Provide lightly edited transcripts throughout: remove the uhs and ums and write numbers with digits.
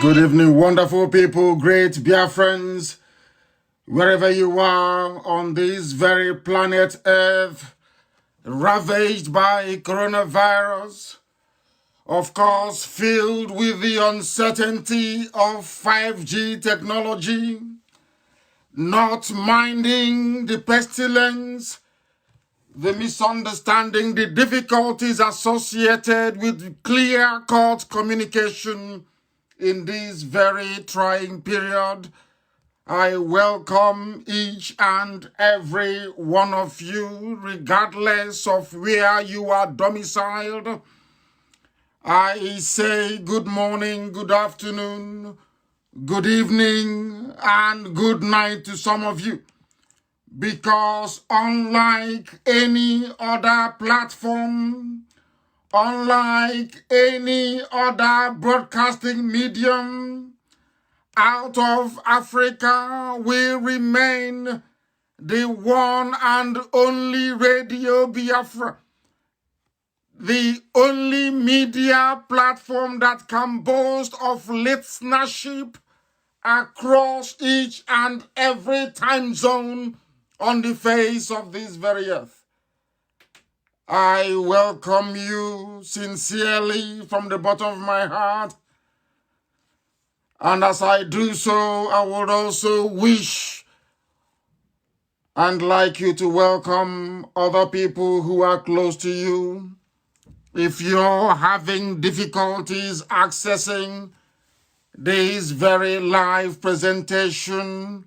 Good evening, wonderful people, great Biafrans, wherever you are on this very planet Earth, ravaged by coronavirus, of course, filled with the uncertainty of 5G technology, not minding the pestilence, the misunderstanding, the difficulties associated with clear-cut communication in this very trying period. I welcome each and every one of you, regardless of where you are domiciled. I say good morning, good afternoon, good evening, and good night to some of you. Because unlike any other platform, unlike any other broadcasting medium, out of Africa will remain the one and only Radio Biafra, the only media platform that can boast of listenership across each and every time zone on the face of this very earth. I welcome you sincerely from the bottom of my heart. And as I do so, I would also wish and like you to welcome other people who are close to you. If you're having difficulties accessing this very live presentation,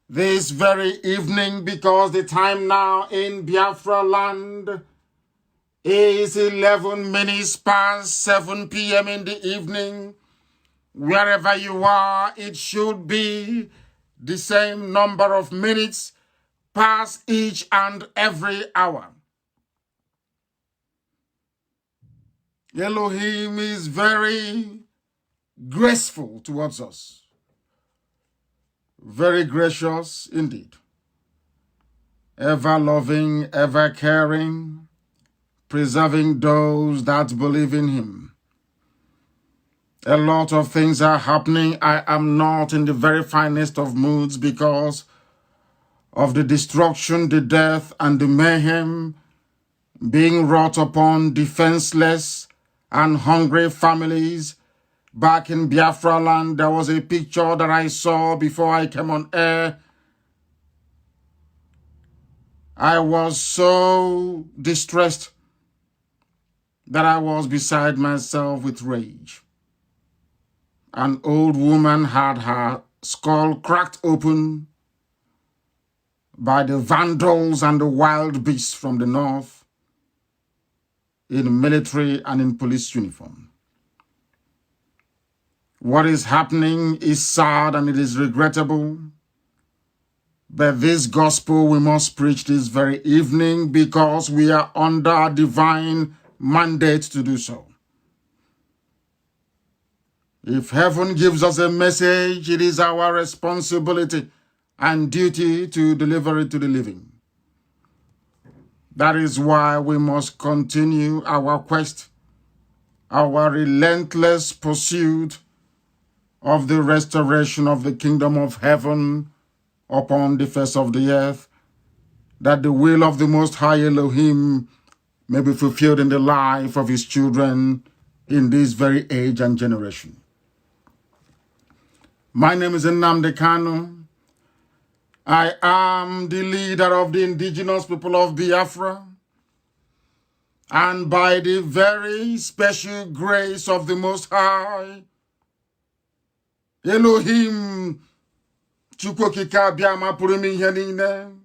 this very evening, because the time now in Biafra land is 11 minutes past 7 p.m. in the evening. Wherever you are, it should be the same number of minutes past each and every hour. Elohim is very graceful towards us. Very gracious indeed. Ever loving, ever caring, preserving those that believe in him. A lot of things are happening. I am not in the very finest of moods because of the destruction, the death, and the mayhem being wrought upon defenseless and hungry families. Back in Biafra land, there was a picture that I saw before I came on air. I was so distressed that I was beside myself with rage. An old woman had her skull cracked open by the vandals and the wild beasts from the north in military and in police uniform. What is happening is sad and it is regrettable. But this gospel we must preach this very evening because we are under a divine mandate to do so. If heaven gives us a message, it is our responsibility and duty to deliver it to the living. That is why we must continue our quest, our relentless pursuit of the restoration of the kingdom of heaven upon the face of the earth, that the will of the Most High Elohim may be fulfilled in the life of his children in this very age and generation. My name is Nnamdi Kanu. I am the leader of the indigenous people of Biafra. And by the very special grace of the Most High, Elohim, Chukwokika Biama Purimi Henine,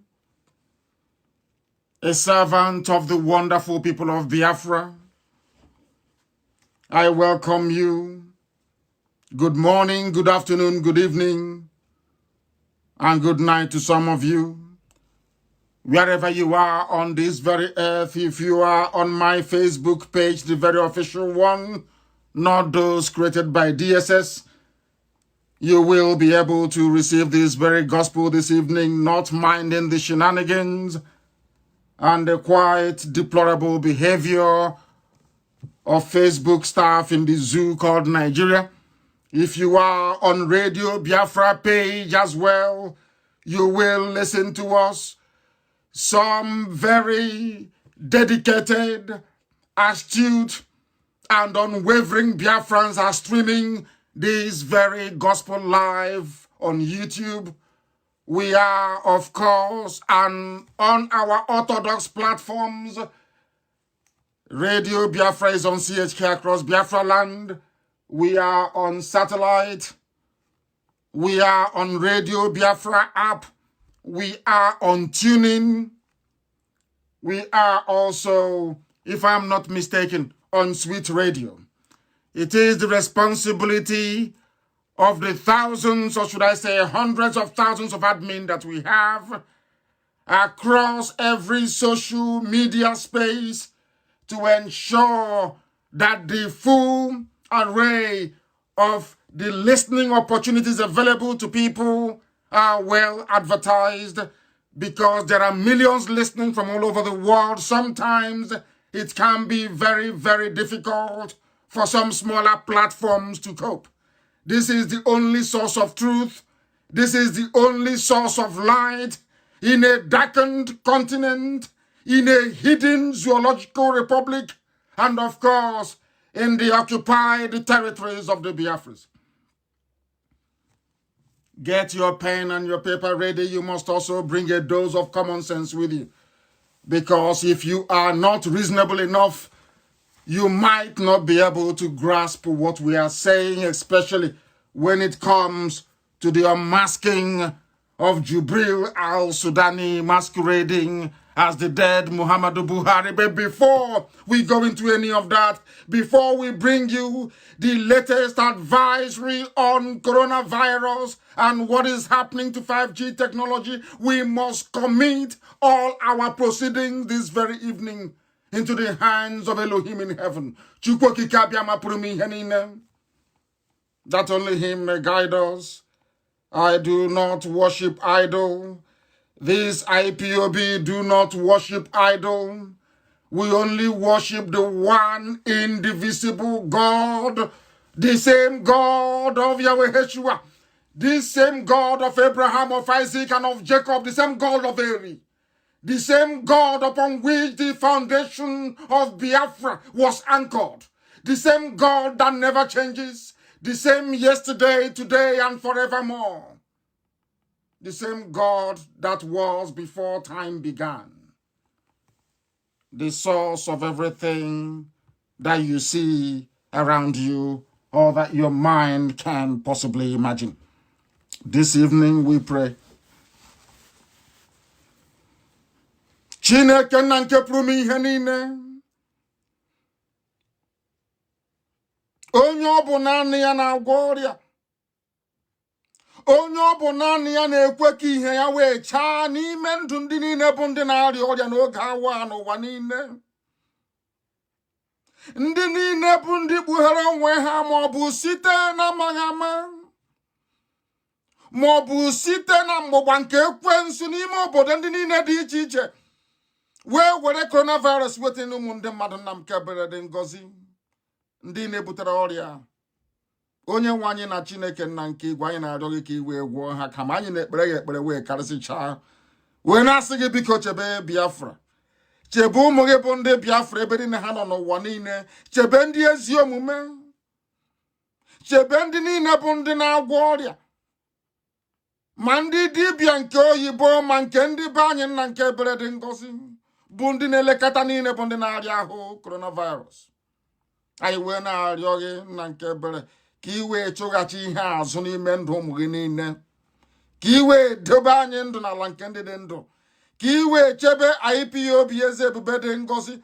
a servant of the wonderful people of Biafra, I welcome you. Good morning, good afternoon, good evening, and good night to some of you. Wherever you are on this very earth, if you are on my Facebook page, the very official one, not those created by DSS, you will be able to receive this very gospel this evening, not minding the shenanigans and the quite deplorable behavior of Facebook staff in the zoo called Nigeria. If you are on Radio Biafra page as well, you will listen to us. Some very dedicated, astute, and unwavering Biafrans are streaming this very gospel live on YouTube. We are, of course, on our Orthodox platforms. Radio Biafra is on CHK across Biafra land. We are on satellite. We are on Radio Biafra app. We are on TuneIn. We are also, if I'm not mistaken, on Sweet Radio. It is the responsibility of the thousands, or should I say hundreds of thousands of admin that we have across every social media space to ensure that the full array of the listening opportunities available to people are well advertised, because there are millions listening from all over the world. Sometimes it can be very, very difficult for some smaller platforms to cope. This is the only source of truth. This is the only source of light in a darkened continent, in a hidden zoological republic, and of course, in the occupied territories of the Biafras. Get your pen and your paper ready. You must also bring a dose of common sense with you. Because if you are not reasonable enough, you might not be able to grasp what we are saying, especially when it comes to the unmasking of Jubril al-Sudani masquerading as the dead Muhammadu Buhari. But before we go into any of that, before we bring you the latest advisory on coronavirus and what is happening to 5G technology, we must commit all our proceedings this very evening into the hands of Elohim in heaven. That only him may guide us. I do not worship idol. This IPOB do not worship idol. We only worship the one indivisible God, the same God of Yahweh Yeshua, the same God of Abraham, of Isaac, and of Jacob, the same God of Eri, the same God upon which the foundation of Biafra was anchored, the same God that never changes, the same yesterday, today, and forevermore. The same God that was before time began. The source of everything that you see around you or that your mind can possibly imagine. This evening we pray. Chineke na nke pụrụ m ihe niile. Onye ọ bụ naanị ya na-agwọ ọrịa. Onye ọ bụ naanị ya na-ekwe ka ihe ya wee chaa n'ime ndụ ndị niile bụ ndị na-arịa ọrịa n'oge awa n'ụwa niile. Ndị niile bụ ndị kpughere onwe ha ma ọ bụ site na amaghị ama, ma ọ bụ site na mgbụgba nke ekwensu n'ime obodo ndị niile dị iche iche, wee were coronavirus weta n'ụmụ ndị mmadụ. Nna m kebere dị ngọzi ndị na-ebutere ọrịa. Onye nwe anyị na Chineke nna nke igwe, anyị na-arịọ gị ka i wee gwọọ ha, kama anyị na-ekpere ya ekpere wee karịsịchaa, wee na-asị gị biko chebe Biafra, chebe ụmụ gị bụ ndị Biafra ebe niile ha nọ n'ụwa niile, chebe ndị ezi omume, chebe ndị niile bụ ndị na-agwọ ọrịa, ma ndị dibịa nke oyibo ma nke ndị be anyị nna nke ebere dị ngọzi, bụ ndị na-elekọta niile bụ ndị na-arịa ahụ coronavirus. Anyị wee na-arịọ gị nna nke ebere ka i wee chụghachi ihe azụ n'ime ndụ ụmụ gị niile, ka i wee dobe anyị ndụ n'ala nke ndị dị ndụ, ka i wee chebe IPOB eze ebube dị ngọzi,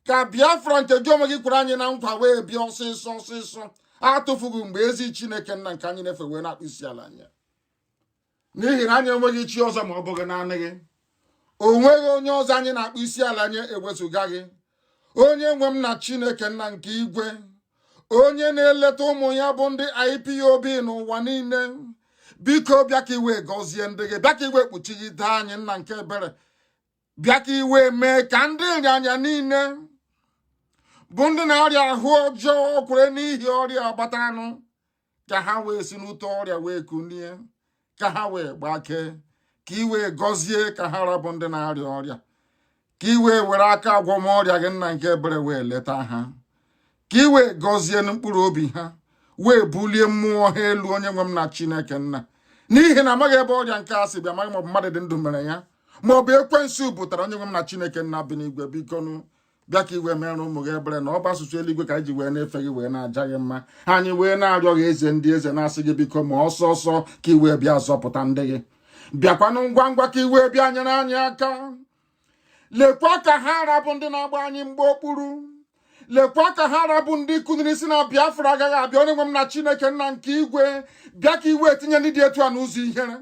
ka Biafra nke gị onwe gị kwere anyị na nkwa wee bịa ọsịsọ ọsịsọ, atụfughị mgbe ezi Chineke nna nke anyị na-efe wee na-akpụ isi ala anya. N'ihi na anyị enweghị chi ọzọ ma ọ bụghị naanị gị. O nweghị onye ọzọ anyị na-akpụ isi ala anya ewezụga gị. Onye nwe m na Chineke nna nke igwe, onye na-eleta ụmụ ya bụ ndị IPOB n'ụwa niile, biko bịa ka iwe gọzie ndị gị, bịa ka iwe kpuchigide anyị nna nke ebere, bịa ka iwe mee ka ndị nrịanya niile bụ ndị na-arịa ahụ ọjọọ kwere n'ihi ọrịa gbataranụ, ka ha wee si n'ute ọrịa wee kunie, ka ha wee gbakee, ka i wee gọzie ka ha rabụ ndị na-arịa ọrịa, ka i wee were aka agwọmọrịa gị nna nke ebere wee leta ha, ka i wee gọzie mkpụrụ obi ha, wee bulie mmụọ ha elu, onye nwe m na Chineke nna. N'ihi na amaghị ebe ọrịa nke a si bịa, amaghị ma ọ bụ mmadụ dị ndụ mere ya, ma ọ bụ ekwensu butere, onye nwe m na Chineke nna bi n'igwe, bikonu bịa ka i wee mere ụmụ gị ebere, na ọ bụ asụsụ eluigwe ka anyị ji wee na-efe gị wee na-aja gị mma. Anyị wee na-arịọ gị eze ndị eze, na-asị gị biko ma ọsọ ọsọ ka i wee bịa zọpụta ndị gị. Bịakwanụ ngwa ngwa ka i wee bịa nyere anyị aka. Lekwa ka ha rabụ ndị na-agba anyị mgbe okpuru. Lekwa ka ha rabụ ndị kuniri si na Biafra agaghị abịa, onye nwe m na Chineke nna nke igwe. Bịa ka i wee tinye ndị dị etu a n'ụzọ ihere.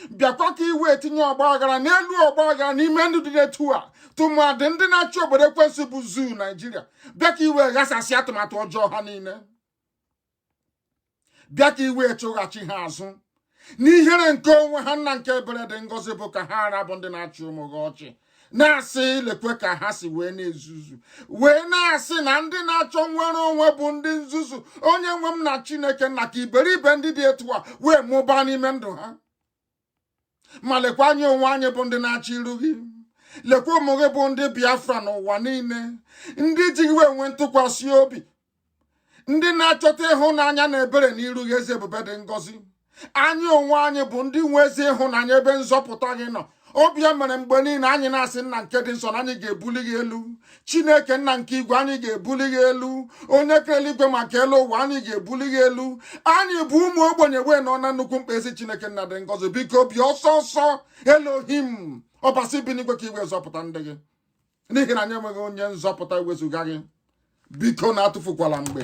Bịakwa ka i wee tinye ọgba aghara n'elu ọgba aghara n'ime ndụ dị etu a, tụmadị ndị na-achị obodo ekwensu bụ zuu Naijiria. Bịa ka i wee ghasasị atụmatụ ọjọọ ha niile. Bịa ka i wee chụghachi ha azụ n'ihere nke onwe ha, nna nke ebere dị ngọzi, bụ ka ha rabụ ndị na-achị ụmụ gị ọchị, na-asị lekwe ka ha si wee na-ezuzu, wee na-asị na ndị na-achọ nwere onwe bụ ndị nzuzu. Onye nwe m na Chineke nna, ka iberibe ndị dị etu a wee mụbaa n'ime ndụ ha. Ma lekwa anyị onwe anyị bụ ndị na-achọ iru gị. Lekwa ụmụ gị bụ ndị Biafra n'ụwa niile, ndị ji gị wee nwee ntụkwasị obi, ndị na-achọta ịhụnanya na ebere n'iru gị, eze ebube dị ngọzi. Anyị onwe anyị bụ ndị nwe ezi ịhụnanya ebe nzọpụta gị nọ. Obi ya mere mgbe niile anyị na-asị nna nke dị nsọ na anyị ga-ebuli gị elu. Chineke nna nke igwe, anyị ga-ebuli gị elu. Onye kere eluigwe maka elu ụwa, anyị ga-ebuli gị elu. Anyị bụ ụmụ ogbenye wee nọ na nnukwu mkpa, ezi Chineke nna dị ngọzi, biko bịa ọsọ ọsọ Elohim ọbasi bi n'igwe, ka iwe zọpụta ndị gị, n'ihi na anyị enweghị onye nzọpụta iwezuga gị. Biko na-atụfukwala mgbe,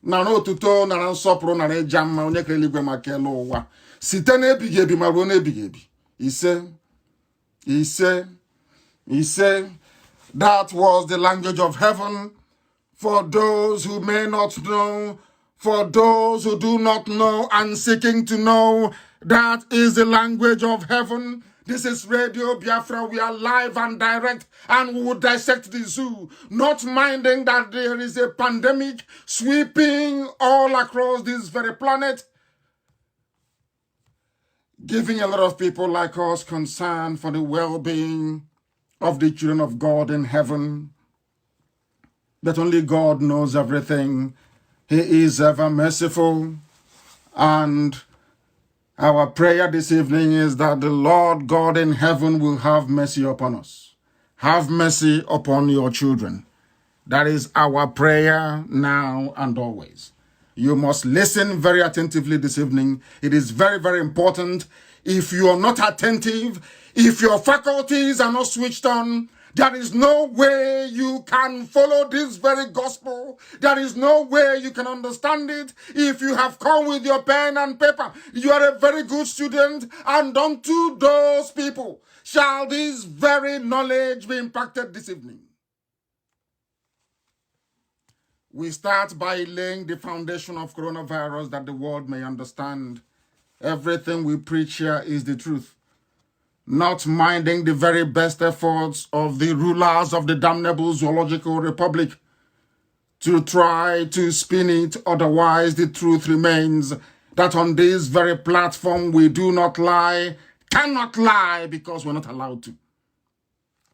nara otuto, nara nsọpụrụ, nara ịja mma, onye kere eluigwe maka elu ụwa, site n'ebighị ebi ma ruo n'ebighị ebi. Ise. That was the language of heaven. For those who may not know, for those who do not know and seeking to know, that is the language of heaven. This is Radio Biafra. We are live and direct, and we will dissect the zoo, not minding that there is a pandemic sweeping all across this very planet, giving a lot of people like us concern for the well-being of the children of God in heaven. That only God knows everything. He is ever merciful. And our prayer this evening is that the Lord God in heaven will have mercy upon us. Have mercy upon your children. That is our prayer now and always. You must listen very attentively this evening. It is very, very important. If you are not attentive, if your faculties are not switched on, there is no way you can follow this very gospel. There is no way you can understand it. If you have come with your pen and paper, you are a very good student, and unto those people shall this very knowledge be impacted this evening. We start by laying the foundation of coronavirus that the world may understand. Everything we preach here is the truth, not minding the very best efforts of the rulers of the damnable zoological republic to try to spin it. Otherwise, the truth remains that on this very platform we do not lie, cannot lie, because we're not allowed to.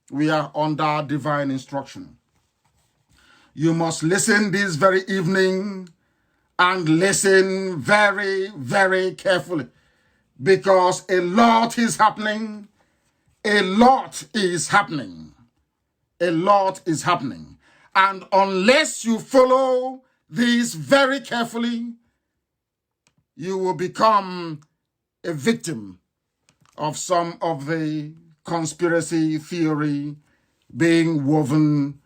We are under divine instruction. You must listen this very evening, and listen very, very carefully, because a lot is happening. A lot is happening. A lot is happening. And unless you follow this very carefully, you will become a victim of some of the conspiracy theory being woven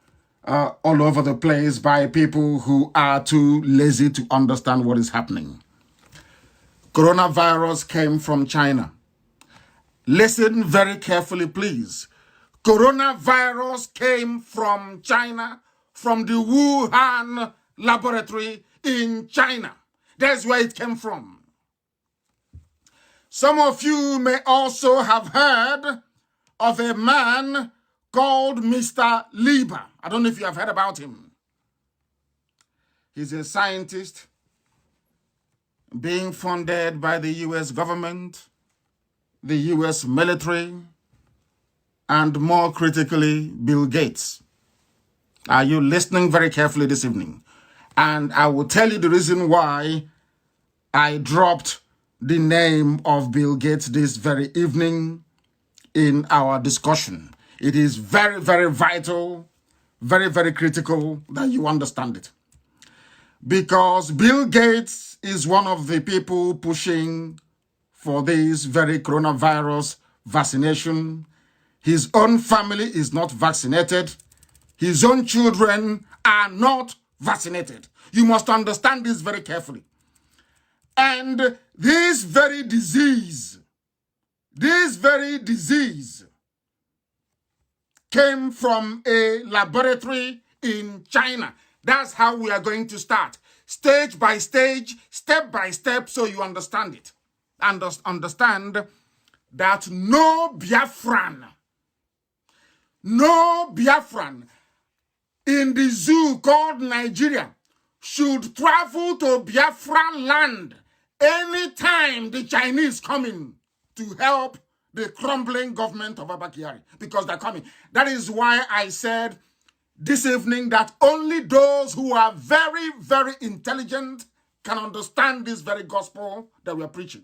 all over the place by people who are too lazy to understand what is happening. Coronavirus came from China. Listen very carefully, please. Coronavirus came from China, from the Wuhan laboratory in China. That's where it came from. Some of you may also have heard of a man called Mr. Lieber. I don't know if you have heard about him. He's a scientist. being funded by the US government, the US military, and more critically, Bill Gates. Are you listening very carefully this evening? And I will tell you the reason why I dropped the name of Bill Gates this very evening in our discussion. It is very, very vital, very, very critical that you understand it. Because Bill Gates is one of the people pushing for this very coronavirus vaccination. His own family is not vaccinated. His own children are not vaccinated. You must understand this very carefully. And this very disease came from a laboratory in China. That's how we are going to start. Stage by stage, step by step, so you understand it. And understand that no Biafran in the zoo called Nigeria should travel to Biafran land anytime the Chinese come in to help the crumbling government of Abba Kyari, because they're coming. That is why I said this evening that only those who are very, very intelligent can understand this very gospel that we are preaching.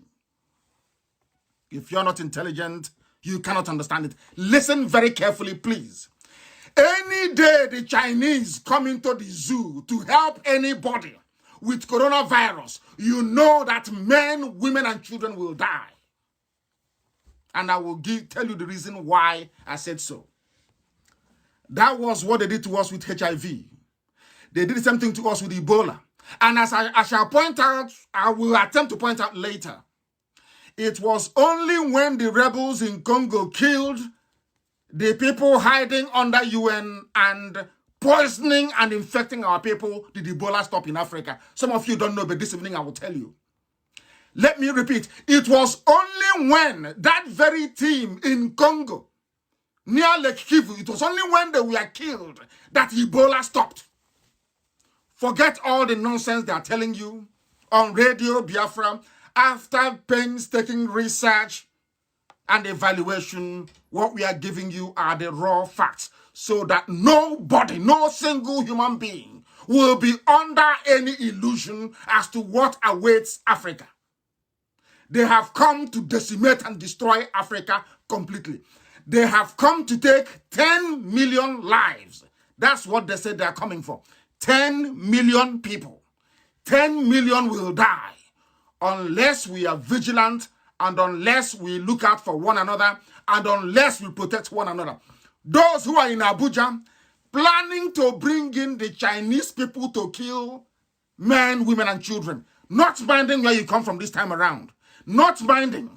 If you're not intelligent, you cannot understand it. Listen very carefully, please. Any day the Chinese come into the zoo to help anybody with coronavirus, you know that men, women, and children will die. And I will tell you the reason why I said so. That was what they did to us with HIV. They did the same thing to us with Ebola. And as I shall point out, I will attempt to point out later, it was only when the rebels in Congo killed the people hiding under UN and poisoning and infecting our people did Ebola stop in Africa. Some of you don't know, but this evening I will tell you. Let me repeat. It was only when that very team in Congo, near Lake Kivu, it was only when they were killed that Ebola stopped. Forget all the nonsense they are telling you on Radio Biafra. After painstaking research and evaluation, what we are giving you are the raw facts, so that nobody, no single human being will be under any illusion as to what awaits Africa. They have come to decimate and destroy Africa completely. They have come to take 10 million lives. That's what they said they are coming for. 10 million people. 10 million will die unless we are vigilant and unless we look out for one another and unless we protect one another. Those who are in Abuja planning to bring in the Chinese people to kill men, women, and children, not minding where you come from this time around, not minding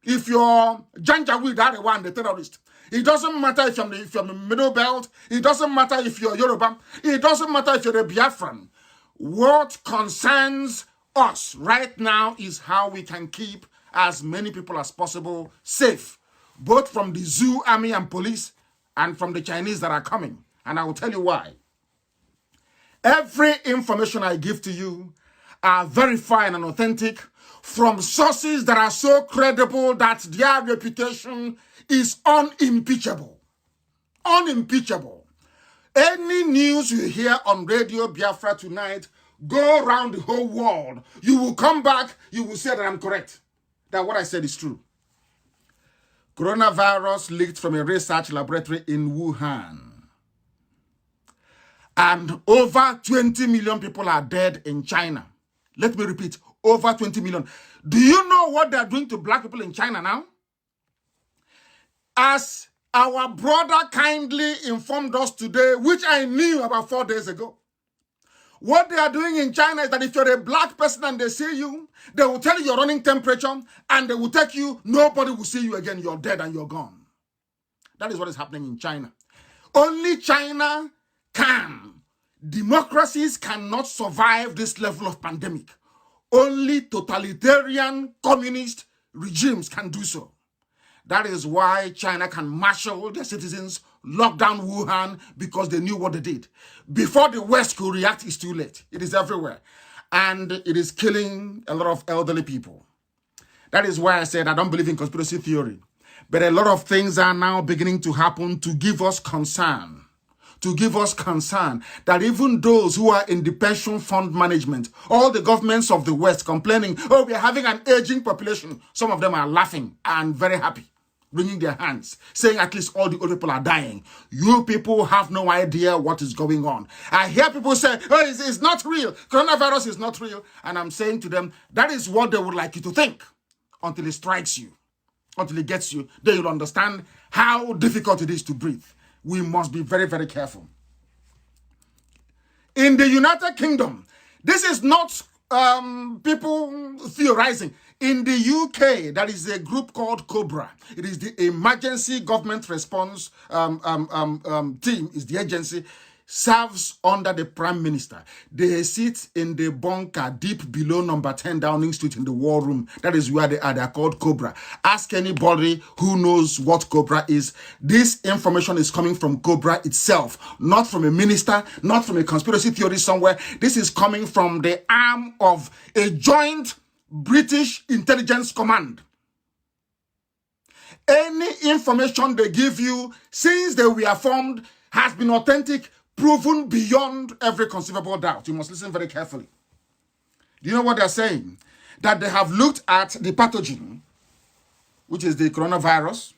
if you're Janjaweed, that one, the terrorist. It doesn't matter if you're the Middle Belt. It doesn't matter if you're Yoruba. It doesn't matter if you're a Biafran. What concerns us right now is how we can keep as many people as possible safe, both from the zoo, army, and police, and from the Chinese that are coming. And I will tell you why. Every information I give to you are verified and authentic from sources that are so credible that their reputation is unimpeachable. Unimpeachable. Any news you hear on Radio Biafra tonight, go around the whole world. You will come back, you will say that I'm correct, that what I said is true. Coronavirus leaked from a research laboratory in Wuhan. And over 20 million people are dead in China. Let me repeat, over 20 million. Do you know what they're doing to black people in China now? As our brother kindly informed us today, which I knew about 4 days ago, what they are doing in China is that if you're a black person and they see you, they will tell you your running temperature and they will take you, nobody will see you again, you're dead and you're gone. That is what is happening in China. Only China can. Democracies cannot survive this level of pandemic. Only totalitarian communist regimes can do so. That is why China can marshal their citizens, lock down Wuhan, because they knew what they did. Before the West could react, it's too late. It is everywhere. and it is killing a lot of elderly people. That is why I said I don't believe in conspiracy theory. But a lot of things are now beginning to happen to give us concern. To give us concern that even those who are in the pension fund management, all the governments of the West complaining, oh, we are having an aging population. Some of them are laughing and very happy, wringing their hands, saying at least all the old people are dying. You people have no idea what is going on. I hear people say, oh, it's not real. Coronavirus is not real. And I'm saying to them, that is what they would like you to think until it strikes you, until it gets you. Then you'll understand how difficult it is to breathe. We must be very, very careful. In the United Kingdom, this is not people theorizing. In the UK, there is a group called COBRA. It is the Emergency Government Response Team, is the agency, serves under the Prime Minister. They sit in the bunker deep below number 10 Downing Street in the War Room. That is where they are. They are called COBRA. Ask anybody who knows what COBRA is. This information is coming from COBRA itself, not from a minister, not from a conspiracy theory somewhere. This is coming from the arm of a joint British intelligence command. Any information they give you since they were formed has been authentic, proven beyond every conceivable doubt. You must listen very carefully. Do you know what they're saying? That they have looked at the pathogen, which is the coronavirus,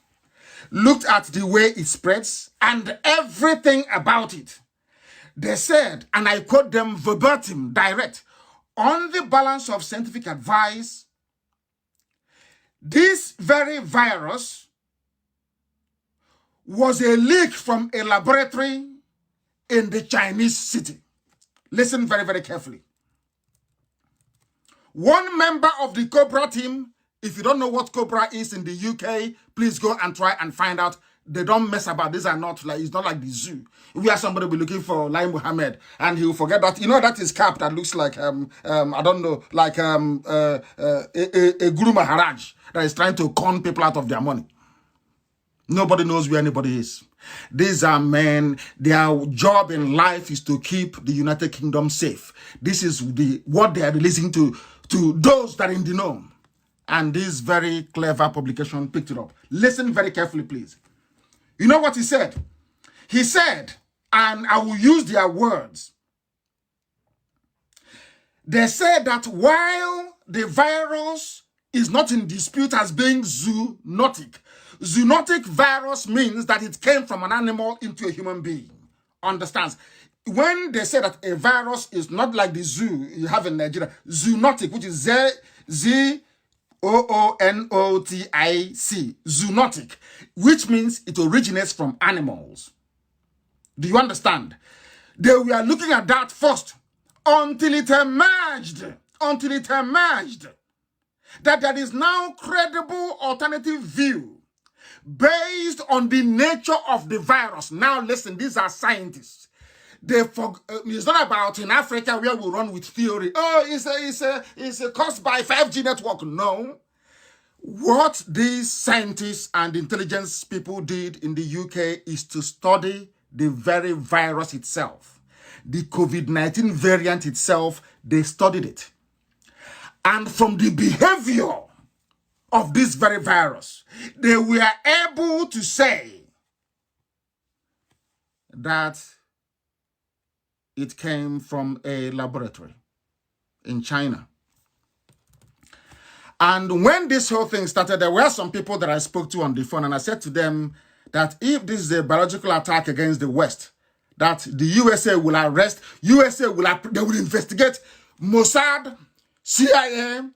looked at the way it spreads, and everything about it. They said, and I quote them verbatim, direct, on the balance of scientific advice, this very virus was a leak from a laboratory in the Chinese city. Listen very, very carefully. One member of the COBRA team, if you don't know what COBRA is in the UK, please go and try and find out. They don't mess about. These are not like, it's not like the zoo. We are somebody will be looking for Lai Muhammad and he'll forget that. You know, that is cap that looks like, I don't know, like a Guru Maharaj that is trying to con people out of their money. Nobody knows where anybody is. These are men, their job in life is to keep the United Kingdom safe. This is what they are releasing to those that are in the know. And this very clever publication picked it up. Listen very carefully, please. You know what he said? He said, and I will use their words. They said that while the virus is not in dispute as being zoonotic, zoonotic virus means that it came from an animal into a human being. Understands? When they say that a virus is not like the zoo you have in Nigeria, zoonotic, which is zoonotic, zoonotic, which means it originates from animals. Do you understand? They were looking at that first until it emerged that there is now credible alternative view based on the nature of the virus. Now listen, these are scientists. It's not about in Africa where we run with theory. Oh, it's caused by 5G network. No. What these scientists and intelligence people did in the UK is to study the very virus itself. The COVID-19 variant itself, they studied it. And from the behavior of this very virus, they were able to say that it came from a laboratory in China. And when this whole thing started, there were some people that I spoke to on the phone, and I said to them that if this is a biological attack against the West, that the USA will arrest, they will investigate Mossad, CIA,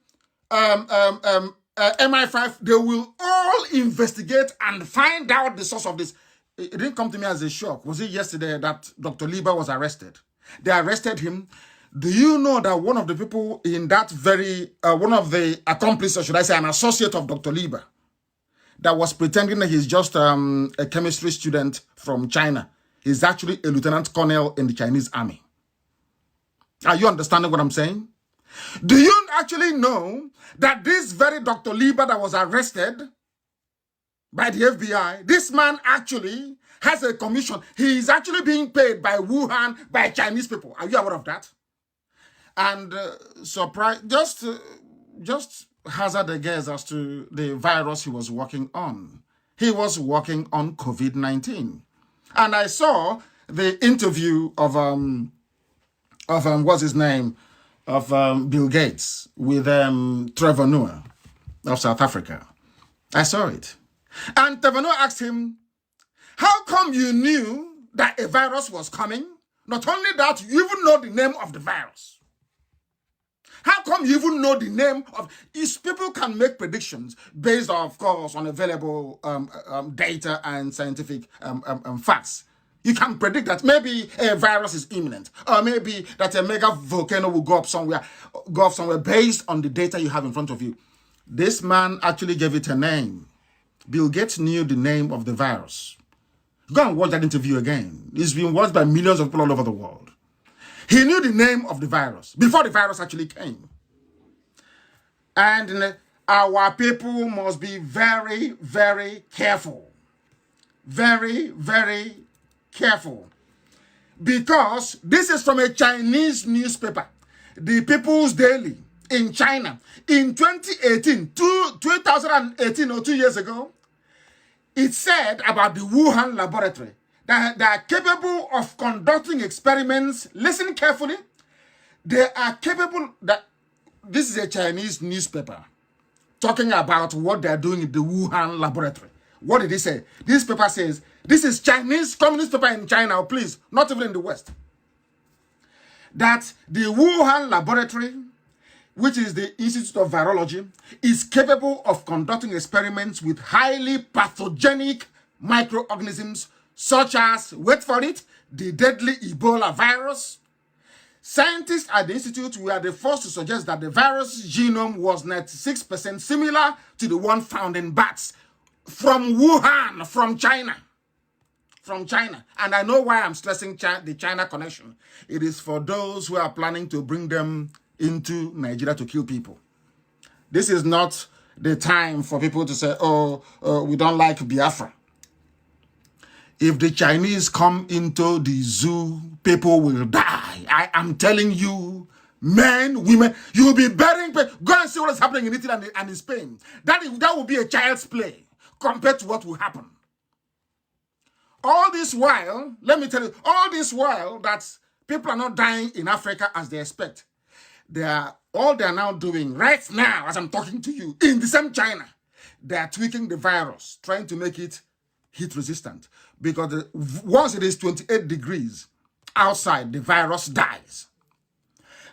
MI5, they will all investigate and find out the source of this. It didn't come to me as a shock. Was it yesterday that Dr. Lieber was arrested? They arrested him. Do you know that one of the people in that one of the accomplices, or should I say an associate of Dr. Lieber, that was pretending that he's just a chemistry student from China, he's actually a lieutenant colonel in the Chinese army. Are you understanding what I'm saying? Do you actually know that this very Dr. Lieber that was arrested by the FBI, this man actually has a commission. He is actually being paid by Wuhan, by Chinese people. Are you aware of that? and surprise, just hazard a guess as to the virus he was working on. He was working on COVID-19, and I saw the interview of what's his name, of Bill Gates with Trevor Noah of South Africa. I saw it, and Trevor Noah asked him, "How come you knew that a virus was coming? Not only that, you even know the name of the virus. How come you even know the name of..." If people can make predictions based, of course, on available data and scientific facts. You can predict that maybe a virus is imminent, or maybe that a mega volcano will go off somewhere based on the data you have in front of you. This man actually gave it a name. Bill Gates knew the name of the virus. Go and watch that interview again. It's been watched by millions of people all over the world. He knew the name of the virus before the virus actually came. And our people must be very, very careful. Very, very careful. Because this is from a Chinese newspaper, the People's Daily in China. In 2018 or 2 years ago, it said about the Wuhan laboratory that they are capable of conducting experiments. Listen carefully. They are capable that this is a Chinese newspaper talking about what they are doing in the Wuhan laboratory. What did he say? This paper says, this is Chinese communist paper in China, please, not even in the West. That the Wuhan laboratory, which is the Institute of Virology, is capable of conducting experiments with highly pathogenic microorganisms such as, wait for it, the deadly Ebola virus. Scientists at the Institute were the first to suggest that the virus genome was 96% similar to the one found in bats from Wuhan, from China. From China. And I know why I'm stressing the China connection. It is for those who are planning to bring them into Nigeria to kill people. This is not the time for people to say, we don't like Biafra. If the Chinese come into the zoo, people will die. I am telling you, men, women, you will be burying people. Go and see what is happening in Italy and in Spain. That will be a child's play compared to what will happen. All this while, let me tell you, all this while that people are not dying in Africa as they expect. All they are now doing right now, as I'm talking to you, in the same China, they are tweaking the virus, trying to make it heat resistant. Because once it is 28 degrees outside, the virus dies.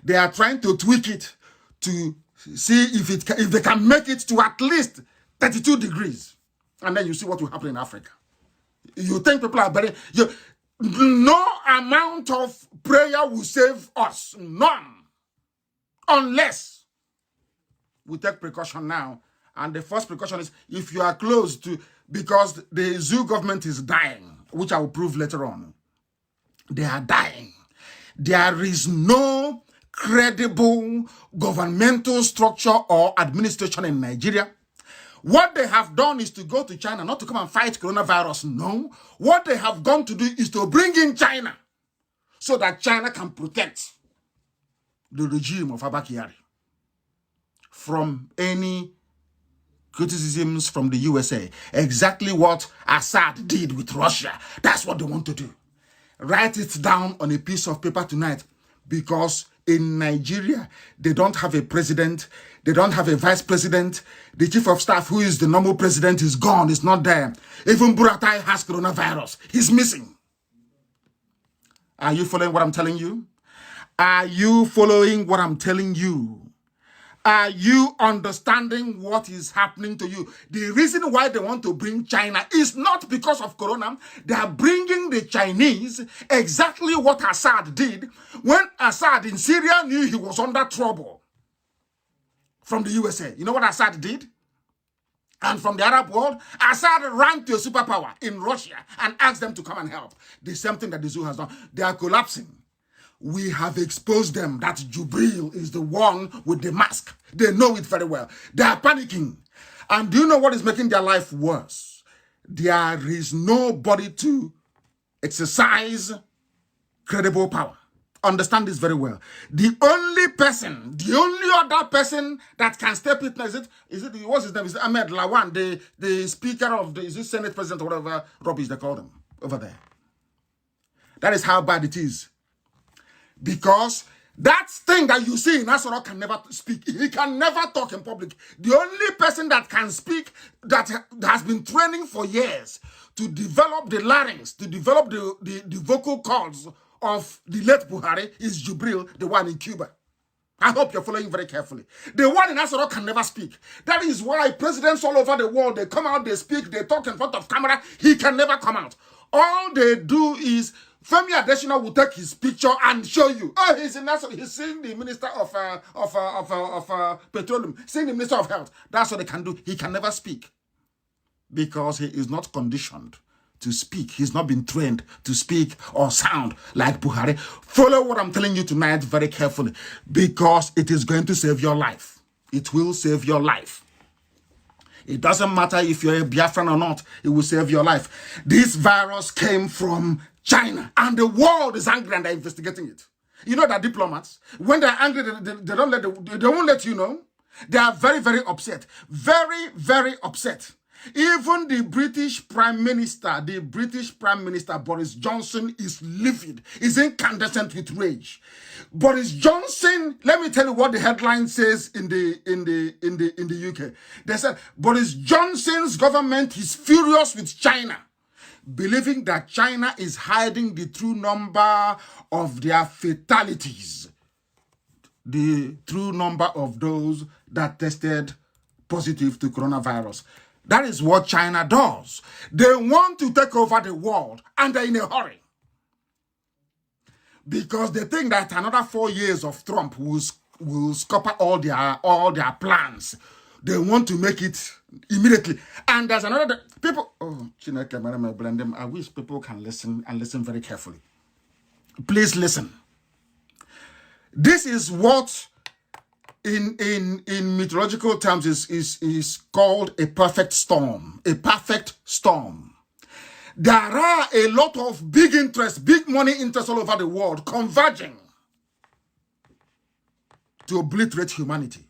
They are trying to tweak it to see if they can make it to at least 32 degrees. And then you see what will happen in Africa. You think people are better? No amount of prayer will save us. None. Unless we take precaution now. And the first precaution is if you are close to, because the zoo government is dying, which I will prove later on. They are dying. There is no credible governmental structure or administration in Nigeria. What they have done is to go to China, not to come and fight coronavirus. No. What they have gone to do is to bring in China so that China can protect the regime of Abba Kyari from any criticisms from the USA. Exactly what Assad did with Russia. That's what they want to do. Write it down on a piece of paper tonight, because in Nigeria, they don't have a president. They don't have a vice president. The chief of staff, who is the normal president, is gone. Is not there. Even Buratai has coronavirus. He's missing. Are you following what I'm telling you? Are you following what I'm telling you? Are you understanding what is happening to you? The reason why they want to bring China is not because of Corona. They are bringing the Chinese exactly what Assad did when Assad in Syria knew he was under trouble from the USA. You know what Assad did? And from the Arab world, Assad ran to a superpower in Russia and asked them to come and help. The same thing that the zoo has done. They are collapsing. We have exposed them that Jubril is the one with the mask. They know it very well. They are panicking. And do you know what is making their life worse? There is nobody to exercise credible power. Understand this very well. The only other person that can step it now, what's his name? Is it Ahmed Lawan, the speaker of the, is it Senate president or whatever rubbish they call them over there? That is how bad it is. Because that thing that you see in Nasarawa can never speak. He can never talk in public. The only person that can speak, that has been training for years to develop the larynx, to develop the vocal cords of the late Buhari is Jubril, the one in Cuba. I hope you're following very carefully. The one in Nasarawa can never speak. That is why presidents all over the world, they come out, they speak, they talk in front of camera. He can never come out. All they do is Femi Adesina will take his picture and show you. Oh, he's in Nasarawa. He's seeing the minister of petroleum, seeing the minister of health. That's what they can do. He can never speak because he is not conditioned to speak. He's not been trained to speak or sound like Buhari. Follow what I'm telling you tonight very carefully because it is going to save your life. It will save your life. It doesn't matter if you're a Biafran or not. It will save your life. This virus came from China and the world is angry and they're investigating it. You know that diplomats, when they're angry, they won't let you know. They are very, very upset. Very, very upset. Even the British Prime Minister, Boris Johnson is livid, is incandescent with rage. Boris Johnson, let me tell you what the headline says in the UK. They said Boris Johnson's government is furious with China, believing that China is hiding the true number of their fatalities, the true number of those that tested positive to coronavirus. That is what China does. They want to take over the world and they're in a hurry. Because they think that another 4 years of Trump will scupper all their plans. They want to make it immediately. And there's another people. Oh, I wish people can listen and listen very carefully. Please listen. This is what in meteorological terms is called a perfect storm. A perfect storm. There are a lot of big interest, big money interest all over the world converging to obliterate humanity.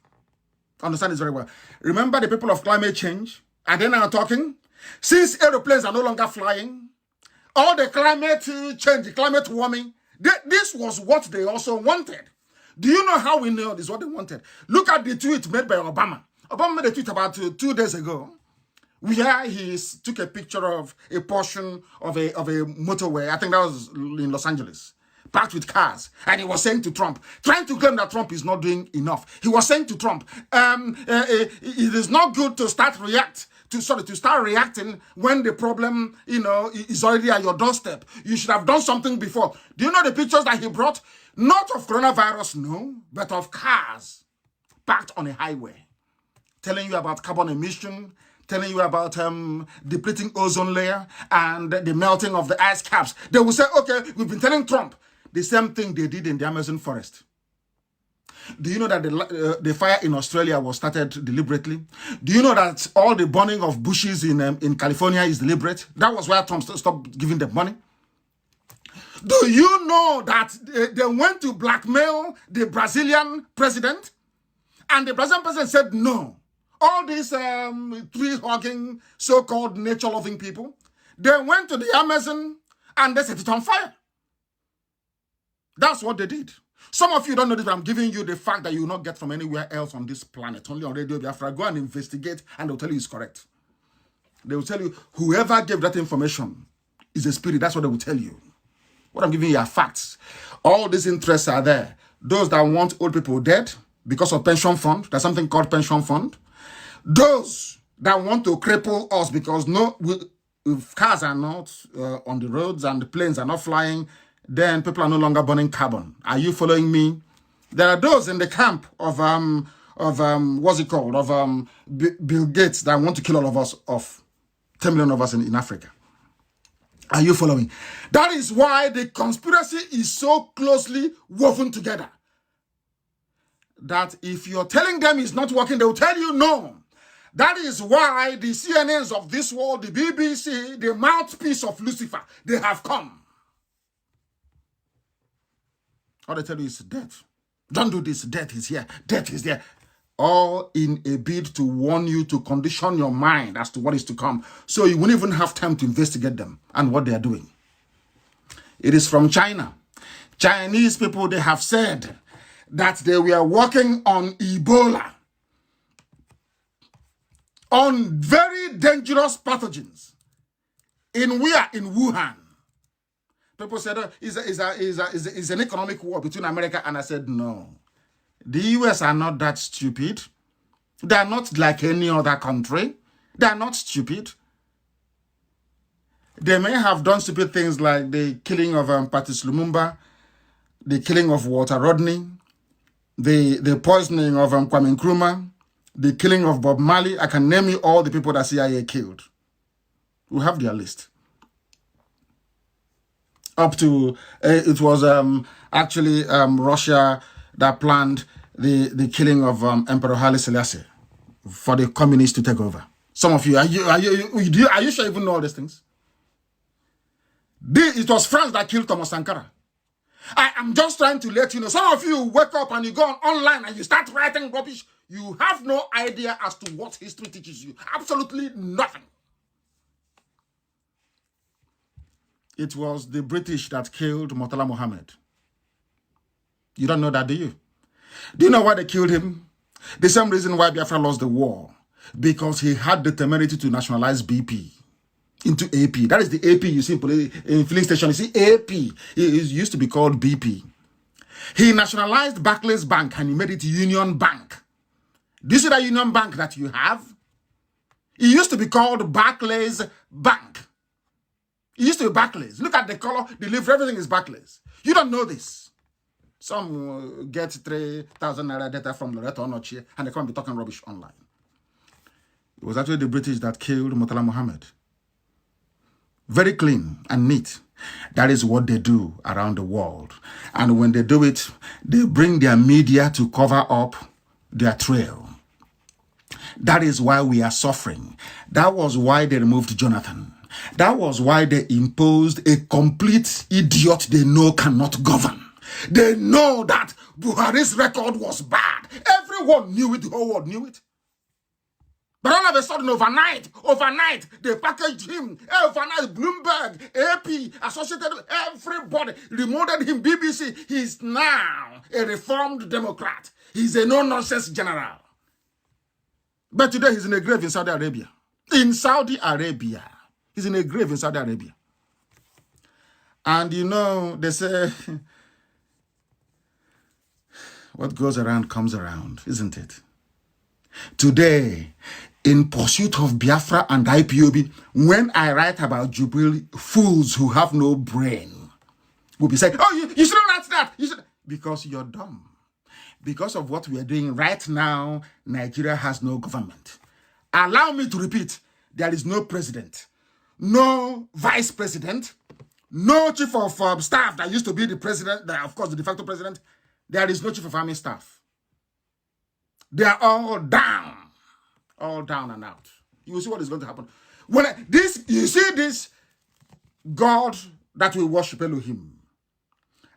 Understand this very well. Remember the people of climate change? Are they now talking? Since aeroplanes are no longer flying, all the climate change, the climate warming, this was what they also wanted. Do you know how we know this is what they wanted? Look at the tweet made by Obama. Obama made a tweet about 2 days ago where he took a picture of a portion of a motorway. I think that was in Los Angeles, packed with cars. And he was saying to Trump, trying to claim that Trump is not doing enough. He was saying to Trump, it is not good to start reacting when the problem, is already at your doorstep. You should have done something before. Do you know the pictures that he brought? Not of coronavirus, no, but of cars parked on a highway, telling you about carbon emission, telling you about depleting ozone layer and the melting of the ice caps. They will say, okay, we've been telling Trump the same thing they did in the Amazon forest. Do you know that the fire in Australia was started deliberately? Do you know that all the burning of bushes in California is deliberate? That was why Trump stopped giving them money. Do you know that they went to blackmail the Brazilian president? And the Brazilian president said no. All these tree-hugging, so-called nature-loving people, they went to the Amazon and they set it on fire. That's what they did. Some of you don't know this, but I'm giving you the fact that you will not get from anywhere else on this planet, only on Radio Biafra. Go and investigate and they'll tell you it's correct. They will tell you whoever gave that information is a spirit. That's what they will tell you. What I'm giving you are facts. All these interests are there. Those that want old people dead because of pension fund, there's something called pension fund. Those that want to cripple us because if cars are not on the roads and the planes are not flying, then people are no longer burning carbon. Are you following me? There are those in the camp of what's it called? Of Bill Gates that want to kill all of us off. 10 million of us in Africa. Are you following? That is why the conspiracy is so closely woven together. That if you're telling them it's not working, they will tell you no. That is why the CNNs of this world, the BBC, the mouthpiece of Lucifer, they have come. All they tell you is death. Don't do this. Death is here. Death is there. All in a bid to warn you, to condition your mind as to what is to come. So you won't even have time to investigate them and what they are doing. It is from China. Chinese people, they have said that they were working on Ebola, on very dangerous pathogens. In where? In Wuhan. People said it's an economic war between America, and I said no. The US are not that stupid. They are not like any other country. They are not stupid. They may have done stupid things like the killing of Patrice Lumumba, the killing of Walter Rodney, the poisoning of Kwame Nkrumah, the killing of Bob Marley. I can name you all the people that CIA killed. We have their list. Up to, it was actually Russia that planned the killing of Emperor Haile Selassie for the communists to take over. Some of you, are you sure you even know all these things? It was France that killed Thomas Sankara. I am just trying to let you know. Some of you wake up and you go online and you start writing rubbish. You have no idea as to what history teaches you. Absolutely nothing. It was the British that killed Murtala Mohammed. You don't know that, do you? Do you know why they killed him? The same reason why Biafra lost the war. Because he had the temerity to nationalize BP into AP. That is the AP you see in filling station. You see AP. It used to be called BP. He nationalized Barclays Bank and he made it Union Bank. Do you see that Union Bank that you have? It used to be called Barclays Bank. It used to be Barclays. Look at the color, the leaf, everything is Barclays. You don't know this. Some get 3,000 naira data from Loreto Onochie and they can't be talking rubbish online. It was actually the British that killed Murtala Mohammed. Very clean and neat. That is what they do around the world. And when they do it, they bring their media to cover up their trail. That is why we are suffering. That was why they removed Jonathan. That was why they imposed a complete idiot they know cannot govern. They know that Buhari's record was bad. Everyone knew it. The whole world knew it. But all of a sudden, overnight, they packaged him. Overnight, Bloomberg, AP, Associated, everybody remolded him. BBC. He's now a reformed Democrat. He's a no-nonsense general. But today, he's in a grave in Saudi Arabia. In Saudi Arabia. He's in a grave in Saudi Arabia. And you know, they say, what goes around comes around, isn't it? Today, in pursuit of Biafra and IPOB, when I write about Jubilee, fools who have no brain will be saying, oh, you shouldn't write that. You should, because you're dumb. Because of what we are doing right now, Nigeria has no government. Allow me to repeat, there is no president, no vice president, no chief of staff that used to be the president, of course, the de facto president. There is no chief of army staff. They are all down and out. You will see what is going to happen. You see this God that we worship, Elohim.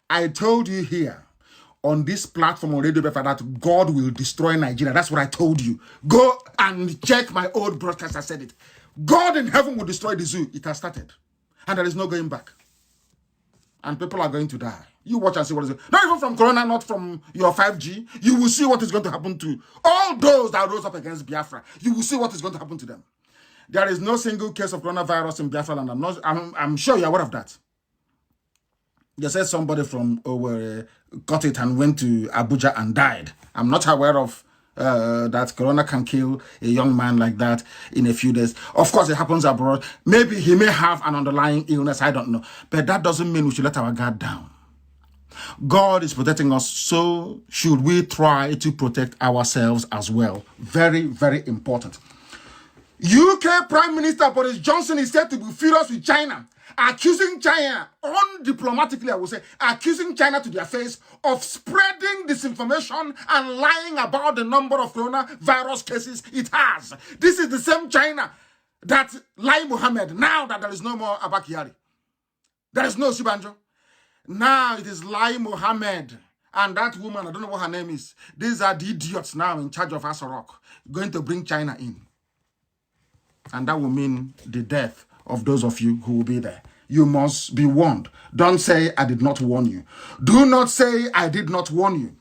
I told you here on this platform on Radio Biafra that God will destroy Nigeria. That's what I told you. Go and check my old broadcast. I said it. God in heaven will destroy the zoo. It has started. And there is no going back. And people are going to die. You watch and see what is going. Not even from Corona, not from your 5G. You will see what is going to happen to all those that rose up against Biafra. You will see what is going to happen to them. There is no single case of coronavirus in Biafra land. I'm sure you're aware of that. They said somebody from Owerri got it and went to Abuja and died. I'm not aware of that corona can kill a young man like that in a few days. Of course, it happens abroad. Maybe he may have an underlying illness. I don't know. But that doesn't mean we should let our guard down. God is protecting us, so should we try to protect ourselves as well. Very, very important. UK Prime Minister Boris Johnson is said to be furious with China, accusing China, undiplomatically I would say, accusing China to their face of spreading disinformation and lying about the number of coronavirus cases it has. This is the same China that Lai Mohammed, now that there is no more Abba Kyari, there is no Sibanjo. Now it is Lai Mohammed and that woman, I don't know what her name is. These are the idiots now in charge of Asorok, going to bring China in. And that will mean the death of those of you who will be there. You must be warned. Don't say, I did not warn you. Do not say, I did not warn you.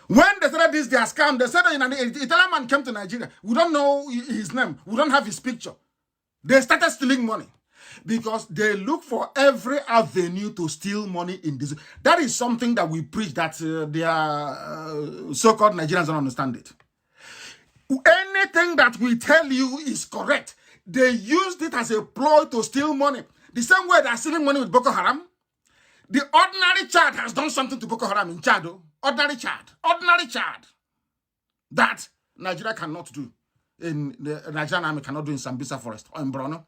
When they started this, their scam, they said an Italian man came to Nigeria. We don't know his name. We don't have his picture. They started stealing money because they look for every avenue to steal money in this. That is something that we preach that their so-called Nigerians don't understand it. Anything that we tell you is correct. They used it as a ploy to steal money. The same way they're stealing money with Boko Haram. The ordinary Chad has done something to Boko Haram in Chad. Ordinary Chad. That Nigeria cannot do. In the Nigerian army cannot do in Sambisa Forest or in Borno.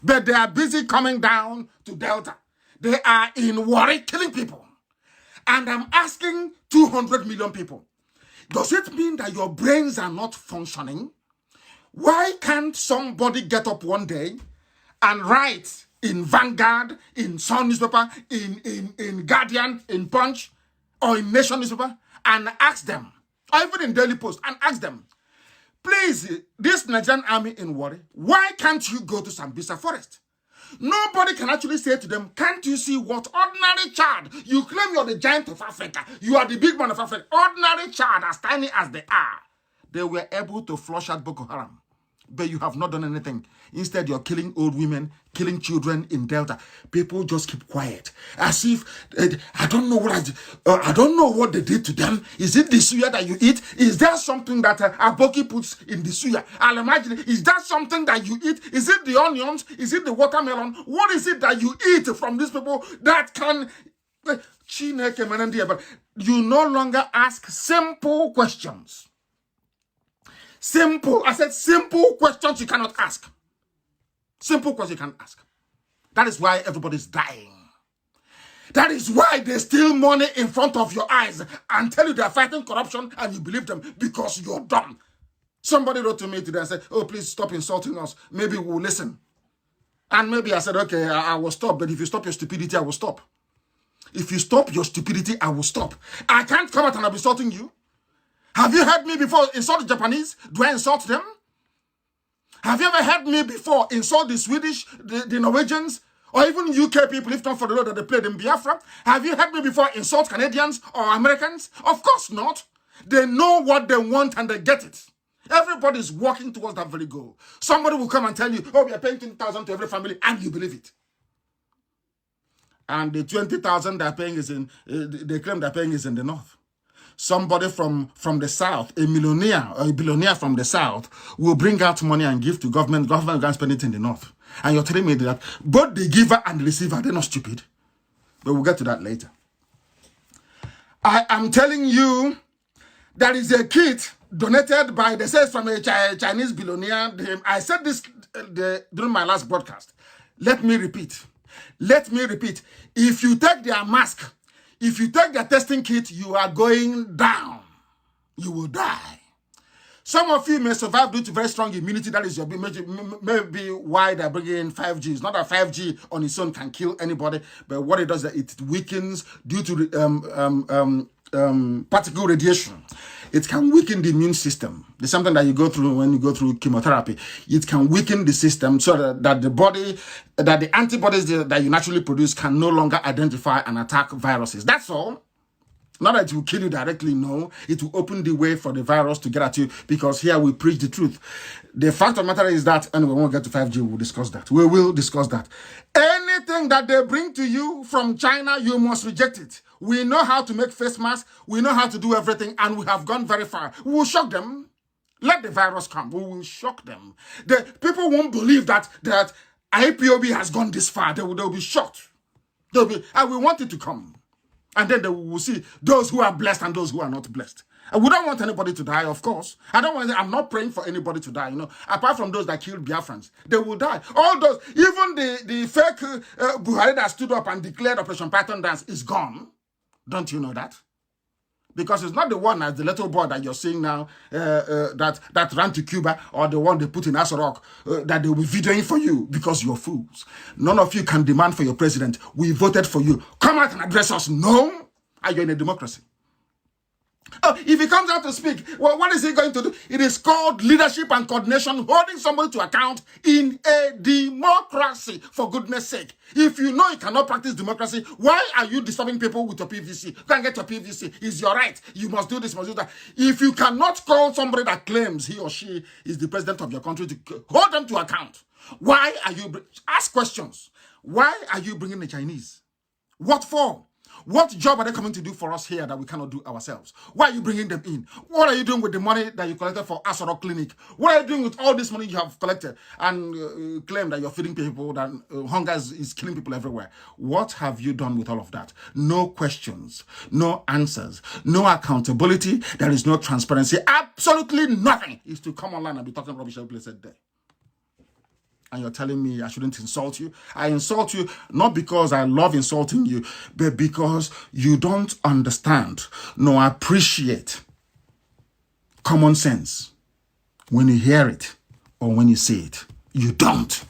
But they are busy coming down to Delta. They are in Warri killing people. And I'm asking 200 million people. Does it mean that your brains are not functioning? Why can't somebody get up one day and write in Vanguard, in Sun newspaper, in Guardian, in Punch, or in Nation newspaper, and ask them, or even in Daily Post, and ask them, please, this Nigerian army in Warri, why can't you go to Sambisa Forest? Nobody can actually say to them, can't you see what ordinary Chad, you claim you're the giant of Africa, you are the big man of Africa, ordinary Chad, as tiny as they are, they were able to flush out Boko Haram. But you have not done anything. Instead, you're killing old women, killing children in Delta. People just keep quiet, as if I don't know what they did to them. Is it the suya that you eat? Is there something that Aboki puts in the suya? I'll imagine. Is that something that you eat? Is it the onions? Is it the watermelon? What is it that you eat from these people that can? But you no longer ask simple questions. Simple. I said simple questions you cannot ask. Simple questions you can't ask. That is why everybody's dying. That is why they steal money in front of your eyes and tell you they're fighting corruption and you believe them because you're dumb. Somebody wrote to me today and said, oh, please stop insulting us. Maybe we'll listen. And maybe I said, okay, I will stop. But if you stop your stupidity, I will stop. If you stop your stupidity, I will stop. I can't come out and I'm insulting you. Have you heard me before insult the Japanese? Do I insult them? Have you ever heard me before insult the Swedish, the Norwegians, or even UK people, if not for the role that they played in Biafra? Have you heard me before insult Canadians or Americans? Of course not. They know what they want and they get it. Everybody's working towards that very goal. Somebody will come and tell you, oh, we are paying 20,000 to every family, and you believe it. And the 20,000 they're paying is in, they claim they're paying is in the north. Somebody from the south, a millionaire or a billionaire from the south, will bring out money and give to government. Government will spend it in the north. And you're telling me that both the giver and the receiver, they're not stupid. But we'll get to that later. I am telling you, there is a kit donated by, they say, from a Chinese billionaire. I said this during my last broadcast. Let me repeat. If you take their mask, if you take the testing kit, you are going down. You will die. Some of you may survive due to very strong immunity. That is your maybe why they're bringing in 5G. It's not that 5G on its own can kill anybody, but what it does is it weakens due to particle radiation. It can weaken the immune system. It's something that you go through when you go through chemotherapy. It can weaken the system so that the body, that the antibodies that you naturally produce can no longer identify and attack viruses. That's all. Not that it will kill you directly, no. It will open the way for the virus to get at you, because here we preach the truth. The fact of the matter is that, and we won't get to 5G, we'll discuss that. We will discuss that. Anything that they bring to you from China, you must reject it. We know how to make face masks. We know how to do everything, and we have gone very far. We will shock them. Let the virus come. We will shock them. The people won't believe that IPOB has gone this far. They'll be shocked. And we want it to come. And then they will see those who are blessed and those who are not blessed. And we don't want anybody to die, of course. I'm not praying for anybody to die, apart from those that killed Biafrans. They will die. All those, even the fake Buhari that stood up and declared Operation Python Dance is gone. Don't you know that? Because it's not the one as the little boy that you're seeing now that ran to Cuba, or the one they put in Asorok that they will be videoing for you because you're fools. None of you can demand for your president. We voted for you. Come out and address us. No. Are you in a democracy? Oh, if he comes out to speak, well, what is he going to do? It is called leadership and coordination, holding somebody to account in a democracy, for goodness sake. If you know you cannot practice democracy, why are you disturbing people with your PVC? Go and get your PVC. It's your right. You must do this, must do that. If you cannot call somebody that claims he or she is the president of your country to hold them to account, why are you... Ask questions. Why are you bringing the Chinese? What for? What job are they coming to do for us here that we cannot do ourselves? Why are you bringing them in? What are you doing with the money that you collected for Asorok Clinic? What are you doing with all this money you have collected and claim that you're feeding people, that hunger is killing people everywhere? What have you done with all of that? No questions, no answers, no accountability. There is no transparency. Absolutely nothing. Is to come online and be talking rubbish every place a day. And you're telling me I shouldn't insult you? I insult you not because I love insulting you, but because you don't understand nor appreciate common sense when you hear it or when you see it. You don't.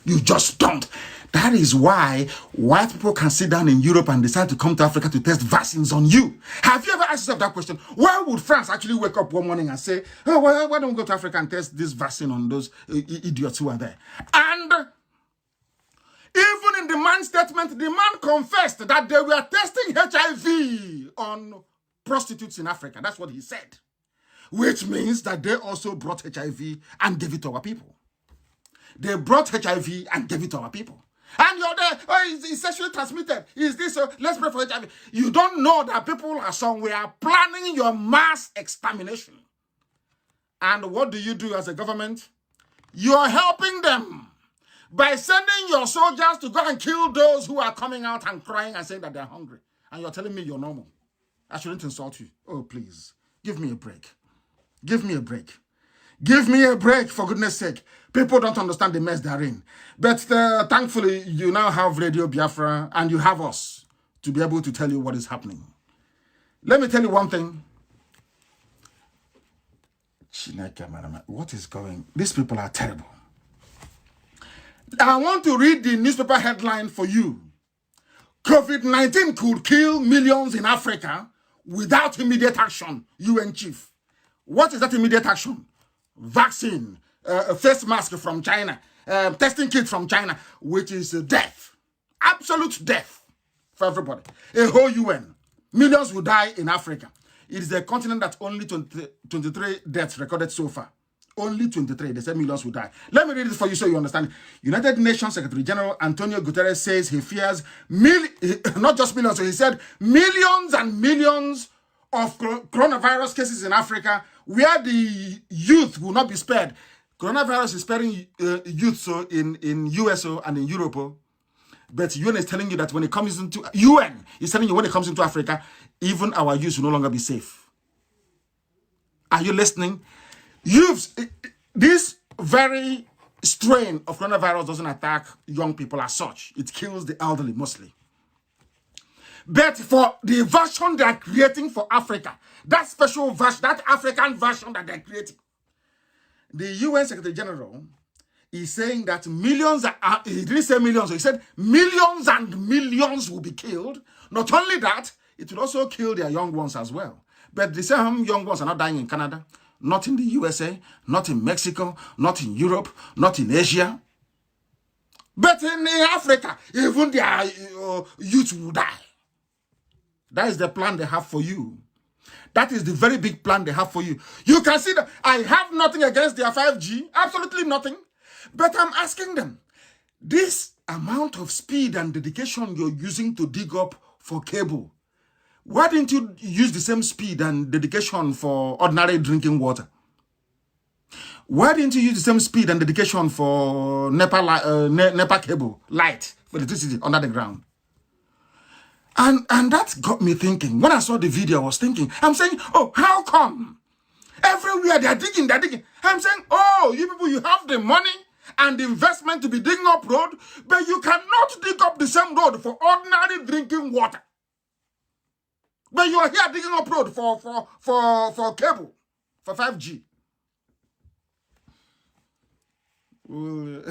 You just don't. That is why white people can sit down in Europe and decide to come to Africa to test vaccines on you. Have you ever asked yourself that question? Why would France actually wake up one morning and say, oh, why don't we go to Africa and test this vaccine on those idiots who are there? And even in the man's statement, the man confessed that they were testing HIV on prostitutes in Africa. That's what he said. Which means that they also brought HIV and gave it to our people. They brought HIV and gave it to our people. And you're there, oh, it's sexually transmitted. Is this, let's pray for HIV. You don't know that people are somewhere planning your mass extermination. And what do you do as a government? You are helping them by sending your soldiers to go and kill those who are coming out and crying and saying that they're hungry. And you're telling me you're normal. I shouldn't insult you. Oh, please, give me a break. Give me a break. Give me a break, for goodness sake. People don't understand the mess they're in. But thankfully, you now have Radio Biafra and you have us to be able to tell you what is happening. Let me tell you one thing. What is going? These people are terrible. I want to read the newspaper headline for you. COVID-19 could kill millions in Africa without immediate action, UN chief. What is that immediate action? Vaccine, a face mask from China, testing kit from China, which is death. Absolute death for everybody. A whole UN. Millions will die in Africa. It is a continent that only 23 deaths recorded so far. Only 23. They say millions will die. Let me read it for you so you understand. United Nations Secretary General Antonio Guterres says he fears not just millions, so he said millions and millions of coronavirus cases in Africa where the youth will not be spared. Coronavirus is sparing youth so in USO and in Europe. But UN is telling you that when it comes into UN is telling you when it comes into Africa, even our youth will no longer be safe. Are you listening? Youths, this very strain of coronavirus doesn't attack young people as such. It kills the elderly mostly. But for the version they are creating for Africa, that special version, that African version that they're creating, the UN Secretary General is saying that millions, he didn't say millions, he said millions and millions will be killed. Not only that, it will also kill their young ones as well. But the same young ones are not dying in Canada, not in the USA, not in Mexico, not in Europe, not in Asia. But in Africa, even their youth will die. That is the plan they have for you. That is the very big plan they have for you. You can see that I have nothing against their 5G, absolutely nothing. But I'm asking them, this amount of speed and dedication you're using to dig up for cable, why didn't you use the same speed and dedication for ordinary drinking water? Why didn't you use the same speed and dedication for NEPA cable, light, for electricity under the ground? And that got me thinking. When I saw the video, I was thinking, I'm saying, oh, how come? Everywhere they're digging. I'm saying, oh, you people, you have the money and the investment to be digging up road, but you cannot dig up the same road for ordinary drinking water. But you are here digging up road for cable, for 5G. Well,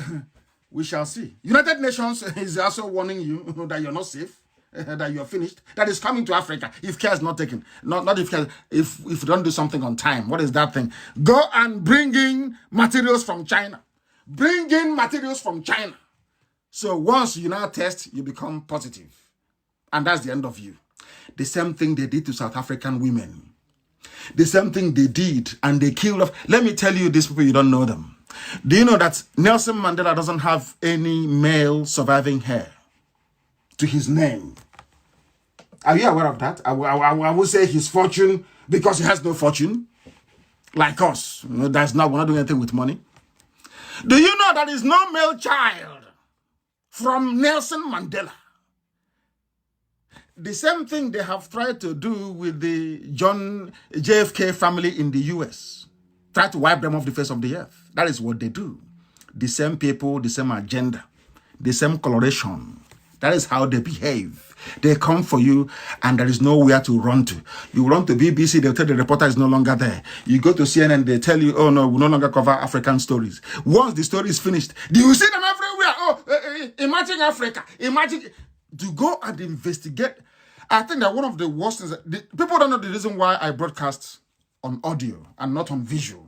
we shall see. United Nations is also warning you that you're not safe, that you're finished, that is coming to Africa if care is not taken. Not if care, if you don't do something on time. What is that thing? Go and bring in materials from China. Bring in materials from China. So once you now test, you become positive. And that's the end of you. The same thing they did to South African women. The same thing they did, and they killed off. Let me tell you, these people, you don't know them. Do you know that Nelson Mandela doesn't have any male surviving hair to his name? Are you aware of that? I would say his fortune, because he has no fortune, like us. We're not doing anything with money. Do you know that there is no male child from Nelson Mandela? The same thing they have tried to do with the John JFK family in the US. Try to wipe them off the face of the earth. That is what they do. The same people, the same agenda, the same coloration. That is how they behave. They come for you and there is nowhere to run to. You run to BBC, they'll tell the reporter is no longer there. You go to CNN, they tell you, oh no, we no longer cover African stories. Once the story is finished, do you see them everywhere? Oh, imagine Africa. Imagine to go and investigate. I think that one of the worst things, people don't know the reason why I broadcast on audio and not on visual.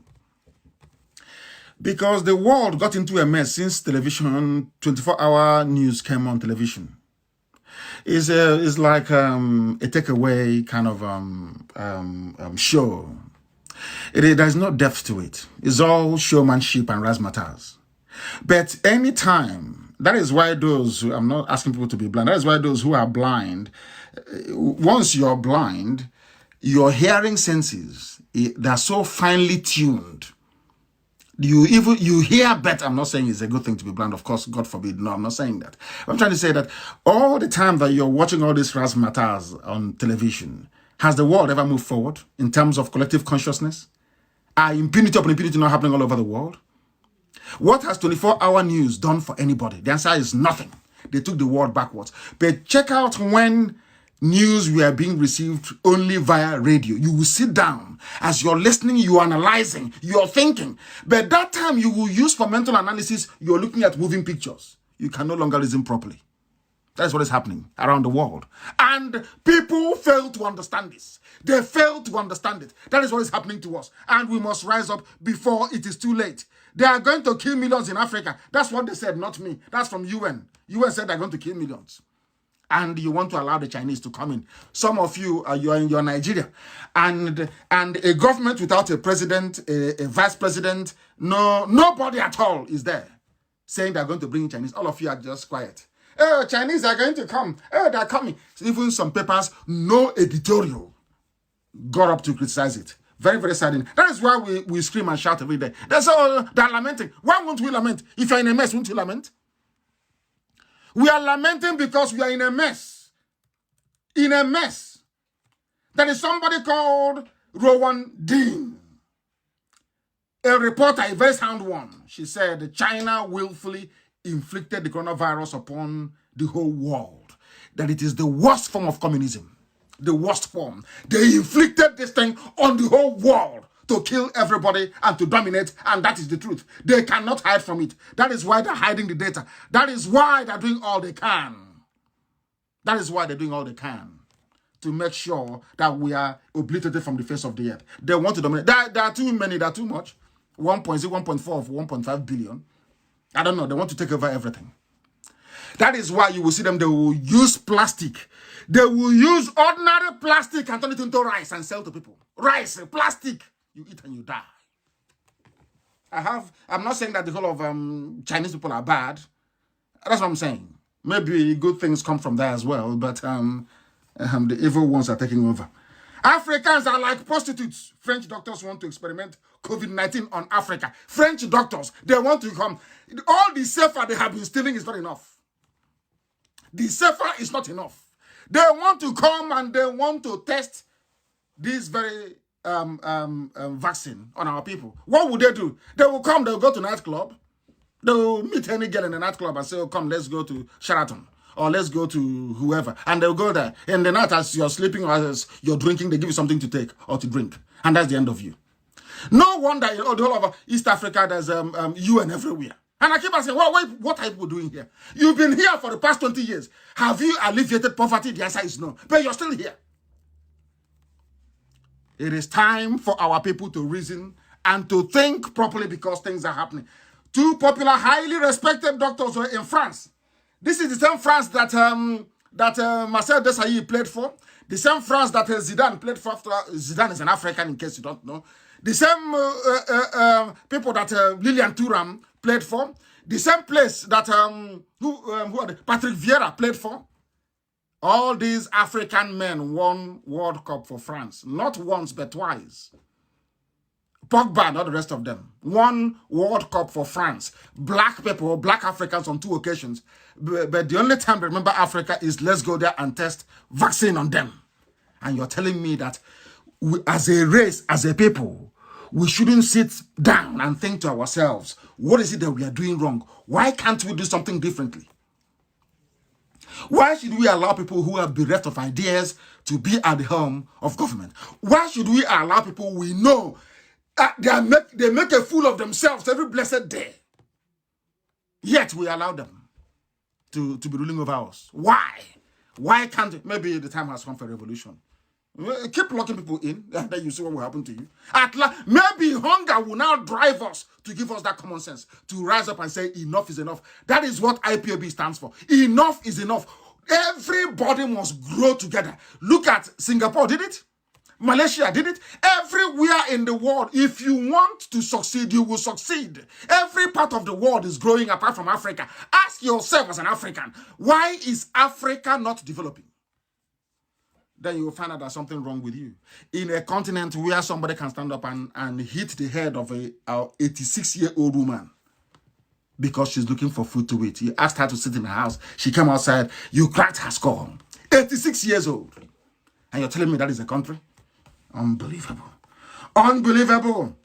Because the world got into a mess since television, 24-hour news came on television. It's like a takeaway kind of show. There's no depth to it. It's all showmanship and razzmatazz. But anytime, that is why those who, I'm not asking people to be blind, that is why those who are blind, once you're blind, your hearing senses, they're so finely tuned. You hear better. I'm not saying it's a good thing to be blind. Of course, God forbid. No, I'm not saying that. I'm trying to say that all the time that you're watching all these razzmatazz on television, has the world ever moved forward in terms of collective consciousness? Are impunity upon impunity not happening all over the world? What has 24-hour news done for anybody? The answer is nothing. They took the world backwards. But check out when news were being received only via radio. You will sit down. As you're listening, you're analyzing, you're thinking. But that time you will use for mental analysis, you're looking at moving pictures. You can no longer reason properly. That's what is happening around the world. And people fail to understand this. They fail to understand it. That is what is happening to us. And we must rise up before it is too late. They are going to kill millions in Africa. That's what they said, not me. That's from UN. UN said they're going to kill millions. And you want to allow the Chinese to come in. Some of you, you're in your Nigeria. And a government without a president, a vice president, nobody at all is there saying they're going to bring in Chinese. All of you are just quiet. Oh, Chinese are going to come. Oh, they're coming. So even some papers, no editorial got up to criticize it. Very, very saddening. That is why we scream and shout every day. They're lamenting. Why won't we lament? If you're in a mess, won't you lament? We are lamenting because we are in a mess. In a mess. There is somebody called Rowan Dean, a reporter, a very sound one. She said China willfully inflicted the coronavirus upon the whole world. That it is the worst form of communism. The worst form. They inflicted this thing on the whole world to kill everybody and to dominate, and that is the truth. They cannot hide from it. That is why they're hiding the data. That is why they're doing all they can. That is why they're doing all they can to make sure that we are obliterated from the face of the earth. They want to dominate. There are too many, there are too much. 1.4 of 1.5 billion. I don't know. They want to take over everything. That is why you will see them. They will use plastic. They will use ordinary plastic and turn it into rice and sell to people. Rice, plastic. You eat and you die. I'm not saying that the whole of Chinese people are bad. That's what I'm saying. Maybe good things come from there as well, but the evil ones are taking over. Africans are like prostitutes. French doctors want to experiment COVID-19 on Africa. French doctors, they want to come. All the safer they have been stealing is not enough. The safer is not enough. They want to come and they want to test this very vaccine on our people. What would they do? They will come, they'll go to nightclub. They'll meet any girl in the nightclub and say, oh, come, let's go to Sheraton. or let's go to whoever. And they'll go there. In the night, as you're sleeping or as you're drinking, they give you something to take or to drink. And that's the end of you. No wonder in the whole of East Africa, there's UN everywhere. And I keep asking, well, what are people doing here? You've been here for the past 20 years. Have you alleviated poverty? The answer is no. But you're still here. It is time for our people to reason and to think properly because things are happening. Two popular, highly respected doctors were in France. This is the same France that Marcel Desailly played for. The same France that Zidane played for. Zidane is an African, in case you don't know. The same people that Lilian Thuram played for. The same place that Patrick Vieira played for. All these African men won World Cup for France. Not once, but twice. Pogba, not the rest of them. Won World Cup for France. Black people, black Africans on 2 occasions. But the only time they remember Africa is let's go there and test vaccine on them. And you're telling me that we, as a race, as a people, we shouldn't sit down and think to ourselves, what is it that we are doing wrong? Why can't we do something differently? Why should we allow people who are bereft of ideas to be at the helm of government? Why should we allow people we know they make a fool of themselves every blessed day? Yet we allow them to be ruling over us. Why? Why can't maybe the time has come for a revolution? Keep locking people in, and then you see what will happen to you. Maybe hunger will now drive us to give us that common sense, to rise up and say enough is enough. That is what IPOB stands for. Enough is enough. Everybody must grow together. Look at Singapore, did it? Malaysia did it. Everywhere in the world, if you want to succeed, you will succeed. Every part of the world is growing apart from Africa. Ask yourself as an African, why is Africa not developing? Then you will find out there's something wrong with you. In a continent where somebody can stand up and hit the head of a 86-year-old woman because she's looking for food to eat. You asked her to sit in the house. She came outside. You cracked her skull. 86 years old. And you're telling me that is a country? Unbelievable. Unbelievable.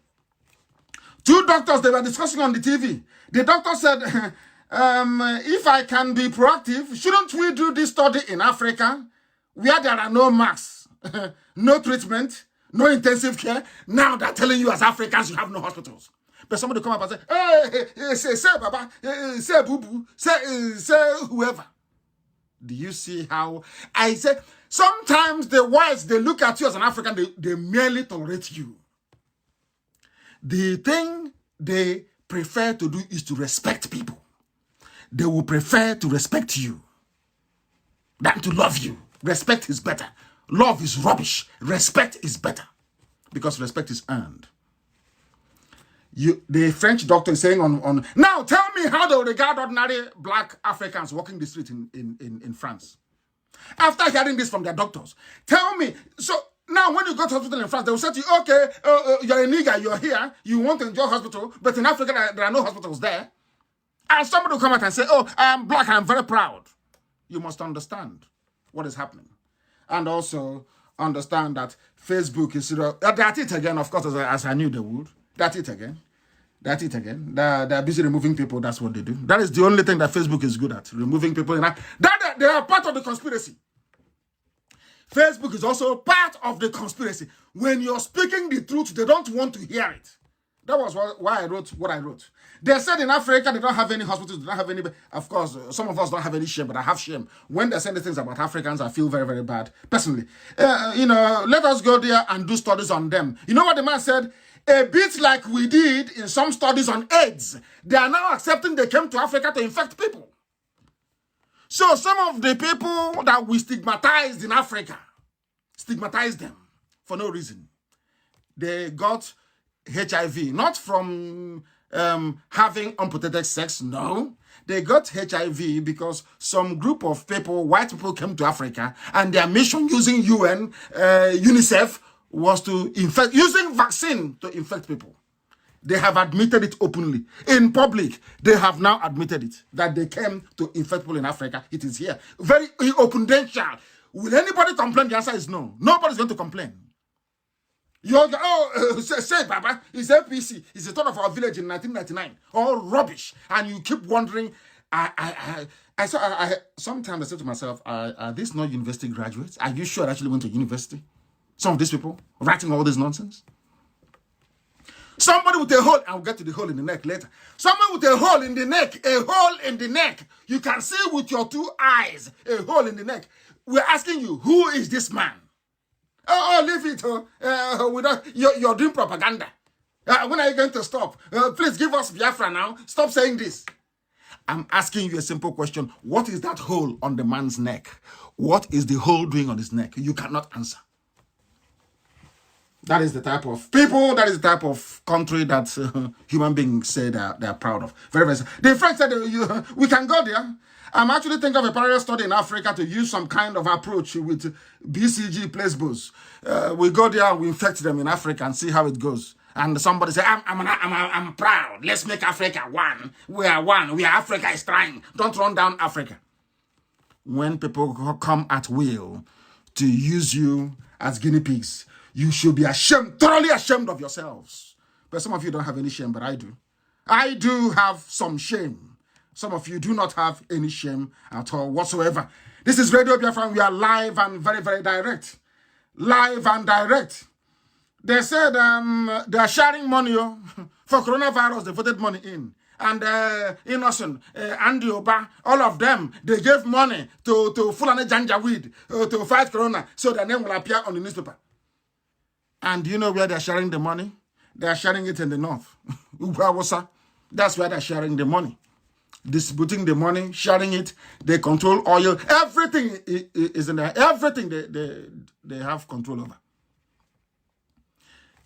2 doctors, they were discussing on the TV. The doctor said, if I can be proactive, shouldn't we do this study in Africa where there are no masks, no treatment, no intensive care? Now they're telling you as Africans you have no hospitals. But somebody come up and say, say Baba, say Boo-Boo, say whoever. Do you see how I say sometimes the whites, they look at you as an African, they merely tolerate you. The thing they prefer to do is to respect people. They will prefer to respect you than to love you. Respect is better. Love is rubbish. Respect is better because respect is earned. The French doctor is saying on now tell me how they regard ordinary black Africans walking the street in France. After hearing this from their doctors, tell me. So now when you go to hospital in France, they will say to you, okay, you're a nigger, you're here, you want to enjoy hospital, but in Africa there are no hospitals there. And somebody will come out and say, oh, I am black, I'm very proud. You must understand what is happening. And also understand that Facebook is, that's it again, of course, as I knew they would. That's it again. That's it again. They're busy removing people. That's what they do. That is the only thing that Facebook is good at, removing people. They are part of the conspiracy. Facebook is also part of the conspiracy. When you're speaking the truth, they don't want to hear it. That was why I wrote what I wrote. They said in Africa they don't have any hospitals, they don't have any. Of course, some of us don't have any shame, but I have shame. When they say the things about Africans, I feel very, very bad. Personally, let us go there and do studies on them. You know what the man said? A bit like we did in some studies on AIDS. They are now accepting they came to Africa to infect people. So some of the people that we stigmatized in Africa, stigmatized them for no reason. They got HIV, not from having unprotected sex, no. They got HIV because some group of people, white people, came to Africa and their mission using UN, UNICEF, was to infect, using vaccine to infect people. They have admitted it openly. In public, they have now admitted it, that they came to infect people in Africa. It is here. Very open danger. Will anybody complain? The answer is no. Nobody's going to complain. Say, Baba, it's APC. It's the turn of our village in 1999. All rubbish. And you keep wondering, Sometimes I say to myself, are these not university graduates? Are you sure I actually went to university? Some of these people writing all this nonsense. Somebody with a hole, I'll get to the hole in the neck later. Somebody with a hole in the neck, You can see with your 2 eyes, a hole in the neck. We're asking you, who is this man? Leave it. You're doing propaganda. When are you going to stop? Please give us Biafra now. Stop saying this. I'm asking you a simple question. What is that hole on the man's neck? What is the hole doing on his neck? You cannot answer. That is the type of people, that is the type of country that human beings say they're proud of. Very, very. The French said, we can go there. I'm actually thinking of a parallel study in Africa to use some kind of approach with BCG placebos. We go there and we infect them in Africa and see how it goes. And somebody say, I'm proud. Let's make Africa one. We are one. Africa is trying. Don't run down Africa. When people come at will to use you as guinea pigs, you should be ashamed, thoroughly ashamed of yourselves. But some of you don't have any shame, but I do. I do have some shame. Some of you do not have any shame at all whatsoever. This is Radio Biafra. We are live and very, very direct. Live and direct. They said they are sharing money for coronavirus. They voted money in. And Innocent, Andy Oba, all of them, they gave money to Fulani Janjaweed to fight corona so their name will appear on the newspaper. And do you know where they're sharing the money? They're sharing it in the north. That's where they're sharing the money. Distributing the money, sharing it. They control oil. Everything is in there. Everything they have control over.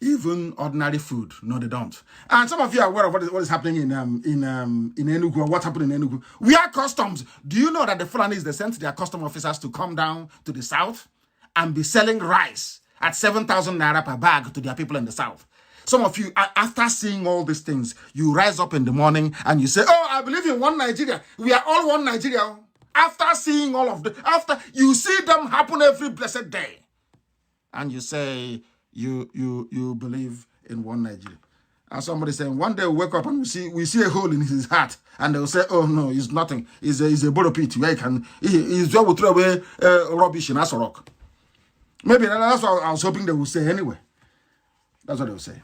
Even ordinary food, no, they don't. And some of you are aware of what is happening in Enugu, or what happened in Enugu. We are customs. Do you know that the Fulanis, they sent their custom officers to come down to the south and be selling rice at 7,000 naira per bag to their people in the south? Some of you, after seeing all these things, you rise up in the morning and you say, oh, I believe in one Nigeria. We are all one Nigeria. After seeing all of after you see them happen every blessed day, and you say you believe in one Nigeria. And somebody saying, one day we'll wake up and we see a hole in his heart, and they'll say, oh no, it's nothing. It's a borrow pit where he's just will throw away rubbish in Asorok. Maybe that's what I was hoping they would say anyway. That's what they will say.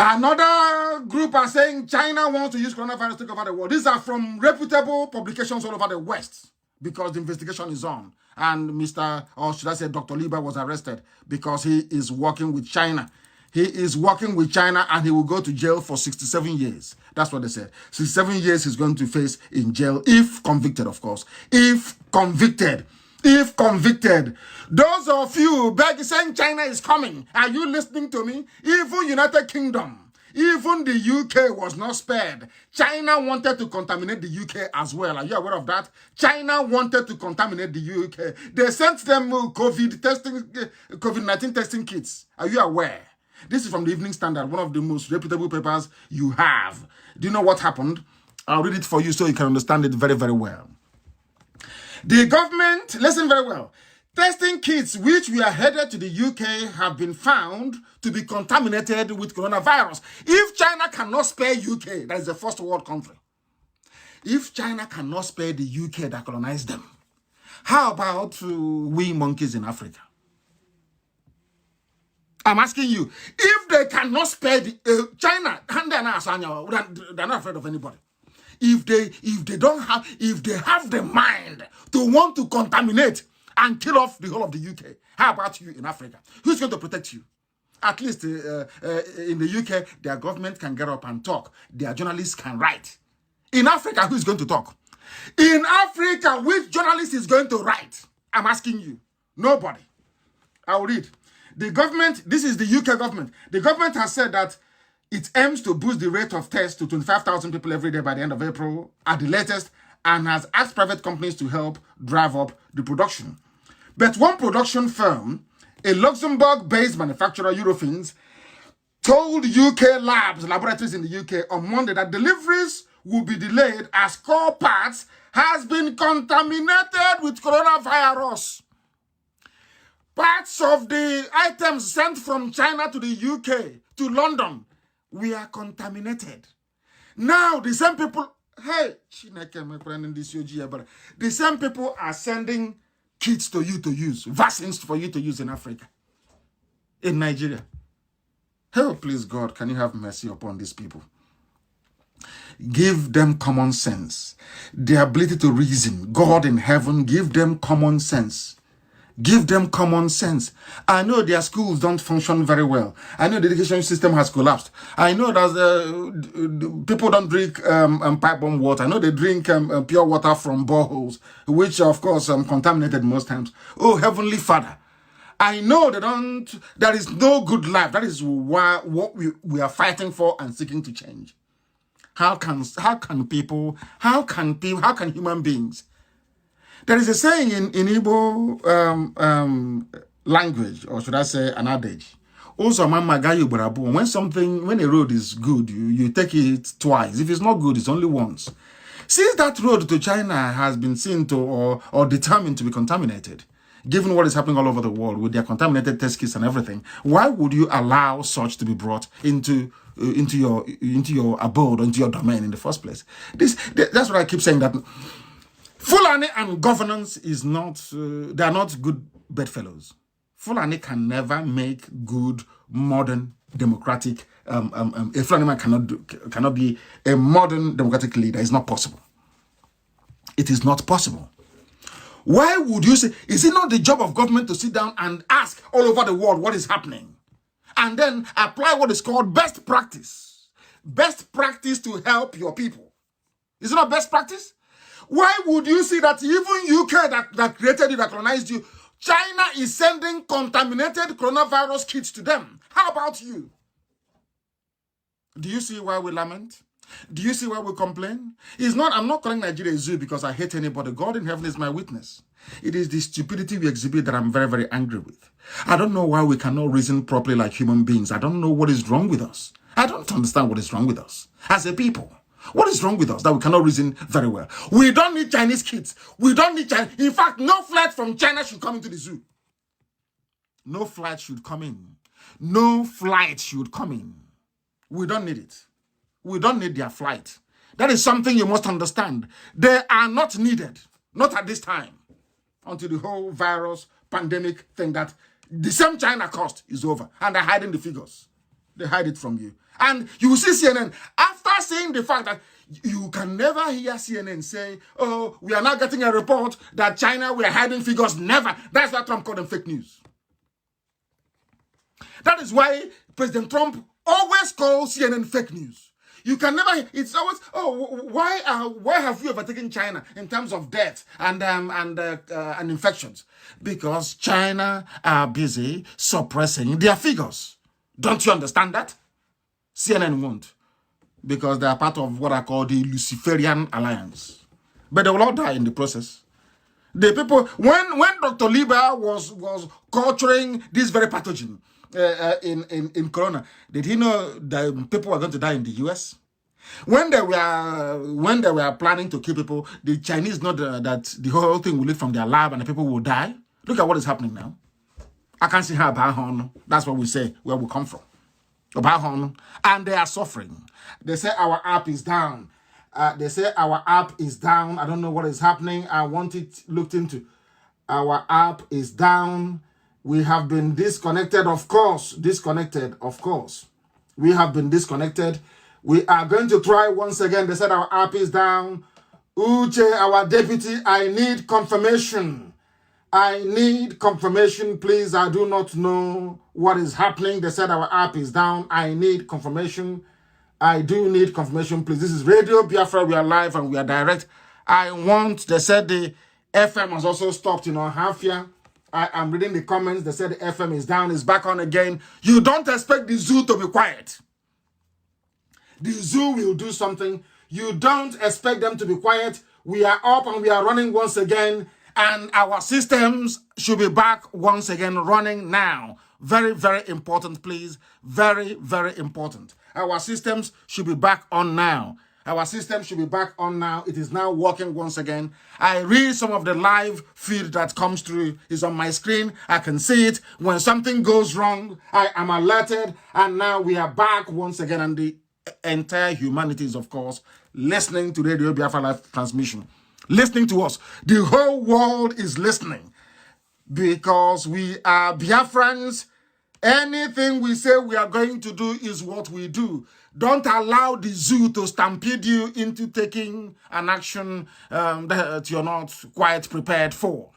Another group are saying China wants to use coronavirus to take over the world. These are from reputable publications all over the West, because the investigation is on. And Dr. Lieber was arrested because he is working with China. He is working with China and he will go to jail for 67 years. That's what they said. 67 years he's going to face in jail, if convicted, of course. If convicted. If convicted. Those of you saying China is coming, are you listening to me? Even United Kingdom, even the UK was not spared. China wanted to contaminate the UK as well. Are you aware of that? China wanted to contaminate the UK. They sent them COVID-19 testing kits. Are you aware? This is from the Evening Standard, one of the most reputable papers you have. Do you know what happened? I'll read it for you so you can understand it very, very well. The government, listen very well, testing kits which were headed to the UK have been found to be contaminated with coronavirus. If China cannot spare UK, that is a first world country. If China cannot spare the UK that colonized them, how about we monkeys in Africa? I'm asking you, if they cannot spare the China, they're not afraid of anybody. If they have the mind to want to contaminate and kill off the whole of the UK, how about you in Africa? Who's going to protect you? At least in the UK, their government can get up and talk. Their journalists can write. In Africa, who's going to talk? In Africa, which journalist is going to write? I'm asking you. Nobody. I will read. The government, this is the UK government. The government has said that it aims to boost the rate of tests to 25,000 people every day by the end of April at the latest, and has asked private companies to help drive up the production. But one production firm, a Luxembourg-based manufacturer, Eurofins, told UK laboratories in the UK on Monday that deliveries will be delayed as core parts has been contaminated with coronavirus. Parts of the items sent from China to the UK, to London, we are contaminated. Now, the same people, hey, Chineke, my friend in this but the same people are sending kits to you to use, vaccines for you to use in Africa, in Nigeria. Oh, please, God, can you have mercy upon these people? Give them common sense, the ability to reason. God in heaven, give them common sense. Give them common sense. I know their schools don't function very well. I know the education system has collapsed. I know that people don't drink pipe-bomb water. I know they drink pure water from boreholes, which are, of course, contaminated most times. Oh, Heavenly Father, I know there is no good life. That is what we are fighting for and seeking to change. How can human beings? There is a saying in Igbo language, or should I say an adage. Also, when a road is good, you take it twice. If it's not good, it's only once. Since that road to China has been seen to or determined to be contaminated, given what is happening all over the world with their contaminated test kits and everything, why would you allow such to be brought into your abode, into your domain in the first place? That's what I keep saying, that Fulani and governance is not, they are not good bedfellows. Fulani can never make good, modern, democratic, a Fulani man cannot be a modern democratic leader. It's not possible. It is not possible. Why would you say, is it not the job of government to sit down and ask all over the world what is happening? And then apply what is called best practice. Best practice to help your people. Is it not best practice? Why would you see that even UK that created you, that colonized you, China is sending contaminated coronavirus kits to them? How about you? Do you see why we lament? Do you see why we complain? I'm not calling Nigeria a zoo because I hate anybody. God in heaven is my witness. It is the stupidity we exhibit that I'm very, very angry with. I don't know why we cannot reason properly like human beings. I don't know what is wrong with us. I don't understand what is wrong with us as a people. What is wrong with us that we cannot reason very well? We don't need Chinese kids. We don't need China. In fact, no flight from China should come into the zoo. No flight should come in. No flight should come in. We don't need it. We don't need their flight. That is something you must understand. They are not needed. Not at this time. Until the whole virus pandemic thing that the same China caused is over. And they're hiding the figures. They hide it from you. And you will see CNN, after saying the fact that you can never hear CNN say, oh, we are now getting a report that China, we are hiding figures. Never. That's why Trump called them fake news. That is why President Trump always calls CNN fake news. You can never, it's always, oh, why have you overtaken China in terms of death and infections? Because China are busy suppressing their figures. Don't you understand that? CNN won't, because they are part of what I call the Luciferian Alliance. But they will all die in the process. The people, when Dr. Lieber was culturing this very pathogen in Corona, did he know that people were going to die in the US? When they were planning to kill people, the Chinese know that the whole thing will lead from their lab and the people will die. Look at what is happening now. I can't see how bad. That's what we say, where we come from. And they are suffering. They say our app is down. I don't know what is happening. I want it looked into. Our app is down. We have been disconnected, of course. We have been disconnected. We are going to try once again. They said our app is down. Uche, our deputy, I need confirmation. Please. I do not know what is happening. They said our app is down. I need confirmation. I do need confirmation, please. This is Radio Biafra. We are live and we are direct. They said the FM has also stopped in Ohafia. I am reading the comments. They said the FM is down. It's back on again. You don't expect the zoo to be quiet. The zoo will do something. You don't expect them to be quiet. We are up and we are running once again. And our systems should be back once again running now. Very, very important, please. Very, very important. Our systems should be back on now. It is now working once again. I read some of the live feed that comes through. It's on my screen. I can see it. When something goes wrong, I am alerted. And now we are back once again. And the entire humanity is, of course, listening to Radio Biafra live transmission, listening to us. The whole world is listening because we are Biafrans. Anything we say we are going to do is what we do. Don't allow the zoo to stampede you into taking an action that you're not quite prepared for.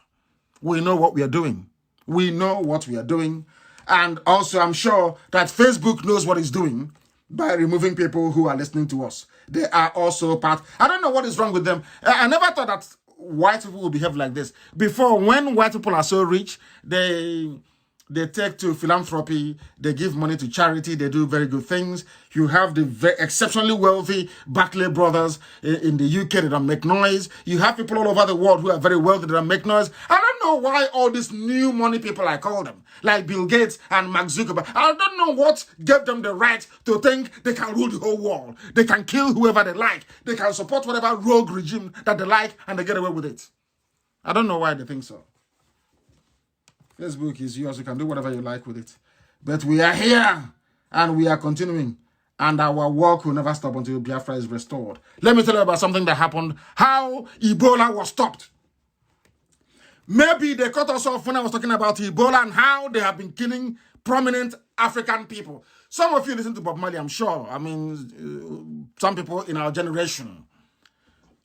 We know what we are doing. We know what we are doing. And also, I'm sure that Facebook knows what it's doing by removing people who are listening to us. They are also part. I don't know what is wrong with them. I never thought that white people would behave like this. Before, when white people are so rich, they take to philanthropy, they give money to charity, they do very good things. You have the exceptionally wealthy Barclay brothers in the UK that don't make noise. You have people all over the world who are very wealthy that don't make noise. I don't know why all these new money people, I call them, like Bill Gates and Mark Zuckerberg, I don't know what gave them the right to think they can rule the whole world. They can kill whoever they like. They can support whatever rogue regime that they like and they get away with it. I don't know why they think so. Facebook is yours. You can do whatever you like with it. But we are here and we are continuing. And our work will never stop until Biafra is restored. Let me tell you about something that happened. How Ebola was stopped. Maybe they cut us off when I was talking about Ebola and how they have been killing prominent African people. Some of you listen to Bob Marley, I'm sure. I mean, some people in our generation.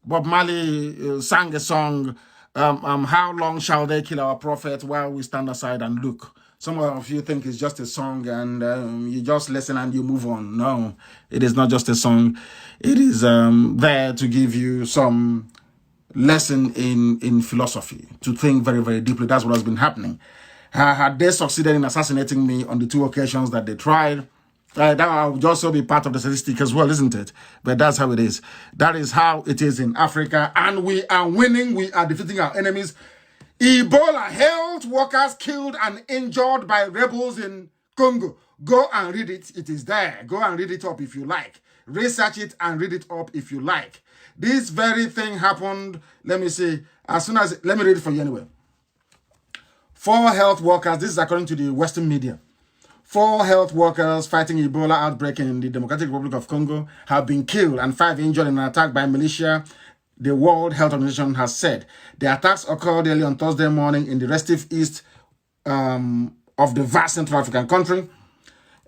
Bob Marley sang a song, how long shall they kill our prophet while we stand aside and look? Some of you think it's just a song and you just listen and you move on. No, it is not just a song. It is there to give you some lesson in philosophy, to think very, very deeply. That's what has been happening. Had they succeeded in assassinating me on the 2 occasions that they tried, that would also be part of the statistic as well, isn't it? But that's how it is. That is how it is in Africa. And we are winning. We are defeating our enemies. Ebola, health workers killed and injured by rebels in Congo. Go and read it. It is there. Go and read it up if you like. Research it and read it up if you like. This very thing happened, let me see, let me read it for you anyway. 4 health workers, this is according to the Western media. 4 health workers fighting Ebola outbreak in the Democratic Republic of Congo have been killed and 5 injured in an attack by militia, the World Health Organization has said. The attacks occurred early on Thursday morning in the restive east of the vast Central African country.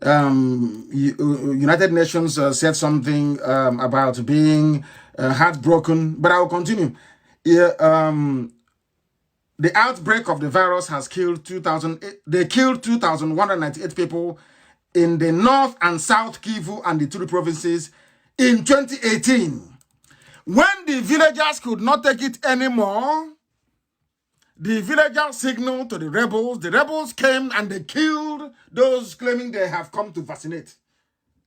United Nations said something about being heartbroken, but I will continue. The outbreak of the virus has killed 2,198 people in the North and South Kivu and the Ituri provinces in 2018. When the villagers could not take it anymore, the villagers signaled to the rebels came and they killed those claiming they have come to vaccinate.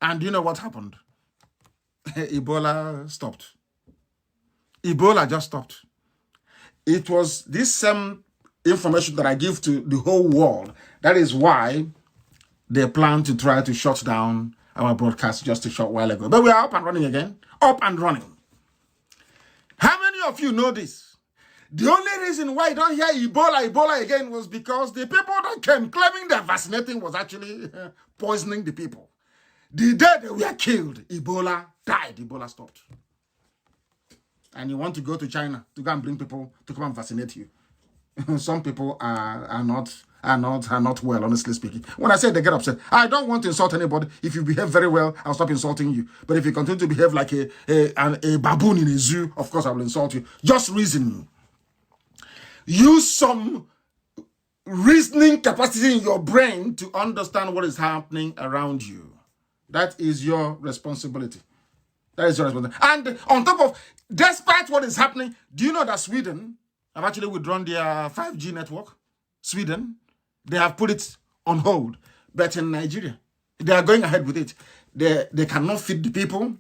And you know what happened? Ebola stopped. Ebola just stopped. It was this same information that I give to the whole world. That is why they plan to try to shut down our broadcast just a short while ago. But we are up and running again. Up and running. How many of you know this? The only reason why you don't hear Ebola again was because the people that came claiming they're vaccinating was actually poisoning the people. The day they were killed, Ebola died. Ebola stopped. And you want to go to China to go and bring people to come and vaccinate you. Some people are not well, honestly speaking. When I say they get upset, I don't want to insult anybody. If you behave very well, I'll stop insulting you. But if you continue to behave like a baboon in a zoo, of course I will insult you. Just reason. Use some reasoning capacity in your brain to understand what is happening around you. That is your responsibility. That is your responsibility. And on top of, despite what is happening, do you know that Sweden have actually withdrawn their 5G network? Sweden, they have put it on hold. But in Nigeria, they are going ahead with it. They cannot feed the people.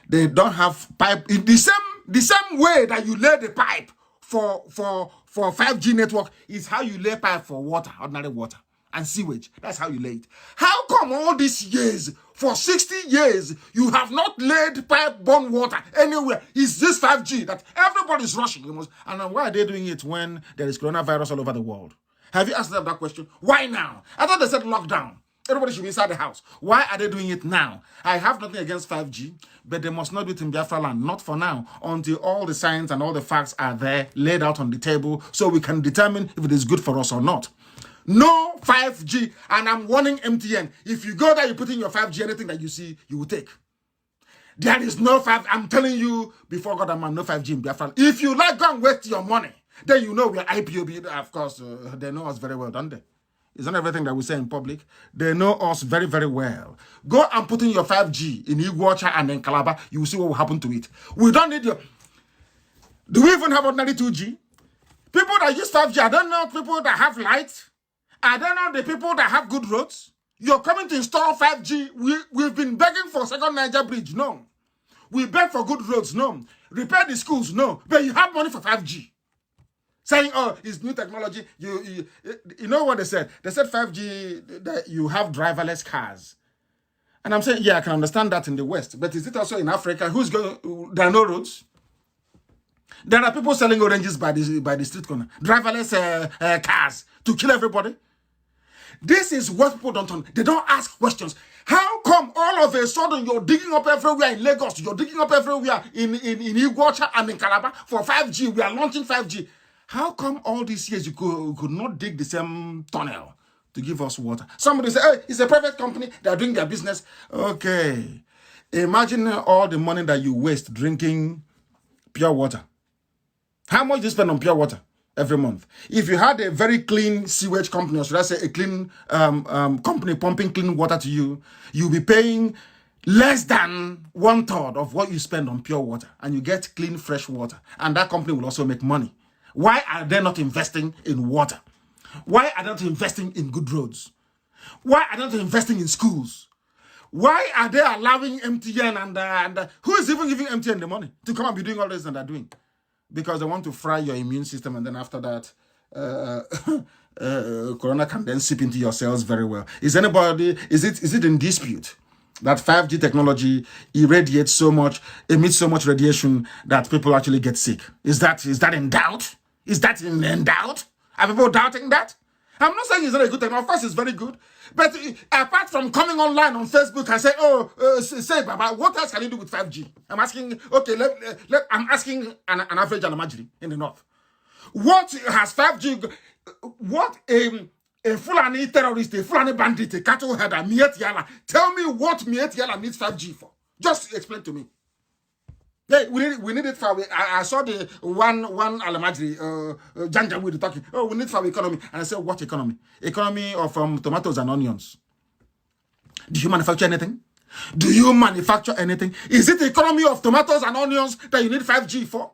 They don't have pipe. In the same way that you lay the pipe for 5G network is how you lay pipe for water, ordinary water, and sewage. That's how you lay it. How come all these years, for 60 years, you have not laid pipe-borne water anywhere? Is this 5G that everybody's rushing? And why are they doing it when there is coronavirus all over the world? Have you asked them that question? Why now? I thought they said lockdown. Everybody should be inside the house. Why are they doing it now? I have nothing against 5G, but they must not do it in Biafra land. Not for now, until all the science and all the facts are there, laid out on the table, so we can determine if it is good for us or not. No 5G, and I'm warning MTN. If you go there, you put in your 5G, anything that you see, you will take. There is no 5G. I'm telling you, before God and man, no 5G in Biafra. If you like, go and waste your money. Then you know we are IPOB. Of course, they know us very well, don't they? It's not everything that we say in public. They know us very, very well. Go and put in your 5G in Iguacha and in Calabar. You will see what will happen to it. We don't need your... Do we even have ordinary 2G? People that use 5G, I don't know people that have light. I don't know the people that have good roads. You're coming to install 5G. We've been begging for second Niger bridge. No. We beg for good roads. No. Repair the schools. No. But you have money for 5G. Saying, oh, it's new technology. You know what they said? They said 5G, that you have driverless cars. And I'm saying, yeah, I can understand that in the West. But is it also in Africa? There are no roads. There are people selling oranges by the street corner. Driverless cars to kill everybody. This is what people don't understand. They don't ask questions. How come all of a sudden you're digging up everywhere in Lagos? You're digging up everywhere in Iguacha and in Calabar for 5G. We are launching 5G. How come all these years you could not dig the same tunnel to give us water? Somebody say, hey, it's a private company. They're doing their business. Okay. Imagine all the money that you waste drinking pure water. How much do you spend on pure water every month? If you had a very clean sewage company, or should I say a clean company pumping clean water to you, you'll be paying less than 1/3 of what you spend on pure water. And you get clean, fresh water. And that company will also make money. Why are they not investing in water? Why are they not investing in good roads? Why are they not investing in schools? Why are they allowing MTN and who is even giving MTN the money to come and be doing all this that they're doing? Because they want to fry your immune system, and then after that, corona can then seep into your cells very well. Is it in dispute that 5G technology emits so much radiation that people actually get sick? Is that in doubt? Is that in doubt? Are people doubting that? I'm not saying it's not a good technology. Of course, it's very good. But apart from coming online on Facebook and say, say, Baba, what else can you do with 5G? I'm asking, okay, I'm asking an average Alamajiri in the north. What has 5G, what a Fulani terrorist, a Fulani bandit, a cattle header, Miet Yala, tell me what Miet Yala needs 5G for. Just explain to me. Yeah, we need it for. I saw the one Alamajiri Janja with talking. Oh, we need it for economy, and I said, what economy? Economy of tomatoes and onions. Do you manufacture anything? Do you manufacture anything? Is it the economy of tomatoes and onions that you need 5G for?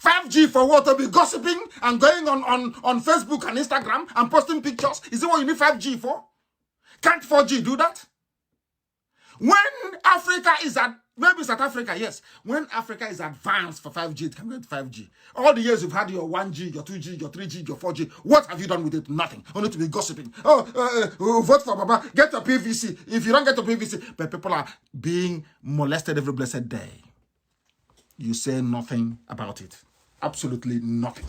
5G for what? To be gossiping and going on Facebook and Instagram and posting pictures? Is it what you need 5G for? Can't 4G do that? When Africa is at, maybe South Africa, yes. When Africa is advanced for 5G, it can get 5G. All the years you've had your 1G, your 2G, your 3G, your 4G, what have you done with it? Nothing. Only to be gossiping. Vote for Baba, get your PVC. If you don't get your PVC, but people are being molested every blessed day. You say nothing about it. Absolutely nothing.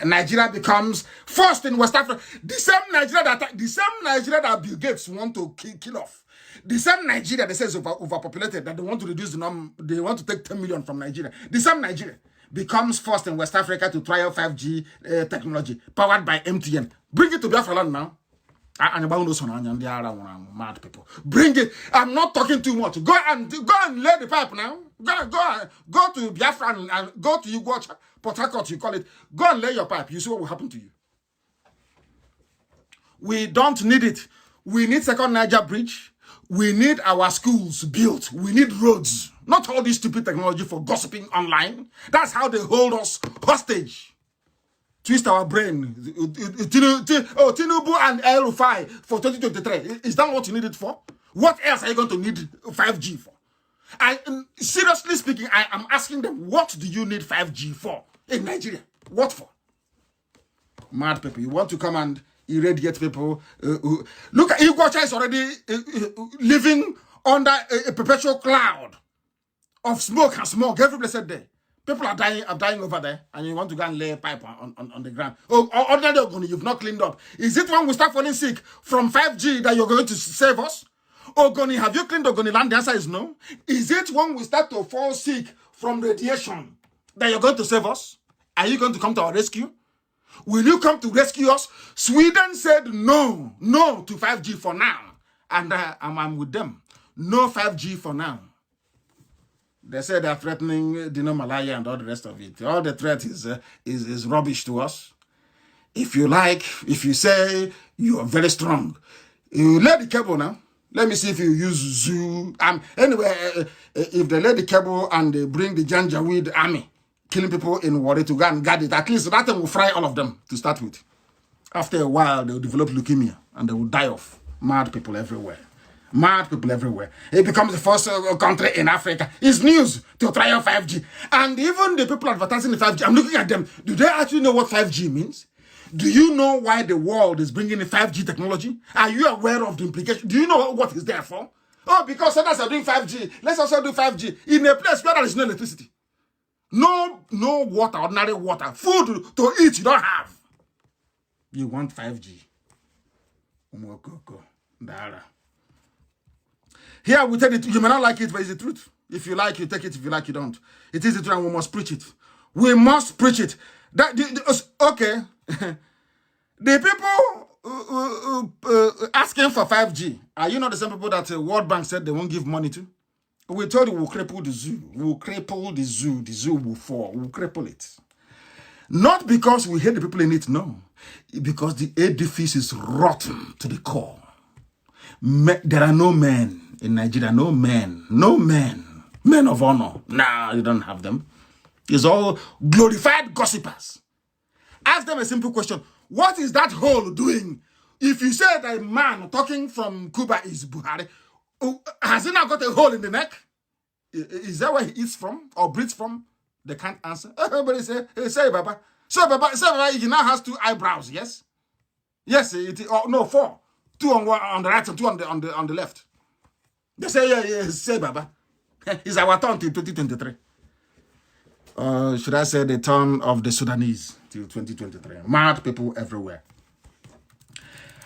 Nigeria becomes first in West Africa. The same Nigeria that Bill Gates want to kill off. The same Nigeria that says overpopulated, that they want to reduce the number, they want to take 10 million from Nigeria. The same Nigeria becomes first in West Africa to trial 5G technology powered by MTN. Bring it to Biafra land now. Mad people. Bring it. I'm not talking too much. Go and lay the pipe now. Go to Biafra and go to Iguacha, Port Harcourt, you call it. Go and lay your pipe. You see what will happen to you. We don't need it. We need second Niger bridge. We need our schools built. We need roads. Not all this stupid technology for gossiping online. That's how they hold us hostage. Twist our brain. Tinubu and El-Rufai for 2023. Is that what you need it for? What else are you going to need 5G for? Seriously speaking, I am asking them, what do you need 5G for in Nigeria? What for? Mad people. You want to come and irradiate people. Look at Iguacha is already living under a perpetual cloud of smoke and smog every blessed day. People are dying over there, and you want to go and lay a pipe on the ground. Oh, ordinary Ogoni, you've not cleaned up. Is it when we start falling sick from 5G that you're going to save us? Ogoni, have you cleaned Ogoni land? The answer is no. Is it when we start to fall sick from radiation that you're going to save us? Are you going to come to our rescue? Will you come to rescue us? Sweden said no to 5G for now. And I'm with them. No 5G for now. They say they're threatening Dino Malaya and all the rest of it. All the threat is rubbish to us. If you say you are very strong, you lay the cable now. Let me see if you use zoo. Anyway, if they lay the cable and they bring the Janjaweed army, killing people in Warri to go and guard it, at least that thing will fry all of them to start with. After a while, they will develop leukemia and they will die off. Mad people everywhere. Mad people everywhere. It becomes the first country in Africa. It's news to try out 5G. And even the people advertising the 5G, I'm looking at them. Do they actually know what 5G means? Do you know why the world is bringing in 5G technology? Are you aware of the implication? Do you know what it's there for? Oh, because others are doing 5G. Let's also do 5G in a place where there is no electricity. No water, ordinary water. Food to eat you don't have. You want 5G. Here we tell it, you may not like it, but it's the truth. If you like, you take it. If you like, you don't. It is the truth and we must preach it. We must preach it. Okay. The people asking for 5G, are you not the same people that World Bank said they won't give money to? We told you we'll cripple the zoo. We'll cripple the zoo. The zoo will fall. We'll cripple it. Not because we hate the people in it, no. Because the edifice is rotten to the core. There are no men in Nigeria, no men of honor. Nah, you don't have them. It's all glorified gossipers. Ask them a simple question. What is that hole doing? If you say that a man talking from Cuba is Buhari, has he now got a hole in the neck? Is that where he eats from or breathes from? They can't answer. Everybody say, hey, say Baba. Say Baba, he now has 2 eyebrows, yes? Yes, no, 4. 2 on the right and 2 on the left. They say, yeah, say Baba. It's our turn till 2023. Should I say the turn of the Sudanese till 2023? Mad people everywhere.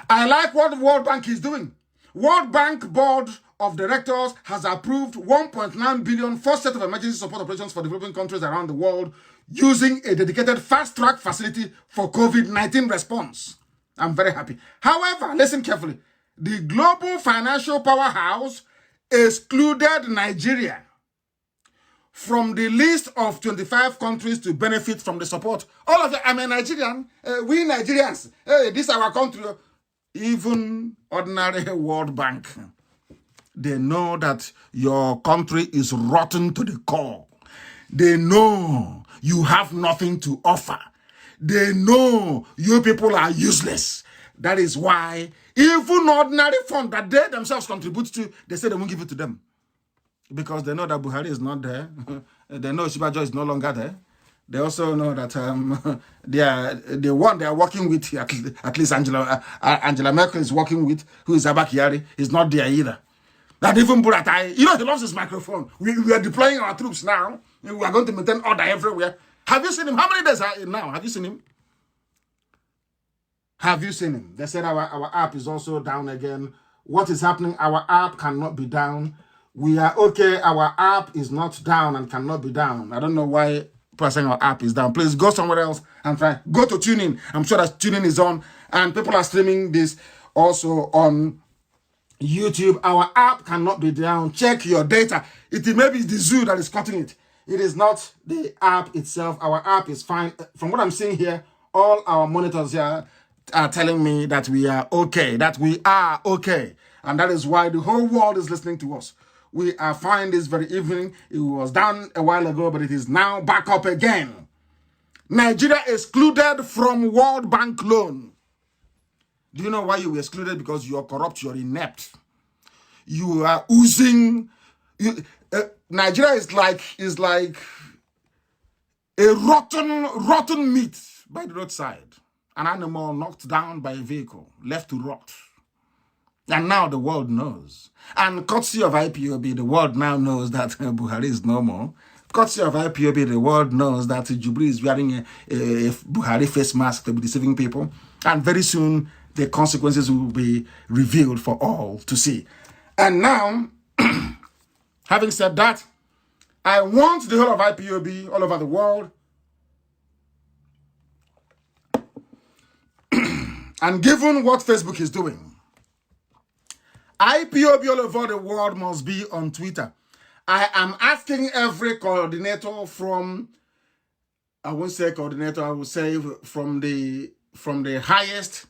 I like what the World Bank is doing. World Bank Board of Directors has approved 1.9 billion first set of emergency support operations for developing countries around the world using a dedicated fast-track facility for COVID-19 response. I'm very happy. However, listen carefully. The global financial powerhouse excluded Nigeria from the list of 25 countries to benefit from the support. All of you, I'm a Nigerian. We Nigerians, this is our country. Even ordinary World Bank, they know that your country is rotten to the core. They know you have nothing to offer. They know you people are useless. That is why even ordinary fund that they themselves contribute to, they say they won't give it to them. Because they know that Buhari is not there. They know Shibajo is no longer there. They also know that the one they are working with, at least Angela Merkel is working with, who is Abba Kyari, is not there either. That even Buratai, he loves his microphone. We are deploying our troops now. We are going to maintain order everywhere. Have you seen him? How many days are in now? Have you seen him? Have you seen him? They said our app is also down again. What is happening? Our app cannot be down. We are okay. Our app is not down and cannot be down. I don't know why people are saying our app is down. Please go somewhere else and try. Go to TuneIn. I'm sure that TuneIn is on. And people are streaming this also on YouTube. Our app cannot be down. Check your data. It may be the zoo that is cutting it. It is not the app itself. Our app is fine. From what I'm seeing here, all our monitors here are telling me that we are okay. And that is why the whole world is listening to us. We are fine this very evening. It was down a while ago, but it is now back up again. Nigeria excluded from World Bank loan. Do you know why you were excluded? Because you are corrupt, you are inept. You are oozing. Nigeria is like a rotten meat by the roadside. An animal knocked down by a vehicle, left to rot. And now the world knows. And courtesy of IPOB, the world now knows that Buhari is no more. Courtesy of IPOB, the world knows that Jubilee is wearing a Buhari face mask to be deceiving people. And very soon, the consequences will be revealed for all to see. And now, having said that, I want the whole of IPOB all over the world, and given what Facebook is doing, IPOB all over the world must be on Twitter. I am asking every coordinator from, I won't say coordinator, I will say from the highest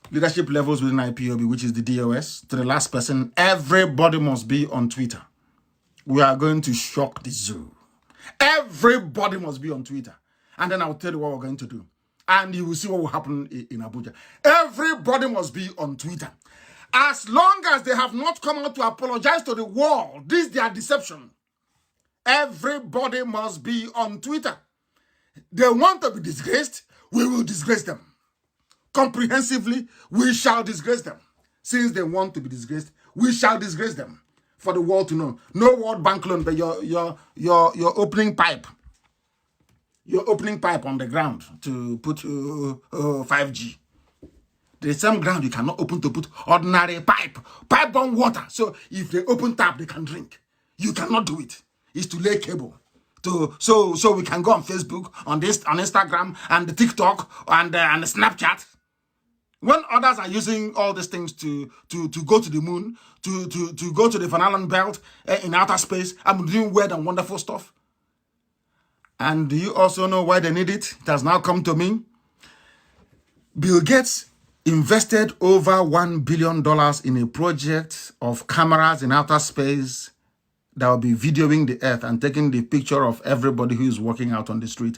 leadership levels within IPOB, which is the DOS, to the last person, everybody must be on Twitter. We are going to shock the zoo. Everybody must be on Twitter. And then I'll tell you what we're going to do. And you will see what will happen in Abuja. Everybody must be on Twitter. As long as they have not come out to apologize to the world, this is their deception. Everybody must be on Twitter. They want to be disgraced, we will disgrace them. Comprehensively, we shall disgrace them. Since they want to be disgraced, we shall disgrace them. For the world to know. No World Bank loan, but your opening pipe. Your opening pipe on the ground to put 5G. There's some ground you cannot open to put ordinary pipe-borne water. So if they open tap, they can drink. You cannot do it. It's to lay cable. So we can go on Facebook, on Instagram, and the TikTok, and the Snapchat. When others are using all these things to go to the moon, to go to the Van Allen belt in outer space, I'm doing weird and wonderful stuff. And do you also know why they need it? It has now come to me. Bill Gates invested over $1 billion in a project of cameras in outer space that will be videoing the earth and taking the picture of everybody who is walking out on the street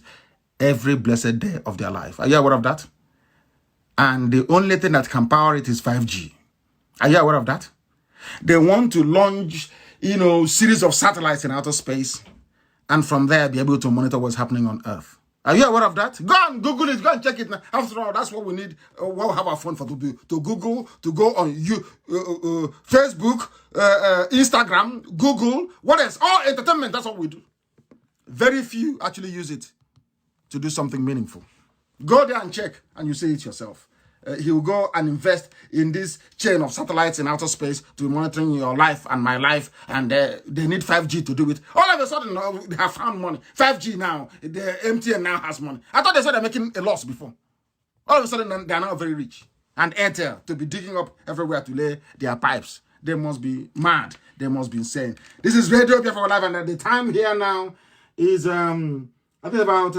every blessed day of their life. Are you aware of that? And the only thing that can power it is 5G. Are you aware of that? They want to launch, series of satellites in outer space, and from there be able to monitor what's happening on Earth. Are you aware of that? Go and Google it. Go and check it now. After all, that's what we need. What we have our phone for to do. To Google, to go on Facebook, Instagram, Google. What else? All entertainment. That's what we do. Very few actually use it to do something meaningful. Go there and check, and you see it yourself. He will go and invest in this chain of satellites in outer space to be monitoring your life and my life, and they need 5G to do it. All of a sudden, they have found money. 5G now, the MTN now has money. I thought they said they're making a loss before. All of a sudden, they're now very rich. And Airtel, to be digging up everywhere to lay their pipes. They must be mad. They must be insane. This is Radio Biafra Live, and at the time here now is, I think about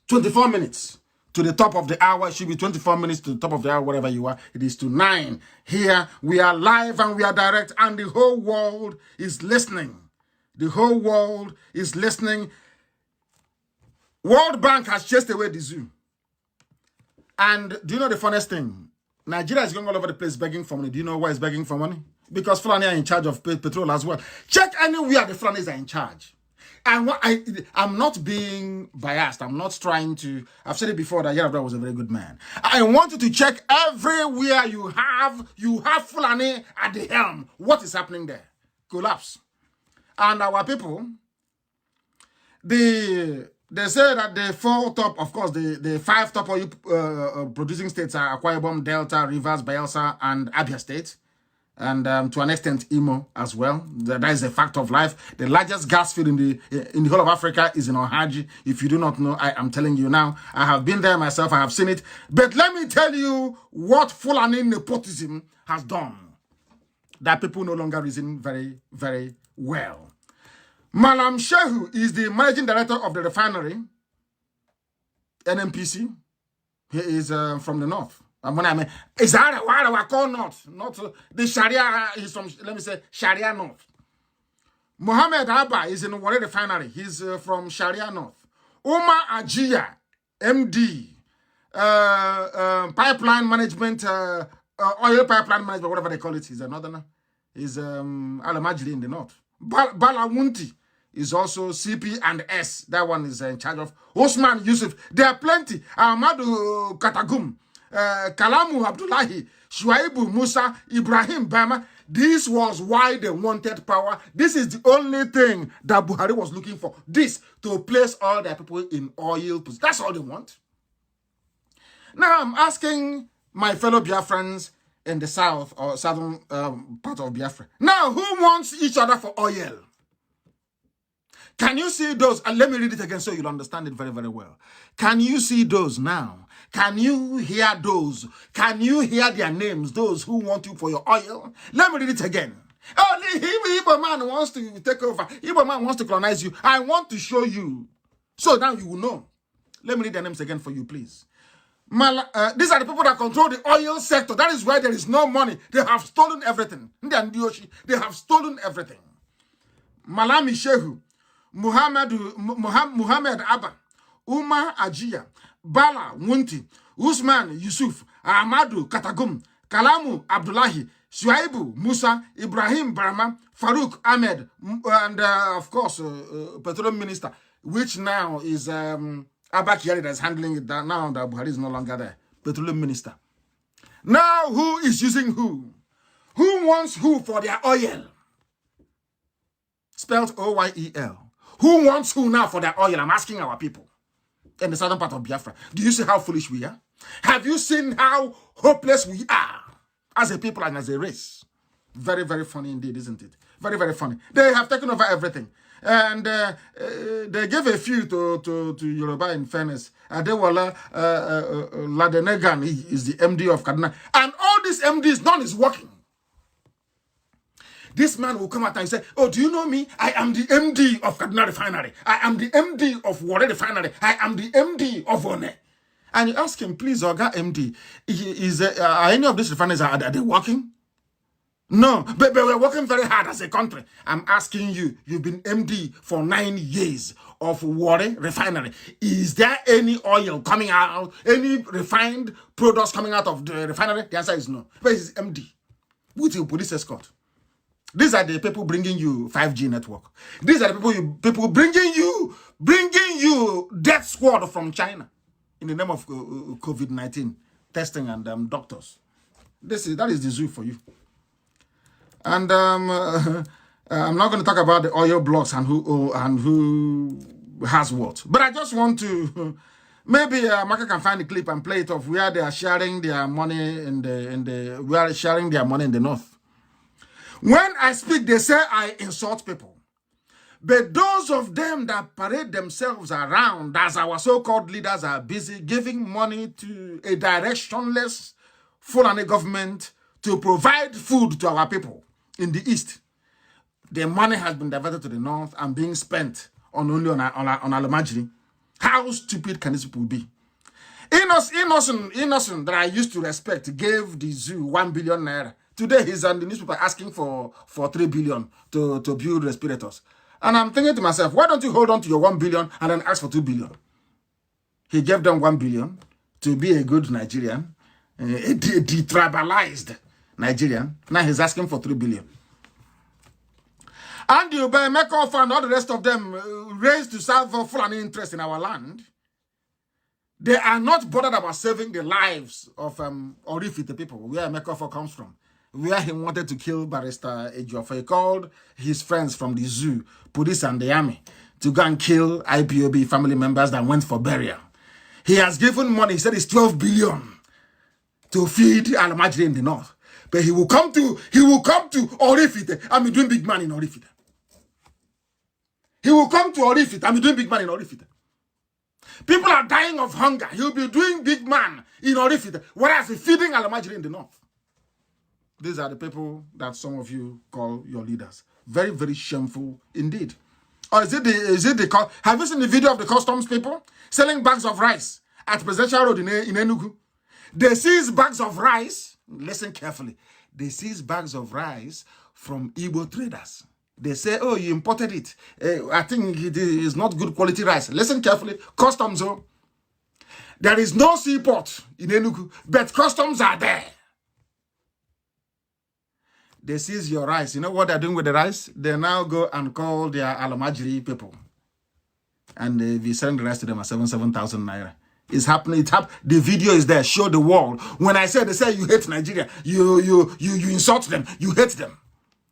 24 minutes. To the top of the hour. It should be 24 minutes to the top of the hour, wherever you are. It is to 9. Here, we are live and we are direct, and the whole world is listening. The whole world is listening. World Bank has chased away the zoo. And do you know the funniest thing? Nigeria is going all over the place begging for money. Do you know why it's begging for money? Because Fulani are in charge of petrol as well. Check anywhere the Fulanis are in charge. And I'm not being biased. I'm not trying to. I've said it before that Yarabra was a very good man. I want you to check everywhere you have Fulani at the helm. What is happening there? Collapse. And our people, they say that the 4 top, of course, the 5 top producing states are Akwa Ibom, Delta, Rivers, Bayelsa, and Abia State. And to an extent, Imo as well. That is a fact of life. The largest gas field in the whole of Africa is in Ohaji. If you do not know, I am telling you now. I have been there myself. I have seen it. But let me tell you what Fulani nepotism has done. That people no longer reason very, very well. Malam Shehu is the managing director of the refinery, NNPC. He is from the north. And when I mean, is that why I call north? Not the Sharia is from, let me say, Sharia north. Mohammed Abba is in Warri refinery. He's from Sharia north. Umar Ajia, MD, pipeline management, oil pipeline management, whatever they call it. He's a northerner. He's Alamajiri in the north. Balawunti is also CP and S. That one is in charge of Osman Yusuf. There are plenty. Ahmadu Katagum. Kalamu Abdullahi, Shuaibu Musa, Ibrahim Bama. This was why they wanted power. This is the only thing that Buhari was looking for. This, to place all their people in oil. That's all they want. Now I'm asking my fellow Biafrans in the south or southern part of Biafra. Now, who wants each other for oil? Can you see those? And let me read it again so you'll understand it very, very well. Can you see those now? Can you hear those? Can you hear their names, those who want you for your oil? Let me read it again. Oh, Igbo man wants to take over. Igbo man wants to colonize you. I want to show you. So now you will know. Let me read their names again for you, please. These are the people that control the oil sector. That is why there is no money. They have stolen everything. They have stolen everything. Malami Shehu, Muhammad Abba, Umar Ajia, Bala Wunti, Usman Yusuf, Ahmadu Katagum, Kalamu Abdullahi, Shuaibu Musa, Ibrahim Barama, Farouk Ahmed, and of course, Petroleum Minister, which now is Abba Kyari that's handling it now that Buhari is no longer there. Petroleum Minister. Now who is using who? Who wants who for their oil? Spelled O-Y-E-L. Who wants who now for their oil? I'm asking our people in the southern part of Biafra. Do you see how foolish we are? Have you seen how hopeless we are as a people and as a race? Very, very funny indeed, isn't it? Very, very funny. They have taken over everything. And they gave a few to Yoruba in fairness. Adewale Ladenegan is the MD of Kaduna. And all these MDs, none is working. This man will come out and say, oh, do you know me? I am the MD of Kaduna Refinery. I am the MD of Warri Refinery. I am the MD of One. And you ask him, please, Oga MD, are any of these refineries, are they working? No, but we're working very hard as a country. I'm asking you, you've been MD for 9 years of Warri Refinery. Is there any oil coming out, any refined products coming out of the refinery? The answer is no. But it's MD with your police escort. These are the people bringing you 5G network. These are the people bringing you death squad from China in the name of COVID-19 testing and doctors. That is the zoo for you. And I'm not going to talk about the oil blocks and who has what. But I just want to maybe Maka can find the clip and play it off where they are sharing their money in the north. When I speak, they say I insult people. But those of them that parade themselves around as our so-called leaders are busy giving money to a directionless Fulani government to provide food to our people in the east. The money has been diverted to the north and being spent only on Alamajiri. How stupid can these people be? Innocent that I used to respect gave the zoo 1 billion naira. Today he's on the newspaper asking for 3 billion to build respirators. And I'm thinking to myself, why don't you hold on to your 1 billion and then ask for 2 billion? He gave them 1 billion to be a good Nigerian, a detribalized Nigerian. Now he's asking for 3 billion. And you buy Mekoff and all the rest of them raised to serve for Fulani interest in our land. They are not bothered about saving the lives of Orifite people, where Mekoff comes from. Where he wanted to kill Barrister Ejiofor. He called his friends from the zoo, police and the army, to go and kill IPOB family members that went for burial. He has given money, he said it's 12 billion to feed Alamajiri in the north. But he will come to Orifite and be doing big man in Orifite. He will come to Orifite and be doing big man in Orifite. People are dying of hunger. He will be doing big man in Orifite, whereas he's feeding Alamajiri in the north. These are the people that some of you call your leaders. Very, very shameful indeed. Or have you seen the video of the customs people selling bags of rice at Presidential Road in Enugu? They seize bags of rice. Listen carefully. They seize bags of rice from Igbo traders. They say, oh, you imported it. I think it is not good quality rice. Listen carefully. Customs, oh. There is no seaport in Enugu, but customs are there. They seize your rice. You know what they're doing with the rice? They now go and call their Alamajiri people. And we send the rice to them at 7,000 naira. It's happening. The video is there. Show the world. When I say, they say you hate Nigeria. You insult them. You hate them.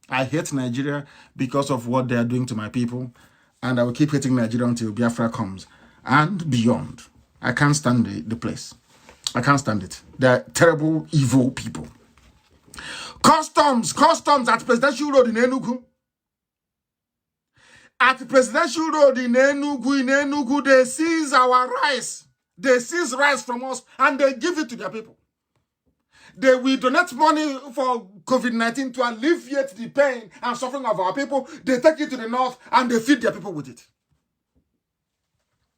I hate Nigeria because of what they are doing to my people, and I will keep hating Nigeria until Biafra comes and beyond. I can't stand the place. I can't stand it. They're terrible, evil people. Customs at Presidential Road in Enugu. At Presidential Road in Enugu, they seize our rice. They seize rice from us and they give it to their people. They will donate money for COVID-19 to alleviate the pain and suffering of our people. They take it to the north and they feed their people with it.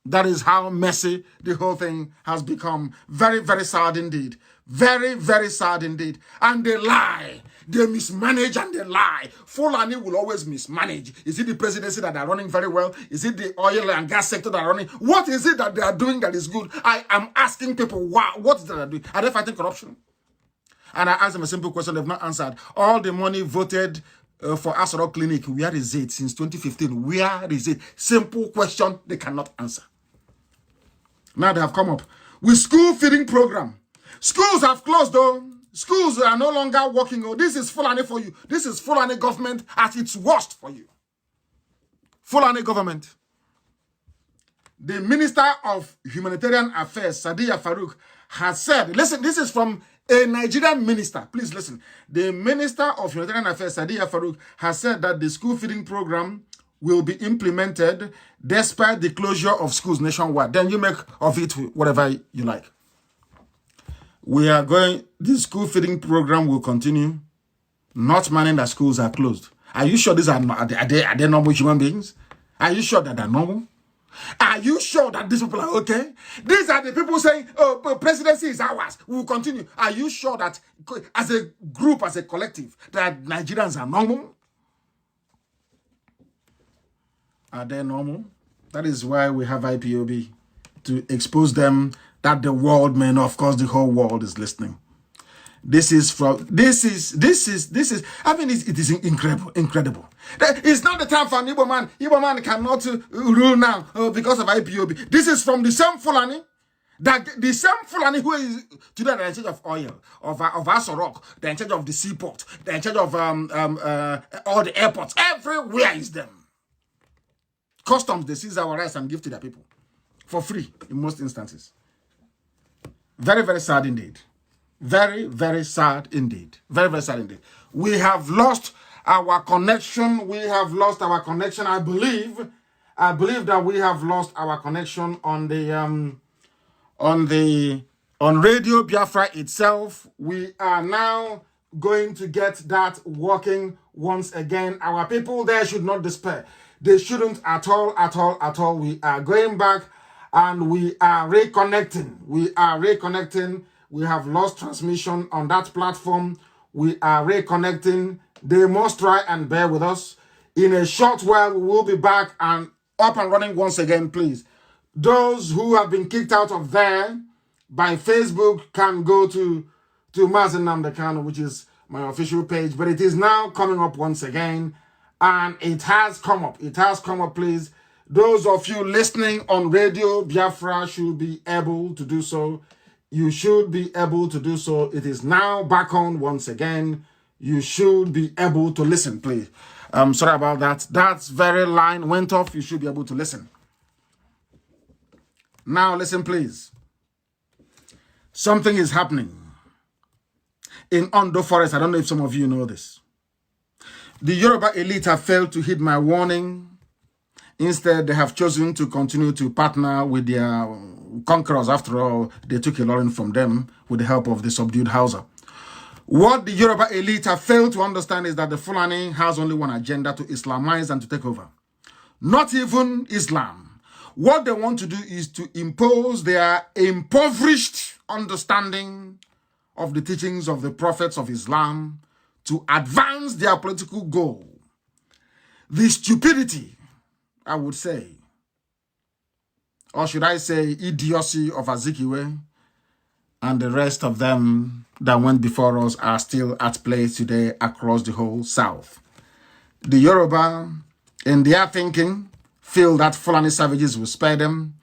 That is how messy the whole thing has become. Very, very sad indeed. Very, very sad indeed. And they lie. They mismanage and they lie. Fulani will always mismanage. Is it the presidency that are running very well? Is it the oil and gas sector that are running? What is it that they are doing that is good? I am asking people, what is that they are doing? Are they fighting corruption? And I asked them a simple question. They've not answered. All the money voted for Asoro Clinic, where is it since 2015? Where is it? Simple question they cannot answer. Now they have come up with school feeding program. Schools have closed though. Schools are no longer working. Oh, this is Fulani for you. This is Fulani government at its worst for you. Fulani government. The Minister of Humanitarian Affairs, Sadiya Farouk, has said, listen, this is from a Nigerian minister. Please listen. The Minister of Humanitarian Affairs, Sadiya Farouk, has said that the school feeding program will be implemented despite the closure of schools nationwide. Then you make of it whatever you like. The school feeding program will continue, not meaning that schools are closed. Are you sure these are they normal human beings? Are you sure that they're normal? Are you sure that these people are okay? These are the people saying, oh, presidency is ours. We will continue. Are you sure that as a group, as a collective, that Nigerians are normal? Are they normal? That is why we have IPOB, to expose them, that the world may know. Of course, the whole world is listening. This is, I mean, it is incredible. It's not the time for an Igbo man. Igbo man cannot rule now because of IPOB. This is from the same Fulani, that the same Fulani who is today they're in charge of oil, of Asorok, they're in charge of the seaport, they're in charge of all the airports. Everywhere is them. Customs, they seize our rice and give to their people for free in most instances. Very, very sad indeed. Very, very sad indeed. Very, very sad indeed. We have lost our connection. We have lost our connection. I believe that we have lost our connection on Radio Biafra itself. We are now going to get that working once again. Our people there should not despair. They shouldn't at all. We are going back and we are reconnecting. We have lost transmission on that platform. We are reconnecting. They must try and bear with us. In a short while, we will be back and up and running once again, please. Those who have been kicked out of there by Facebook can go to Mazi Nnamdi Kanu, which is my official page. But it is now coming up once again. And it has come up. It has come up, please. Those of you listening on Radio Biafra should be able to do so. You should be able to do so. It is now back on once again. You should be able to listen, please. I'm sorry about that. That very line went off. You should be able to listen. Now listen, please. Something is happening in Ondo Forest. I don't know if some of you know this. The Yoruba elite have failed to heed my warning. Instead, they have chosen to continue to partner with their conquerors. After all, they took a lot from them with the help of the subdued Hausa. What the Yoruba elite have failed to understand is that the Fulani has only one agenda: to Islamize and to take over. Not even Islam. What they want to do is to impose their impoverished understanding of the teachings of the prophets of Islam to advance their political goal. The stupidity, I would say, or should I say idiocy of Azikiwe and the rest of them that went before us are still at play today across the whole South. The Yoruba, in their thinking, feel that Fulani savages will spare them,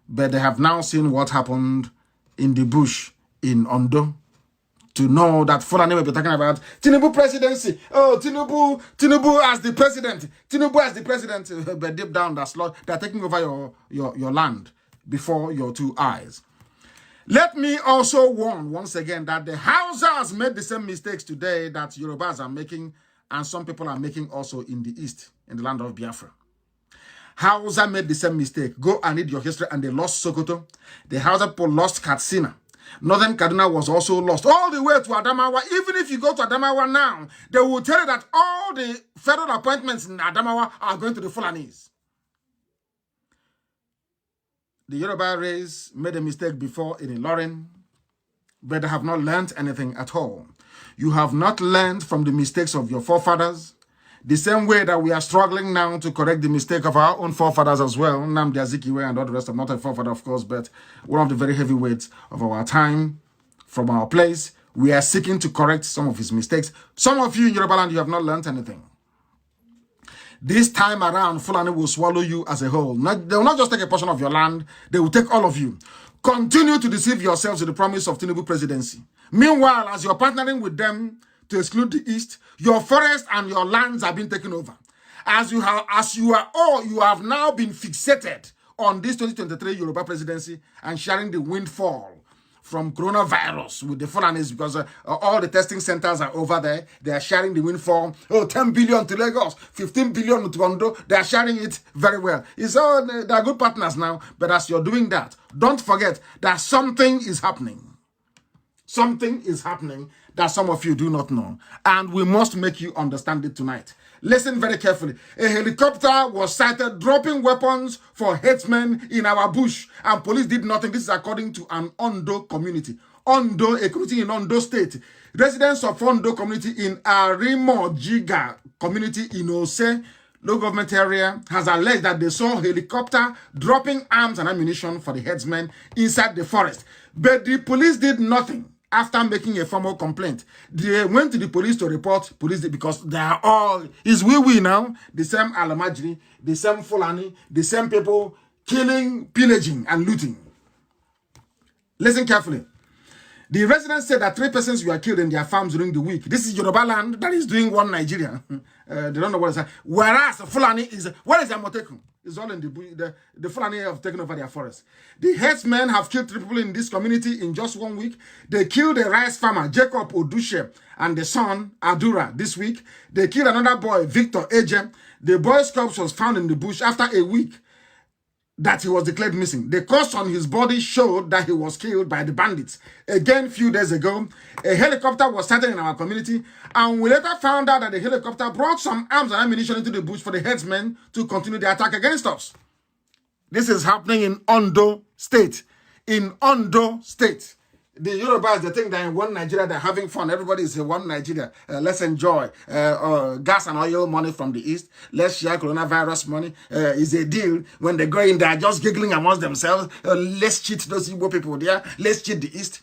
but they have now seen what happened in the bush in Ondo to know that Fulani will be talking about Tinubu presidency. Oh, Tinubu as the president. Tinubu as the president. But deep down, they're taking over your land before your two eyes. Let me also warn once again that the Hausas made the same mistakes today that Yorubas are making, and some people are making also in the East, in the land of Biafra. Hausa made the same mistake. Go and read your history, and they lost Sokoto. The Hausa people lost Katsina. Northern Kaduna was also lost all the way to Adamawa. Even if you go to Adamawa now, they will tell you that all the federal appointments in Adamawa are going to the Fulanis. The Yoruba race made a mistake before in Ilorin, but they have not learned anything at all. You have not learned from the mistakes of your forefathers, the same way that we are struggling now to correct the mistake of our own forefathers as well. Nnamdi Azikiwe and all the rest. I'm not a forefather, of course, but one of the very heavyweights of our time from our place. We are seeking to correct some of his mistakes. Some of you in Yoruba land, you have not learned anything. This time around, Fulani will swallow you as a whole. They will not just take a portion of your land, they will take all of you. Continue to deceive yourselves with the promise of Tinubu presidency. Meanwhile, as you're partnering with them to exclude the East, your forests and your lands are being taken over. You have now been fixated on this 2023 Yoruba presidency and sharing the windfall from coronavirus with the Fulanis, because all the testing centers are over there. They are sharing the windfall. 10 billion to Lagos, 15 billion to Ondo. They are sharing it very well. They are good partners now. But as you're doing that, don't forget that something is happening. Something is happening that some of you do not know. And we must make you understand it tonight. Listen very carefully. A helicopter was sighted dropping weapons for headsmen in our bush, and police did nothing. This is according to an Ondo community. Ondo, a community in Ondo State. Residents of Ondo community in Arimo Jiga community in Ose, local government area, has alleged that they saw a helicopter dropping arms and ammunition for the headsmen inside the forest. But the police did nothing. After making a formal complaint, they went to the police to report police because they are all, is we now, the same Alamajri, the same Fulani, the same people killing, pillaging, and looting. Listen carefully. The residents said that 3 persons were killed in their farms during the week. This is Yoruba land that is doing one Nigeria. They don't know what is that. Whereas Fulani is, what is Amotekun? It's all in the Fulani have taken over their forest. The headsmen have killed 3 people in this community in just 1 week. They killed a rice farmer, Jacob Odushe, and the son, Adura, this week. They killed another boy, Victor Eje. The boy's corpse was found in the bush after a week that he was declared missing. The cuts on his body showed that he was killed by the bandits. Again, a few days ago, a helicopter was sighted in our community, and we later found out that the helicopter brought some arms and ammunition into the bush for the headsmen to continue the attack against us. This is happening in Ondo State. In Ondo State. The Yorubas, they think that in one Nigeria, they're having fun. Everybody is in one Nigeria. Let's enjoy gas and oil money from the East. Let's share coronavirus money. Is a deal. When they go in, they're just giggling amongst themselves. Let's cheat those Igbo people there. Let's cheat the East.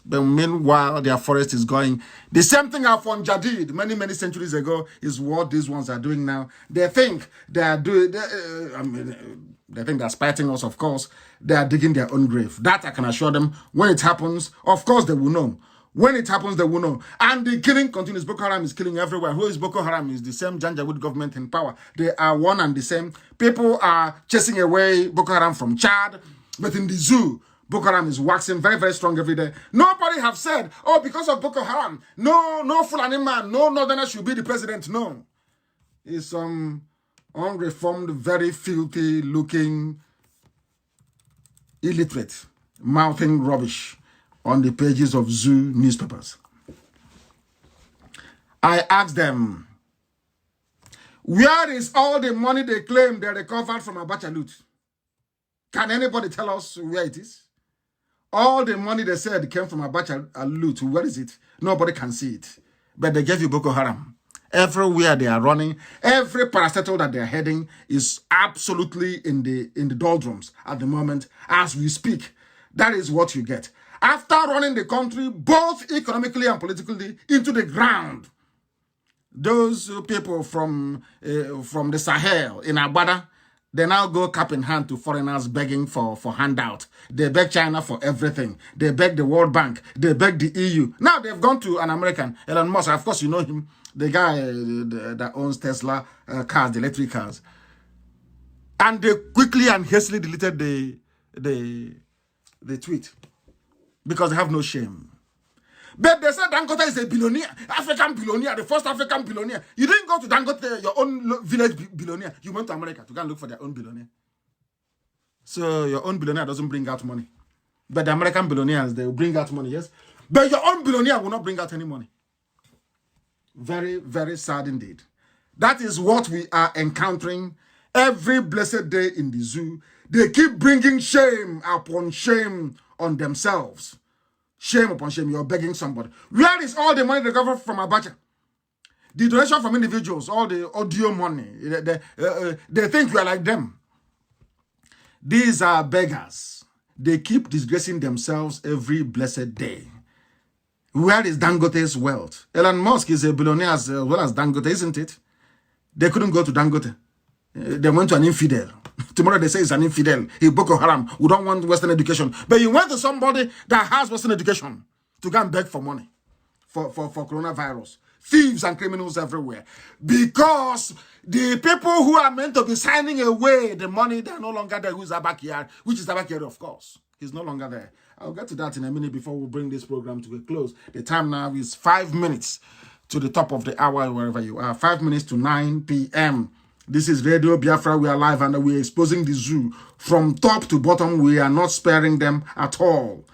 But meanwhile, their forest is going. The same thing Afon Jadid many centuries ago is what these ones are doing now. They think they are doing. They think they're spiting us, of course. They are digging their own grave. That I can assure them. When it happens, of course they will know. When it happens, they will know. And the killing continues. Boko Haram is killing everywhere. Who is Boko Haram? Is the same Janjaweed government in power. They are one and the same. People are chasing away Boko Haram from Chad. But in the zoo, Boko Haram is waxing very, very strong every day. Nobody have said, oh, because of Boko Haram, no Fulani man, no Northerner should be the president. No. It's some unreformed, very filthy looking illiterate mouthing rubbish on the pages of zoo newspapers. I asked them, where is all the money they claim they recovered from Abacha loot? Can anybody tell us where it is? All the money they said came from Abacha loot. Where is it? Nobody can see it. But they gave you Boko Haram. Everywhere they are running, every parastatal that they are heading is absolutely in the doldrums at the moment as we speak. That is what you get. After running the country, both economically and politically, into the ground, those people from the Sahel in Agbada, They now go cap in hand to foreigners begging for handout. They beg China for everything. They beg the World Bank. They beg the EU. Now they've gone to an American, Elon Musk. Of course, you know him, the guy that owns Tesla cars, the electric cars. And they quickly and hastily deleted the tweet because they have no shame. But they said Dangote is a billionaire, African billionaire, the first African billionaire. You didn't go to Dangote, your own village billionaire. You went to America to go and look for their own billionaire. So your own billionaire doesn't bring out money. But the American billionaires, they will bring out money, yes. But your own billionaire will not bring out any money. Very, very sad indeed. That is what we are encountering every blessed day in the zoo. They keep bringing shame upon shame on themselves. Shame upon shame, you're begging somebody. Where is all the money they got from Abacha? The donation from individuals, all the audio money. They think you are like them. These are beggars. They keep disgracing themselves every blessed day. Where is Dangote's wealth? Elon Musk is a billionaire as well as Dangote, isn't it? They couldn't go to Dangote. They went to an infidel. Tomorrow they say it's an infidel. He Boko Haram. We don't want Western education. But you went to somebody that has Western education to go and beg for money for coronavirus. Thieves and criminals everywhere. Because the people who are meant to be signing away the money, they're no longer there. Who's Abakari? Which is Abakari, of course. He's no longer there. I'll get to that in a minute before we bring this program to a close. The time now is 5 minutes to the top of the hour, wherever you are. 5 minutes to 9 p.m. This is Radio Biafra. We are live and we are exposing the zoo from top to bottom. We are not sparing them at all.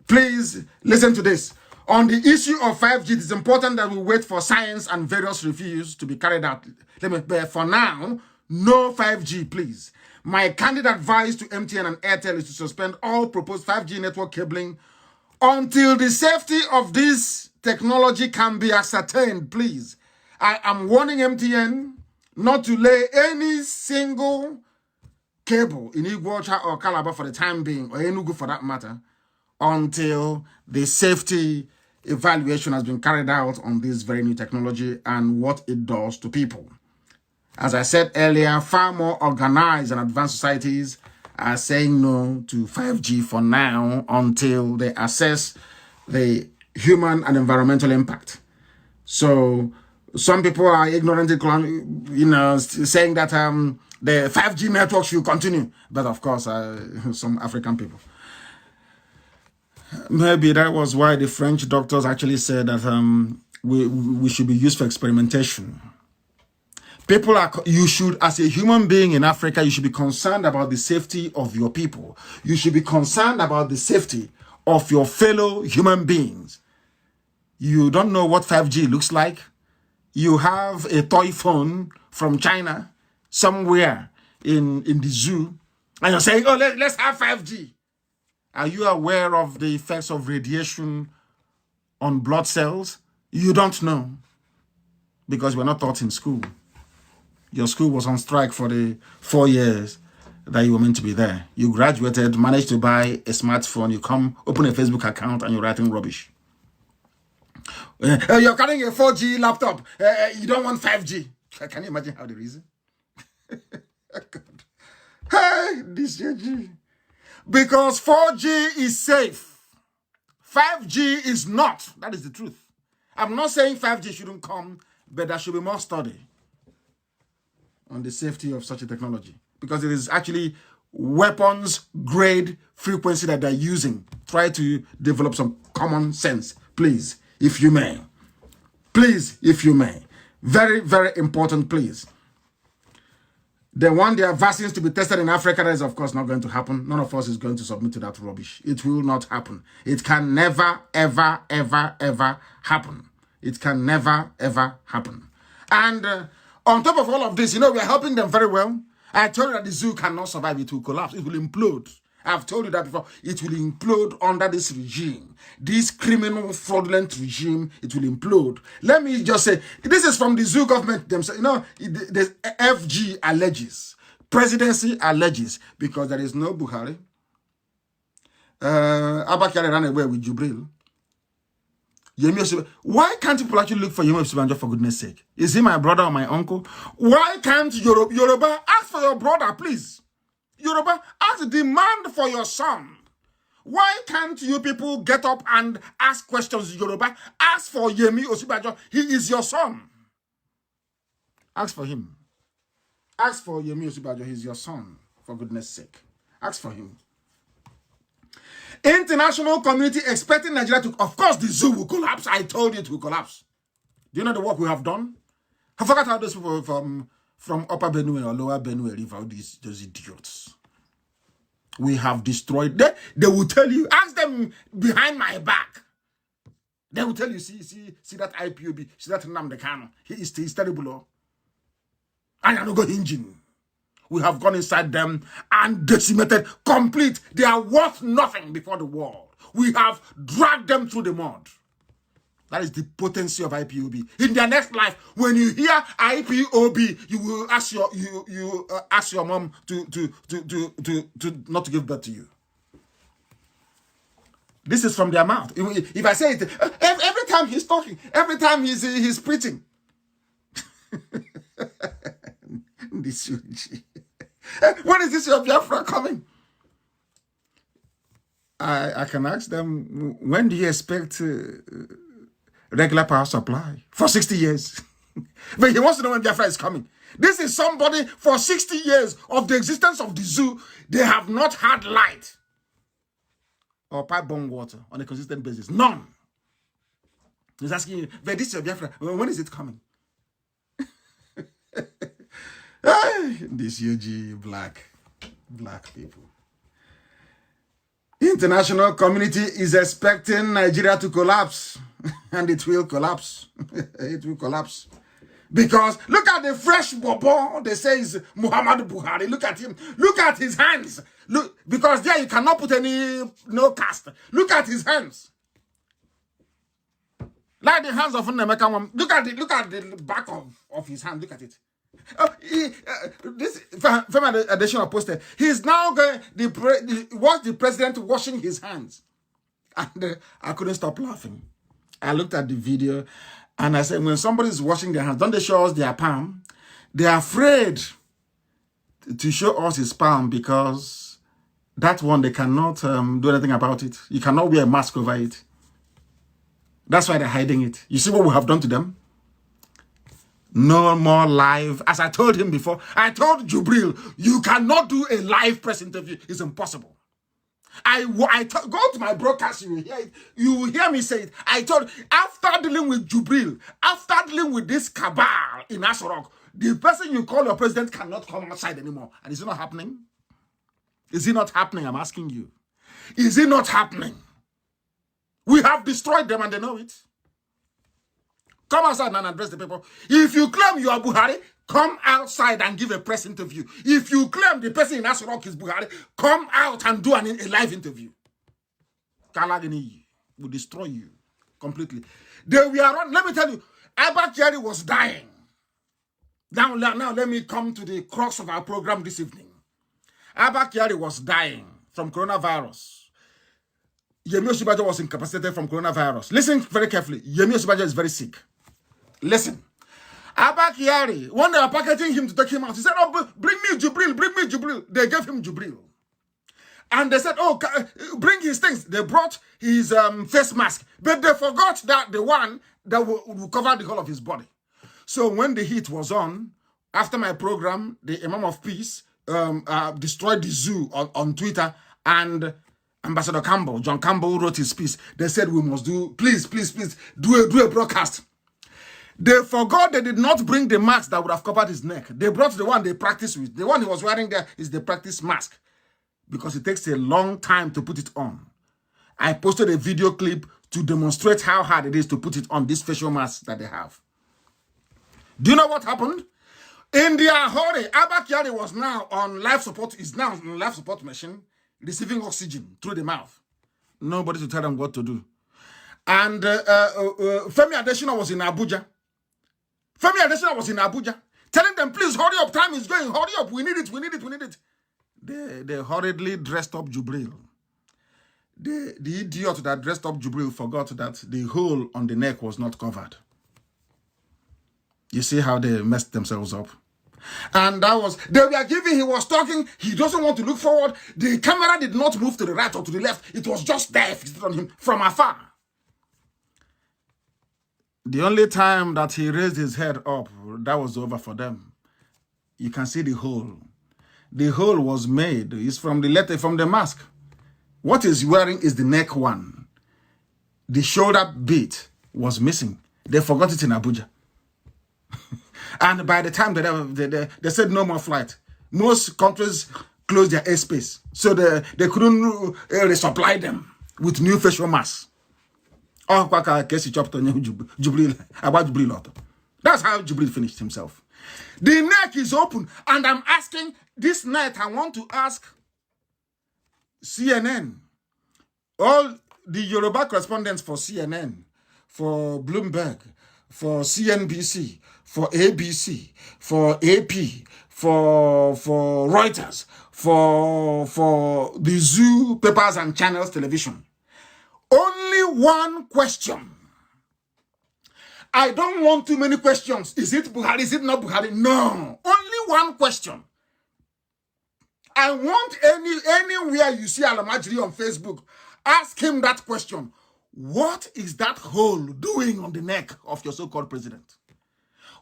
Please listen to this. On the issue of 5G, it is important that we wait for science and various reviews to be carried out. But for now, no 5G, please. My candid advice to MTN and Airtel is to suspend all proposed 5G network cabling until the safety of this technology can be ascertained, please. I am warning MTN not to lay any single cable in Iguacha or Calabar for the time being, or Enugu for that matter, until the safety evaluation has been carried out on this very new technology and what it does to people. As I said earlier, far more organized and advanced societies are saying no to 5G for now until they assess the human and environmental impact. So some people are ignorantly, saying that the 5G network should continue. But of course, some African people. Maybe that was why the French doctors actually said that we should be used for experimentation. You should, as a human being in Africa, you should be concerned about the safety of your people. You should be concerned about the safety of your fellow human beings. You don't know what 5G looks like. You have a toy phone from China somewhere in the zoo, and you're saying, oh, let's have 5G. Are you aware of the effects of radiation on blood cells? You don't know, because we're not taught in school. Your school was on strike for the 4 years that you were meant to be there. You graduated, managed to buy a smartphone, you come, open a Facebook account, and you're writing rubbish. You're carrying a 4G laptop. You don't want 5G. Can you imagine how the reason? Hey, this G. Because 4G is safe. 5G is not. That is the truth. I'm not saying 5G shouldn't come, but there should be more study on the safety of such a technology. Because it is actually weapons grade frequency that they're using. Try to develop some common sense, please. If you may. Please, if you may. Very, very important, please. They want their vaccines to be tested in Africa. That is, of course, not going to happen. None of us is going to submit to that rubbish. It will not happen. It can never, ever, ever, ever happen. It can never, ever happen. And on top of all of this, we are helping them very well. I told you that the zoo cannot survive. It will collapse. It will implode. I've told you that before. It will implode under this regime. This criminal, fraudulent regime, it will implode. Let me just say, this is from the zoo government themselves. The FG alleges, presidency alleges, because there is no Buhari. Abakari ran away with Jubril. Why can't people actually look for Yemi Osibanjo for goodness sake? Is he my brother or my uncle? Why can't Yoruba ask for your brother, please? Yoruba, ask, demand for your son. Why can't you people get up and ask questions, Yoruba? Ask for Yemi Osibanjo. He is your son. Ask for him. Ask for Yemi Osibanjo. He's your son, for goodness sake. Ask for him. International community expecting Nigeria to, of course, the zoo will collapse. I told you it will collapse. Do you know the work we have done? I forgot how those people from Upper Benue or Lower Benue River, those idiots. We have destroyed them. They will tell you, ask them behind my back. They will tell you, see that IPOB, see that Nnamdi Kanu. He's terrible. Oh. And I'm not going engine. We have gone inside them and decimated complete. They are worth nothing before the world. We have dragged them through the mud. That is the potency of IPOB. In their next life, when you hear IPOB, you will ask ask your mom to not to give birth to you. This is from their mouth. If I say it every time he's talking, every time he's preaching. This when is this your Biafra coming? I can ask them, when do you expect regular power supply? For 60 years. But he wants to know when Biafra is coming. This is somebody for 60 years of the existence of the zoo. They have not had light or pipe-borne water on a consistent basis. None. He's asking you, but this is your Biafra. When is it coming? This UG black people. International community is expecting Nigeria to collapse. And it will collapse. It will collapse. Because look at the fresh bobo. They say is Muhammad Buhari. Look at him. Look at his hands. Look, because there you cannot put no cast. Look at his hands. Like the hands of Nnamdi. Look at the back of his hand. Look at it. This Femi Adesina posted. He's now going. Watch the president washing his hands, and I couldn't stop laughing. I looked at the video, and I said, when somebody's washing their hands, don't they show us their palm? They're afraid to show us his palm because that one they cannot do anything about it. You cannot wear a mask over it. That's why they're hiding it. You see what we have done to them? No more live. As I told him before, I told Jubril, you cannot do a live press interview. It's impossible. Go to my broadcast, you will hear it. You will hear me say it. I told, after dealing with Jubril, after dealing with this cabal in Asorok, the person you call your president cannot come outside anymore. And is it not happening? Is it not happening? I'm asking you. Is it not happening? We have destroyed them and they know it. Come outside and address the people. If you claim you are Buhari, come outside and give a press interview. If you claim the person in Asorok is Buhari, come out and do a live interview. Kalagini will destroy you completely. Let me tell you, Abba Kyari was dying. Now let me come to the crux of our program this evening. Abba Kyari was dying from coronavirus. Yemi Osibanjo was incapacitated from coronavirus. Listen very carefully. Yemi Osibanjo is very sick. Listen. Abba Kyari, when they were packaging him to take him out, he said, oh, bring me Jubril, bring me Jubril. They gave him Jubril. And they said, oh, bring his things. They brought his face mask. But they forgot that the one that will cover the whole of his body. So when the heat was on, after my program, the Imam of Peace destroyed the zoo on Twitter, and Ambassador Campbell, John Campbell, wrote his piece. They said we must please do a broadcast. They forgot they did not bring the mask that would have covered his neck. They brought the one they practiced with. The one he was wearing there is the practice mask because it takes a long time to put it on. I posted a video clip to demonstrate how hard it is to put it on, this facial mask that they have. Do you know what happened? In their hurry, Abba Kyari was now on life support, is now on life support machine, receiving oxygen through the mouth. Nobody to tell them what to do. And Femi Adesina was in Abuja. Femi Adesina was in Abuja, telling them, please hurry up, time is going, hurry up, we need it. They hurriedly dressed up Jubril. the idiot that dressed up Jubril forgot that the hole on the neck was not covered. You see how they messed themselves up? And that was, they were giving, he was talking, he doesn't want to look forward. The camera did not move to the right or to the left. It was just there, fixed on him from afar. The only time that he raised his head up, that was over for them. You can see the hole. The hole was made, it's from the mask. What he's wearing is the neck one. The shoulder bit was missing. They forgot it in Abuja. And by the time they said no more flight, most countries closed their airspace. So they couldn't resupply them with new facial masks. That's how Jubril finished himself. The neck is open. And I'm asking, this night I want to ask CNN, all the Yoruba correspondents for CNN, for Bloomberg, for CNBC, for ABC, for AP, for Reuters, for the Zoo Papers and Channels Television. Only one question. I don't want too many questions. Is it Buhari? Is it not Buhari? No. Only one question. I want anywhere you see Alamajiri on Facebook, ask him that question. What is that hole doing on the neck of your so-called president?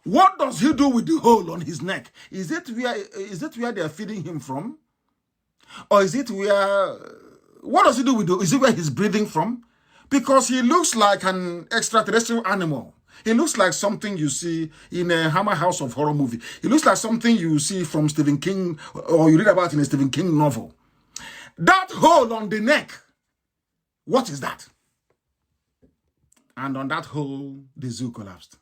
What does he do with the hole on his neck? Is it where they are feeding him from? Or is it where... What does he do with the... Is it where he's breathing from? Because he looks like an extraterrestrial animal. He looks like something you see in a Hammer House of Horror movie. He looks like something you see from Stephen King, or you read about in a Stephen King novel. That hole on the neck, what is that? And on that hole, the zoo collapsed.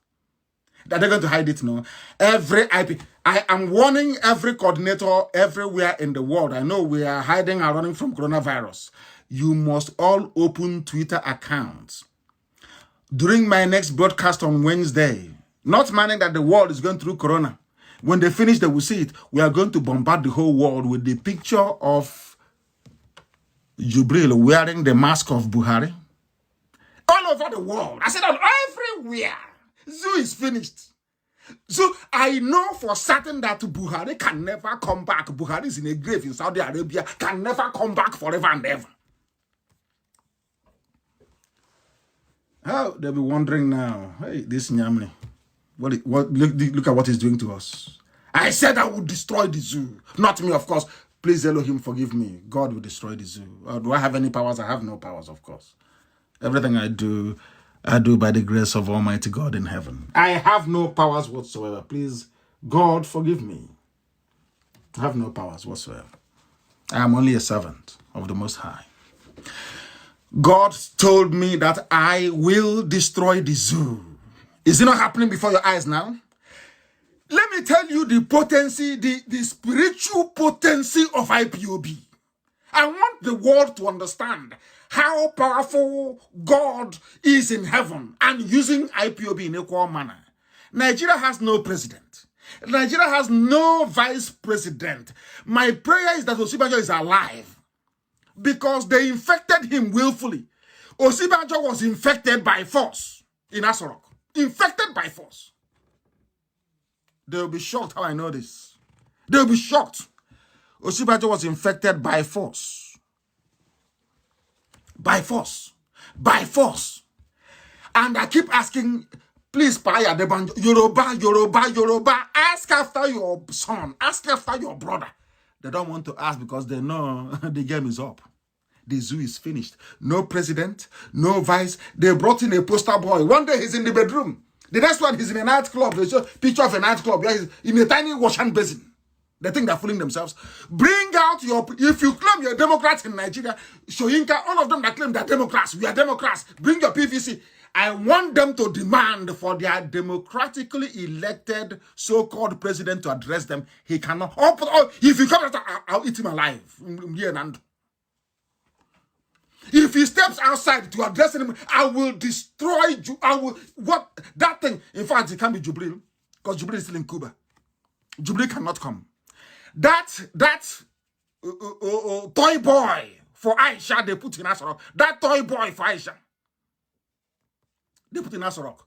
That they're going to hide it now. I am warning every coordinator everywhere in the world. I know we are hiding and running from coronavirus. You must all open Twitter accounts. During my next broadcast on Wednesday, not minding that the world is going through corona. When they finish, they will see it. We are going to bombard the whole world with the picture of Jubril wearing the mask of Buhari. All over the world. I said everywhere. Zoo is finished. So I know for certain that Buhari can never come back. Buhari is in a grave in Saudi Arabia, can never come back forever and ever. How they'll be wondering now, hey, this Nyamni, look at what he's doing to us. I said I would destroy the zoo. Not me, of course. Please, Elohim, forgive me. God will destroy the zoo. Do I have any powers? I have no powers, of course. Everything I do by the grace of Almighty God in heaven. I have no powers whatsoever. Please, God, forgive me. I have no powers whatsoever. I am only a servant of the Most High. God told me that I will destroy the zoo. Is it not happening before your eyes now? Let me tell you the potency, the spiritual potency of IPOB. I want the world to understand how powerful God is in heaven and using IPOB in equal manner. Nigeria has no president. Nigeria has no vice president. My prayer is that Osibajo is alive. Because they infected him willfully. Osibajo was infected by force in Asorok. Infected by force. They'll be shocked how I know this. They'll be shocked. Osibajo was infected by force. By force. By force. And I keep asking, please, Paya Debanjo, Yoruba, ask after your son. Ask after your brother. They don't want to ask because they know the game is up. The zoo is finished. No president, no vice. They brought in a poster boy. One day he's in the bedroom. The next one he's in a nightclub. They show a picture of a nightclub where he's in a tiny wash hand basin. They think they're fooling themselves. Bring out if you claim you're Democrats in Nigeria, Shoyinka, all of them that claim they're Democrats, we are Democrats, bring your PVC. I want them to demand for their democratically elected so-called president to address them. He cannot. If you come out, I'll eat him alive. If he steps outside to address him, I will destroy you. That thing. In fact, it can't be Jubril, because Jubril is still in Cuba. Jubril cannot come. That toy boy for Aisha, they put in Asorok. That toy boy for Aisha, they put in Asorok.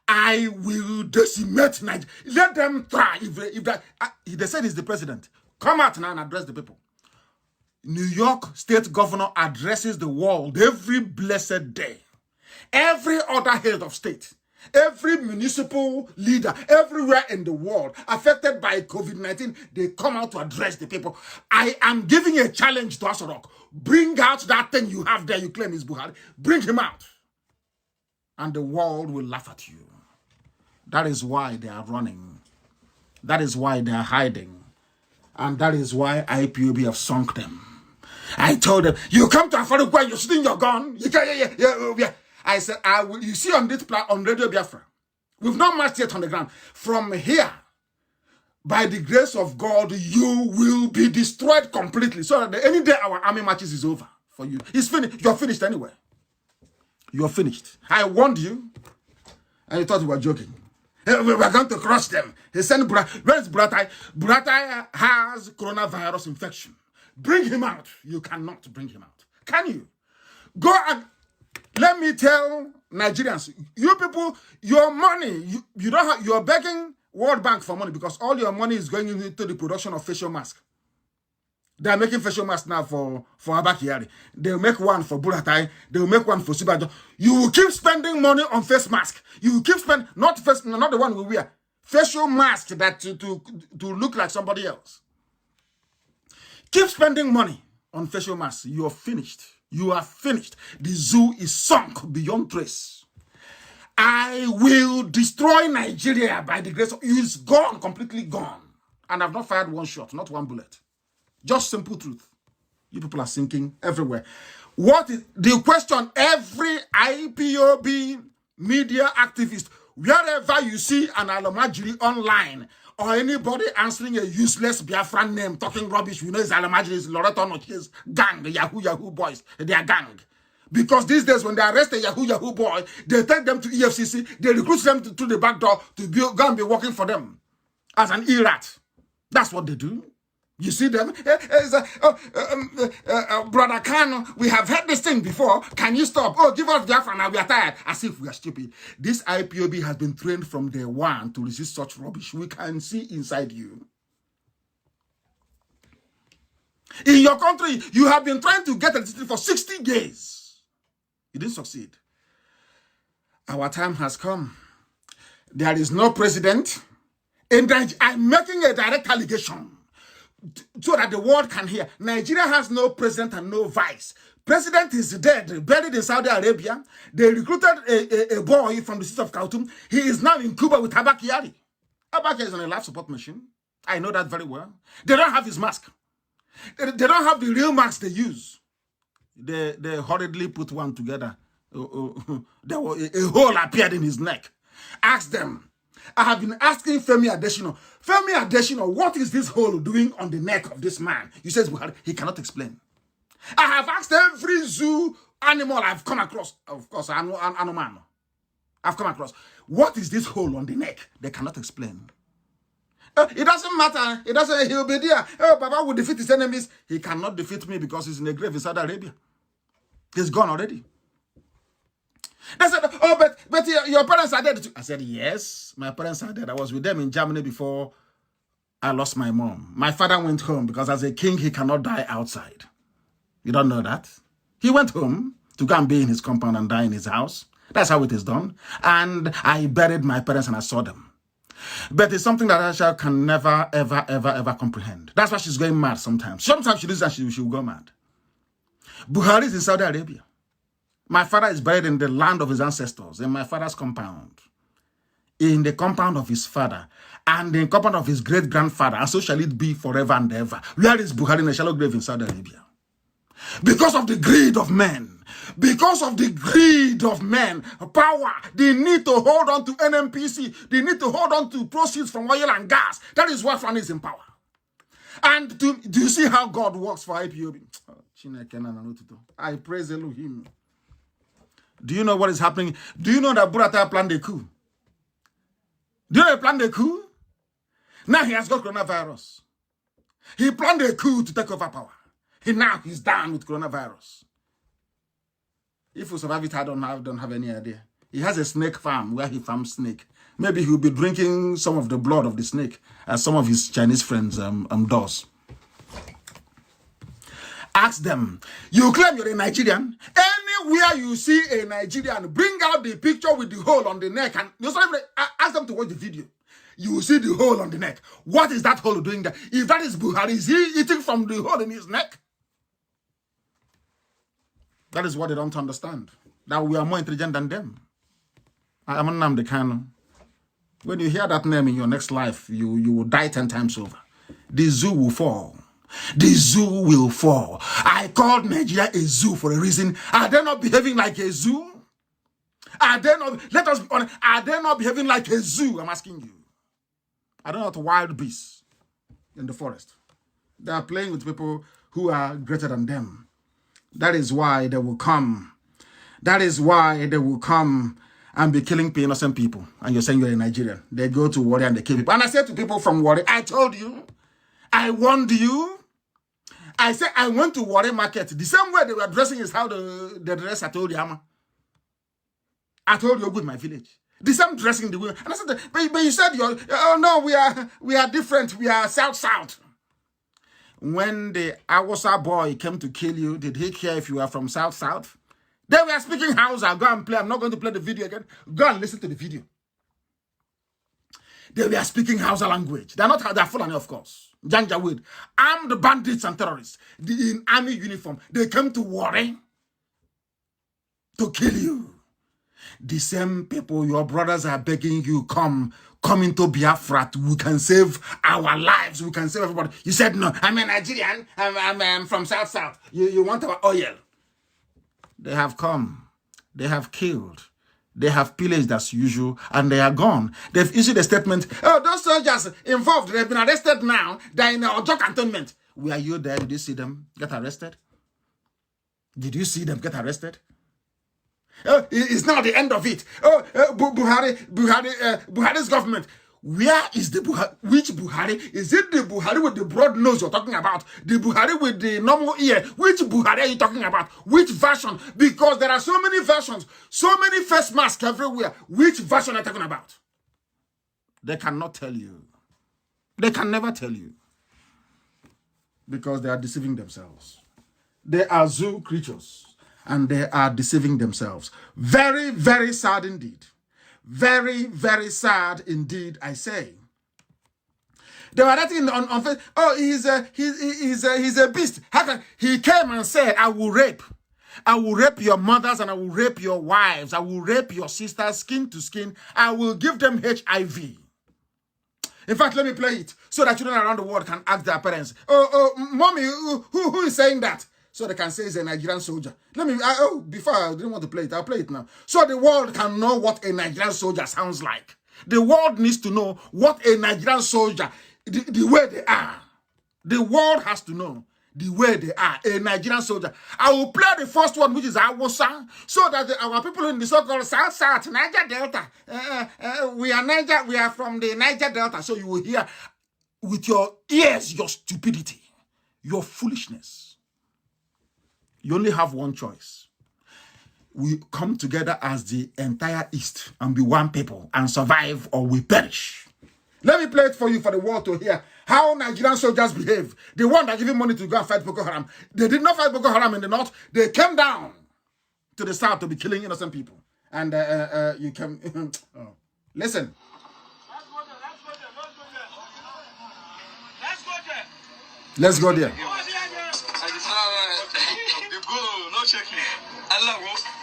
I will decimate Nigeria. Let them try. If that they said he's the president, come out now and address the people. New York State Governor addresses the world every blessed day. Every other head of state, every municipal leader, everywhere in the world affected by COVID-19, they come out to address the people. I am giving a challenge to Asorok. Bring out that thing you have there, you claim is Buhari. Bring him out. And the world will laugh at you. That is why they are running. That is why they are hiding. And that is why IPOB have sunk them. I told them, you come to Afarukwa, you're shooting your gun. You can, yeah. I said, I will. You see on this on Radio Biafra, we've not marched yet on the ground. From here, by the grace of God, you will be destroyed completely. So that any day our army marches is over for you. It's finished. You're finished anyway. You're finished. I warned you, and you thought we were joking. We were going to crush them. He sent where is Buratai? Buratai has coronavirus infection. Bring him out. You cannot bring him out. Can you? Go and let me tell Nigerians, you people, your money, you don't have, you're begging World Bank for money because all your money is going into the production of facial masks. They are making facial masks now for Abakiari. They'll make one for Buratai. They'll make one for Sibajo. You will keep spending money on face mask. You will keep spending, not the one we wear. Facial mask that to look like somebody else. Keep spending money on facial masks. You are finished. You are finished. The zoo is sunk beyond trace. I will destroy Nigeria by the grace of... It's gone, completely gone. And I've not fired one shot, not one bullet. Just simple truth. You people are sinking everywhere. What is the question? Every IPOB media activist, wherever you see an Alamajiri online or anybody answering a useless Biafran name talking rubbish, we know it's Alamajiri, it's Loreto Nochi's gang, the Yahoo boys, they are gang. Because these days when they arrest a Yahoo boy, they take them to EFCC, they recruit them to the back door to go and be working for them as an E-rat. That's what they do. You see them? Brother Kanu, we have heard this thing before. Can you stop? Oh, give us Biafra now. We are tired. As if we are stupid. This IPOB has been trained from day one to resist such rubbish. We can see inside you. In your country, you have been trying to get electricity for 60 days. You didn't succeed. Our time has come. There is no president. And I'm making a direct allegation so that the world can hear. Nigeria has no president and no vice. President is dead, buried in Saudi Arabia. They recruited a boy from the city of Khartoum. He is now in Cuba with Abakiari. Abakiari is on a life support machine. I know that very well. They don't have his mask. They don't have the real mask they use. They hurriedly put one together. There was a hole appeared in his neck. Ask them. I have been asking Femi Adesina, what is this hole doing on the neck of this man? He says, well, he cannot explain. I have asked every zoo animal I've come across, of course, animal, I've come across, what is this hole on the neck? They cannot explain. It doesn't matter. It doesn't, he'll be there. Oh, Baba will defeat his enemies. He cannot defeat me because he's in a grave in Saudi Arabia. He's gone already. They said, oh, but your parents are dead too. I said, yes, my parents are dead. I was with them in Germany before I lost my mom. My father went home because as a king, he cannot die outside. You don't know that? He went home to go and be in his compound and die in his house. That's how it is done. And I buried my parents and I saw them. But it's something that Aisha can never, ever, ever, ever comprehend. That's why she's going mad sometimes. Sometimes she does and she will go mad. Buhari is in Saudi Arabia. My father is buried in the land of his ancestors, in my father's compound, in the compound of his father, and in the compound of his great-grandfather, and so shall it be forever and ever. Where is Buhari in a shallow grave in Saudi Arabia? Because of the greed of men, because of the greed of men, power, they need to hold on to NMPC, they need to hold on to proceeds from oil and gas. That is why Fani is in power. And do you see how God works for IPOB? I praise Elohim. Do you know what is happening? Do you know that Burata planned a coup? Do you know he planned a coup? Now he has got coronavirus. He planned a coup to take over power. He's down with coronavirus. If we survive it, I don't have any idea. He has a snake farm where he farms snake. Maybe he'll be drinking some of the blood of the snake, as some of his Chinese friends does. Ask them, you claim you're a Nigerian? Anywhere you see a Nigerian, bring out the picture with the hole on the neck, and ask them to watch the video. You will see the hole on the neck. What is that hole doing there? If that is Buhari, is he eating from the hole in his neck? That is what they don't understand. That we are more intelligent than them. I am Nnamdi Kanu. When you hear that name in your next life, you will die 10 times over. The zoo will fall. The zoo will fall. I called Nigeria a zoo for a reason. Are they not behaving like a zoo? Are they not, let us be honest, are they not behaving like a zoo? I'm asking you. Are they not wild beasts in the forest? They are playing with people who are greater than them. That is why they will come. That is why they will come and be killing innocent people. And you're saying you're a Nigerian. They go to Warri and they kill people. And I said to people from Warri, I told you, I warned you. I said I went to Warri Market. The same way they were dressing is how the dress I told you, I told you with my village. The same dressing the women. And I said, but you said you're, oh no, we are different. We are South. When the Awasa boy came to kill you, did he care if you are from South? They were speaking Hausa. Go and play. I'm not going to play the video again. Go and listen to the video. They were speaking Hausa language. They're Fulani, of course. Janjaweed. Armed bandits and terrorists. In army uniform. They came to Warri to kill you. The same people, your brothers are begging you, come into Biafra. We can save our lives. We can save everybody. You said, no, I'm a Nigerian. I'm from South. You want our oil. They have come. They have killed. They have pillaged as usual, and they are gone. They've issued a statement. Oh, those soldiers involved, they've been arrested now. They're in Ojo cantonment. Were you there? Did you see them get arrested? Did you see them get arrested? It's not the end of it. Buhari's government. Where is the Buhari? Which Buhari? Is it the Buhari with the broad nose you're talking about? The Buhari with the normal ear? Which Buhari are you talking about? Which version? Because there are so many versions, so many face masks everywhere. Which version are you talking about? They cannot tell you. They can never tell you. Because they are deceiving themselves. They are zoo creatures. And they are deceiving themselves. Very, very sad indeed. Very, very sad indeed, I say. They were writing on Facebook, oh, he's a beast. How can he came and said, I will rape your mothers and I will rape your wives. I will rape your sisters skin to skin. I will give them HIV. In fact, let me play it so that children around the world can ask their parents, mommy, who is saying that? So they can say he's a Nigerian soldier. Before I didn't want to play it, I'll play it now. So the world can know what a Nigerian soldier sounds like. The world needs to know what a Nigerian soldier, the way they are. The world has to know the way they are, a Nigerian soldier. I will play the first one, which is Awasa, so that our people in the so-called South, Niger Delta, we are from the Niger Delta, so you will hear with your ears your stupidity, your foolishness. You only have one choice. We come together as the entire East and be one people and survive or we perish. Let me play it for you for the world to hear how Nigerian soldiers behave. The one that giving money to go and fight Boko Haram. They did not fight Boko Haram in the north. They came down to the south to be killing innocent people. And you can... Listen. Let's go there.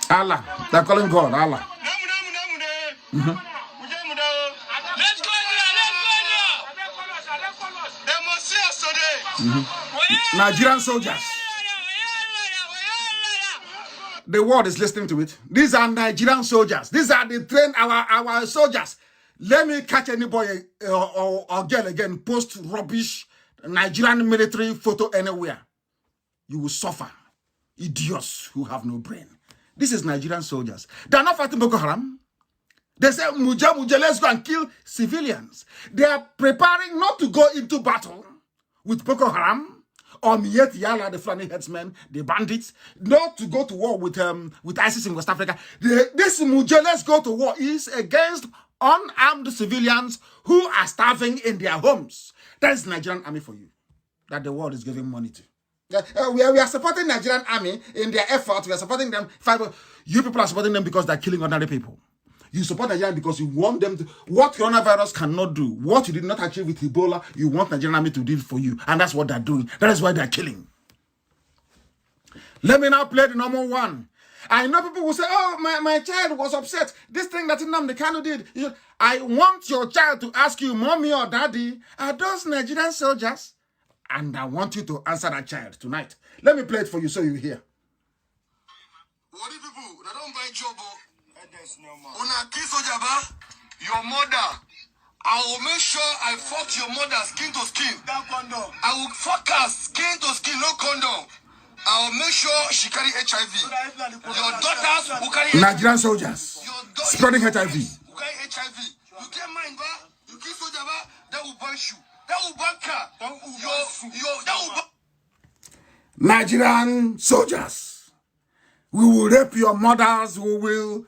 Allah. They're calling God. Allah. Mm-hmm. Mm-hmm. Nigerian soldiers. The world is listening to it. These are Nigerian soldiers. These are the trained our soldiers. Let me catch any boy or girl again post rubbish Nigerian military photo anywhere. You will suffer. Idiots who have no brain. This is Nigerian soldiers. They are not fighting Boko Haram. They say, Muja, let's go and kill civilians. They are preparing not to go into battle with Boko Haram or Miet Yala, the Fulani headsmen, the bandits, not to go to war with ISIS in West Africa. This Mujah, let's go to war, is against unarmed civilians who are starving in their homes. That is the Nigerian army for you, that the world is giving money to. We are supporting Nigerian army in their effort. We are supporting them. You people are supporting them because they're killing ordinary people. You support Nigeria because you want them to. What coronavirus cannot do, what you did not achieve with Ebola, you want Nigerian army to do it for you. And that's what they're doing. That is why they're killing. Let me now play the number one. I know people will say, oh, my child was upset. This thing that Nnamdi Kanu did. I want your child to ask you, mommy or daddy, are those Nigerian soldiers? And I want you to answer that child tonight. Let me play it for you so you hear. What if people that don't buy job? Una kiss your mother. I will make sure I fuck your mother skin to skin. I will fuck her skin to skin, no condom. I will make sure she carry HIV. Your daughters will carry Nigerian soldiers spreading HIV. Who carry HIV. You get mine, ba? You kiss soldier, ba? That will burn you. That will burn car. That will burn. Nigerian soldiers. We will rape your mothers. We will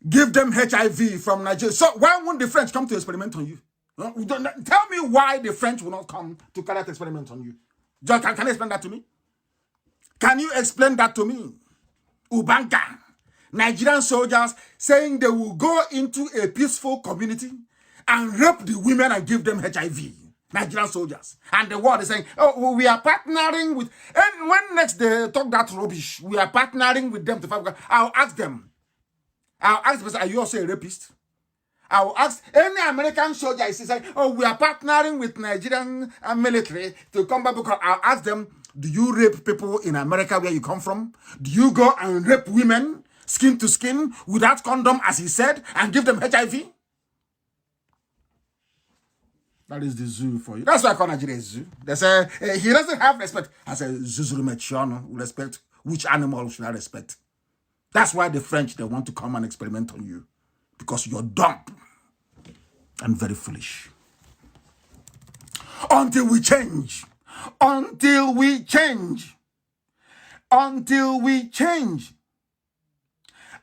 give them HIV from Nigeria. So why won't the French come to experiment on you? Tell me why the French will not come to carry out experiment on you. John, can you explain that to me? Can you explain that to me? Ubanga, Nigerian soldiers saying they will go into a peaceful community and rape the women and give them HIV. Nigerian soldiers. And the world is saying, oh, we are partnering with... And when next they talk that rubbish, we are partnering with them to fight. I'll ask them. I'll ask the person, are you also a rapist? I'll ask any American soldier is saying, oh, we are partnering with Nigerian military to come back. Because I'll ask them, do you rape people in America where you come from? Do you go and rape women skin to skin without condom, as he said, and give them HIV? That is the zoo for you. That's why I call Nigeria a zoo. They say, he doesn't have respect. I say, Zuzuru respect. Which animal should I respect? That's why the French, they want to come and experiment on you. Because you're dumb and very foolish. Until we change. Until we change. Until we change.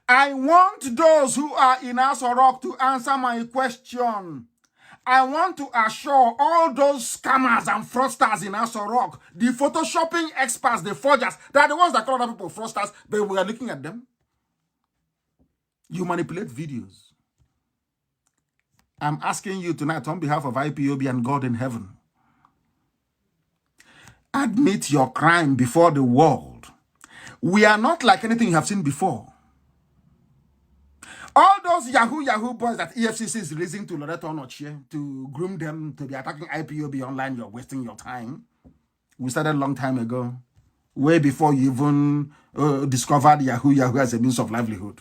I want those who are in Asorok to answer my question. I want to assure all those scammers and fraudsters in Asorok, the photoshopping experts, the forgers, they're the ones that call other people fraudsters, but we are looking at them. You manipulate videos. I'm asking you tonight on behalf of IPOB and God in heaven. Admit your crime before the world. We are not like anything you have seen before. All those Yahoo boys that EFCC is releasing to Loreto Onochie to groom them to be attacking IPOB online, you're wasting your time. We started a long time ago, way before you even discovered Yahoo as a means of livelihood.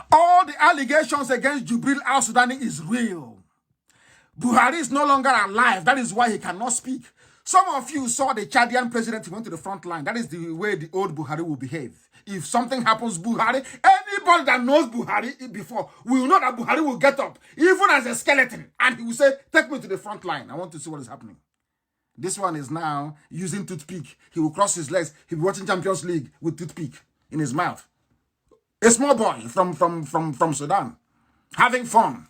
All the allegations against Jubril al-Sudani is real. Buhari is no longer alive. That is why he cannot speak. Some of you saw the Chadian president, he went to the front line. That is the way the old Buhari will behave. If something happens, Buhari, anybody that knows Buhari before will know that Buhari will get up, even as a skeleton, and he will say, take me to the front line. I want to see what is happening. This one is now using toothpick. He will cross his legs. He'll be watching Champions League with toothpick in his mouth. A small boy from Sudan, having fun.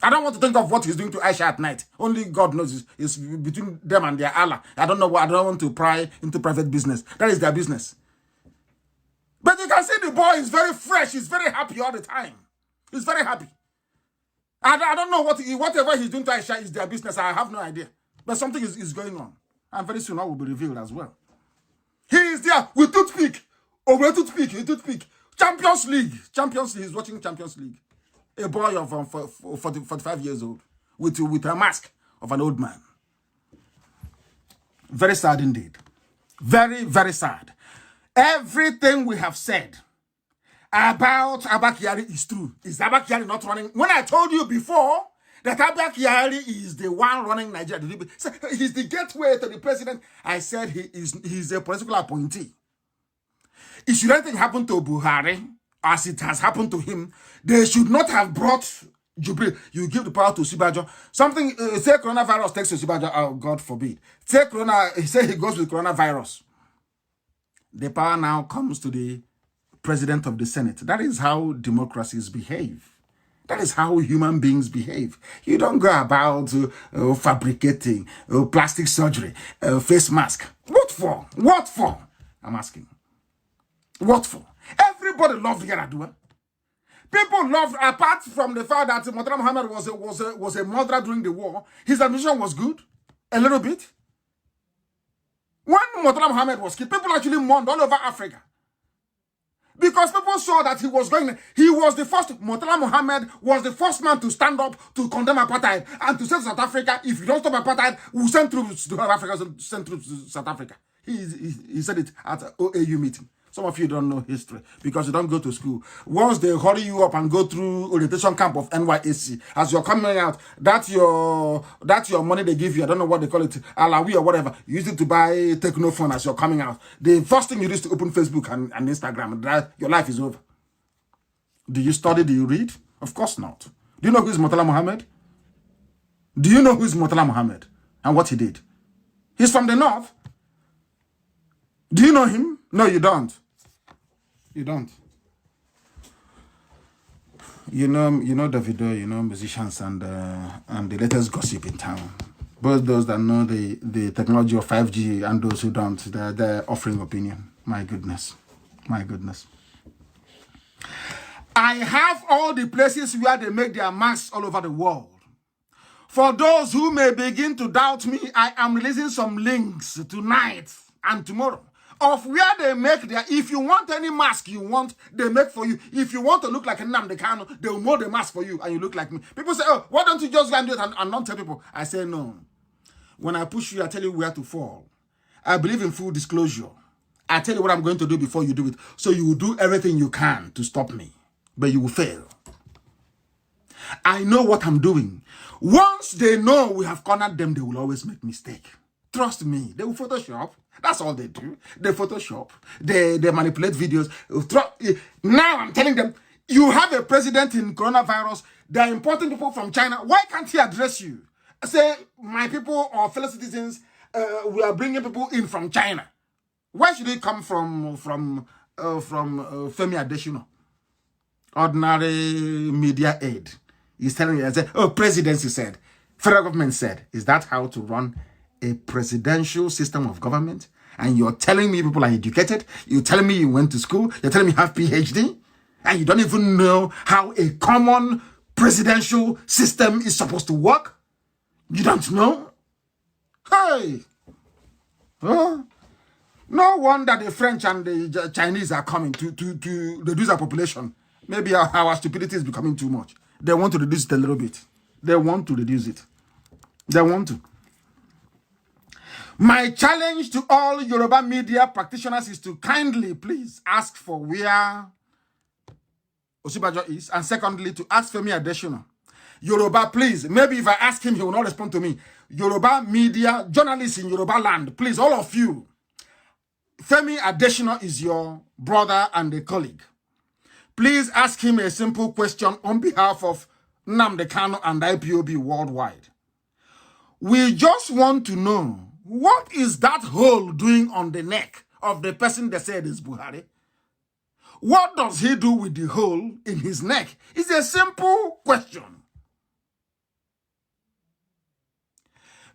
I don't want to think of what he's doing to Aisha at night. Only God knows. It's between them and their Allah. I don't know what. I don't want to pry into private business. That is their business. But you can see the boy is very fresh. He's very happy all the time. He's very happy. I don't know whatever he's doing to Aisha is their business. I have no idea. But something is going on. And very soon that will be revealed as well. He is there with toothpick. Over toothpick. Champions League. He's watching Champions League. A boy of 45 years old with a mask of an old man. Very sad indeed. Very, very sad. Everything we have said about Abba Kyari is true. Is Abba Kyari not running? When I told you before that Abba Kyari is the one running Nigeria, he's the gateway to the president, I said he's a political appointee. If anything happened to Buhari, as it has happened to him, they should not have brought You give the power to Osibajo. Something, say coronavirus takes Osibajo, oh, God forbid. Say he say he goes with coronavirus. The power now comes to the president of the Senate. That is how democracies behave. That is how human beings behave. You don't go about fabricating plastic surgery, face mask. What for? What for? I'm asking. What for? Everybody loved Yaradua. People loved, apart from the fact that Murtala Muhammad was a murderer during the war, his administration was good, a little bit. When Murtala Muhammad was killed, people actually mourned all over Africa. Because people saw that he was the first, Murtala Muhammad was the first man to stand up to condemn apartheid and to say to South Africa, if you don't stop apartheid, we'll send troops to Africa, send troops to South Africa. He said it at an OAU meeting. Some of you don't know history because you don't go to school. Once they hurry you up and go through orientation camp of NYSC, as you're coming out, that's your money they give you. I don't know what they call it, Alawi or whatever. You use it to buy Technophone as you're coming out. The first thing you do is to open Facebook and Instagram, and your life is over. Do you study? Do you read? Of course not. Do you know who is Murtala Muhammad? Do you know who is Murtala Muhammad and what he did? He's from the north. Do you know him? No, you don't. You don't. You know Davido, you know musicians and the latest gossip in town. Both those that know the technology of 5G and those who don't, they're offering opinion. My goodness. My goodness. I have all the places where they make their masks all over the world. For those who may begin to doubt me, I am releasing some links tonight and tomorrow of where they make their, if you want any mask you want, they make for you. If you want to look like Nnamdi Kanu, they will mold the mask for you and you look like me. People say, oh, why don't you just go and do it and not tell people? I say, no. When I push you, I tell you where to fall. I believe in full disclosure. I tell you what I'm going to do before you do it. So you will do everything you can to stop me, but you will fail. I know what I'm doing. Once they know we have cornered them, they will always make mistake. Trust me, they will Photoshop. That's all they do. They Photoshop. They manipulate videos. Now I'm telling them, you have a president in coronavirus. They're importing people from China. Why can't he address you? Say, my people or fellow citizens, we are bringing people in from China. Why should it come from Femi Adesina? Ordinary media aid. He's telling you, I said, oh, presidency said, federal government said. Is that how to run a presidential system of government? And you're telling me people are educated? You're telling me you went to school? You're telling me you have PhD? And you don't even know how a common presidential system is supposed to work? You don't know? Hey! Huh? No wonder the French and the Chinese are coming to reduce our population. Maybe our stupidity is becoming too much. They want to reduce it a little bit. They want to reduce it. They want to. My challenge to all Yoruba media practitioners is to kindly, please, ask for where Osibajo is. And secondly, to ask Femi Adesina. Yoruba, please. Maybe if I ask him, he will not respond to me. Yoruba media, journalists in Yoruba land, please, all of you. Femi Adesina is your brother and a colleague. Please ask him a simple question on behalf of Nnamdi Kanu and IPOB worldwide. We just want to know, what is that hole doing on the neck of the person they said is Buhari? What does he do with the hole in his neck? It's a simple question.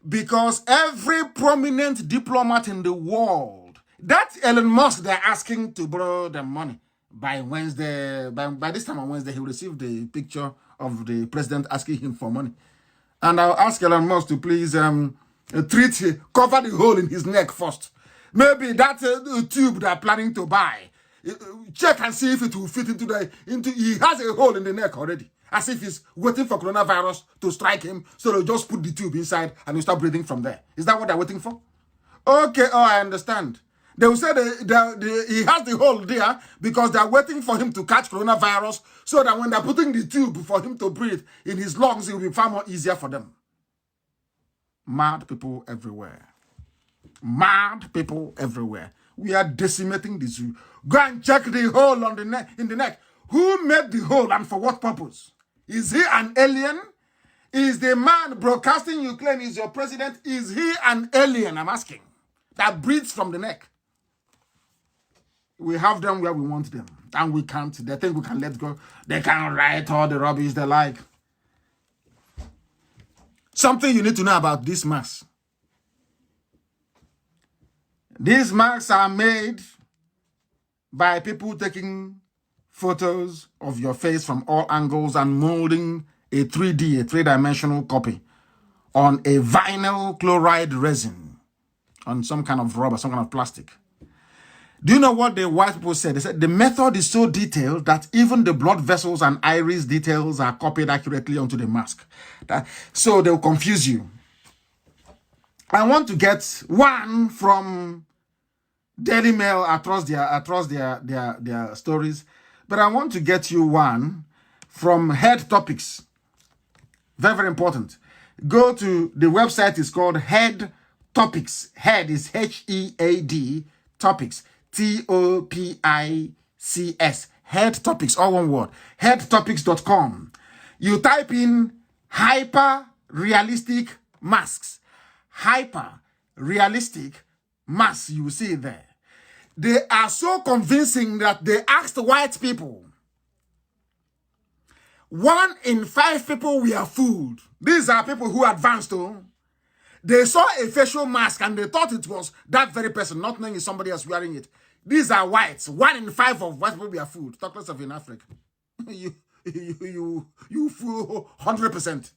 Because every prominent diplomat in the world, that Elon Musk, they're asking to borrow them money. By Wednesday, by this time on Wednesday, he will receive the picture of the president asking him for money. And I'll ask Elon Musk to please cover the hole in his neck first. Maybe that tube they're planning to buy. Check and see if it will fit into he has a hole in the neck already. As if he's waiting for coronavirus to strike him, so they'll just put the tube inside and he'll start breathing from there. Is that what they're waiting for? Okay, oh, I understand. They will say he has the hole there because they're waiting for him to catch coronavirus so that when they're putting the tube for him to breathe in his lungs, it will be far more easier for them. Mad people everywhere. Mad people everywhere. We are decimating the zoo. Go and check the hole on the neck, in the neck. Who made the hole and for what purpose? Is he an alien? Is the man broadcasting you claim is your president? Is he an alien, I'm asking, that breathes from the neck? We have them where we want them, and we can't. They think we can let go. They can't write all the rubbish they like. Something you need to know about this mask. These masks are made by people taking photos of your face from all angles and molding a 3D, a three-dimensional copy on a vinyl chloride resin, on some kind of rubber, some kind of plastic. Do you know what the white people said? They said the method is so detailed that even the blood vessels and iris details are copied accurately onto the mask. So they'll confuse you. I want to get one from Daily Mail across their stories, but I want to get you one from Head Topics. Very, very important. Go to the website, is called Head Topics. Head is H-E-A-D, Topics. T-O-P-I-C-S. Head Topics, all one word. Headtopics.com. You type in hyper realistic masks. Hyper realistic masks, you will see it there. They are so convincing that they asked white people. 1 in 5 people were fooled. These are people who advanced to. They saw a facial mask and they thought it was that very person, not knowing it's somebody else wearing it. These are whites. 1 in 5 of white people were fooled. Talk less of in Africa. you fool 100%.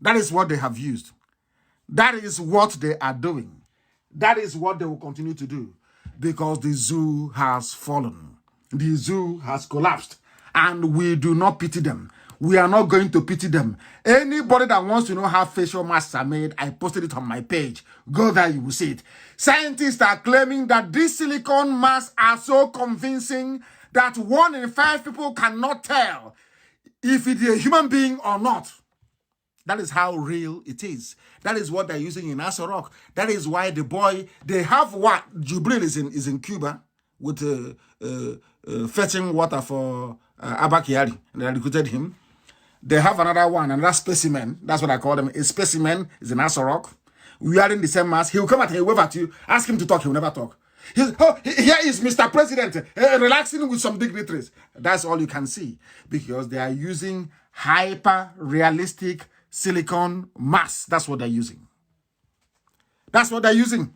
That is what they have used. That is what they are doing. That is what they will continue to do. Because the zoo has fallen. The zoo has collapsed. And we do not pity them. We are not going to pity them. Anybody that wants to know how facial masks are made, I posted it on my page. Go there, you will see it. Scientists are claiming that these silicone masks are so convincing that 1 in 5 people cannot tell if it is a human being or not. That is how real it is. That is what they're using in Aso Rock. That is why the boy, they have what? Jubril is in Cuba with fetching water for Abba Kyari. And they recruited him. They have another one, another specimen. That's what I call them. A specimen is in Aso Rock. Wearing the same mask. He will come at you, he'll wave at you. Ask him to talk, he will never talk. Here is Mr. President, relaxing with some dignitaries. That's all you can see. Because they are using hyper-realistic silicone masks. That's what they're using. That's what they're using.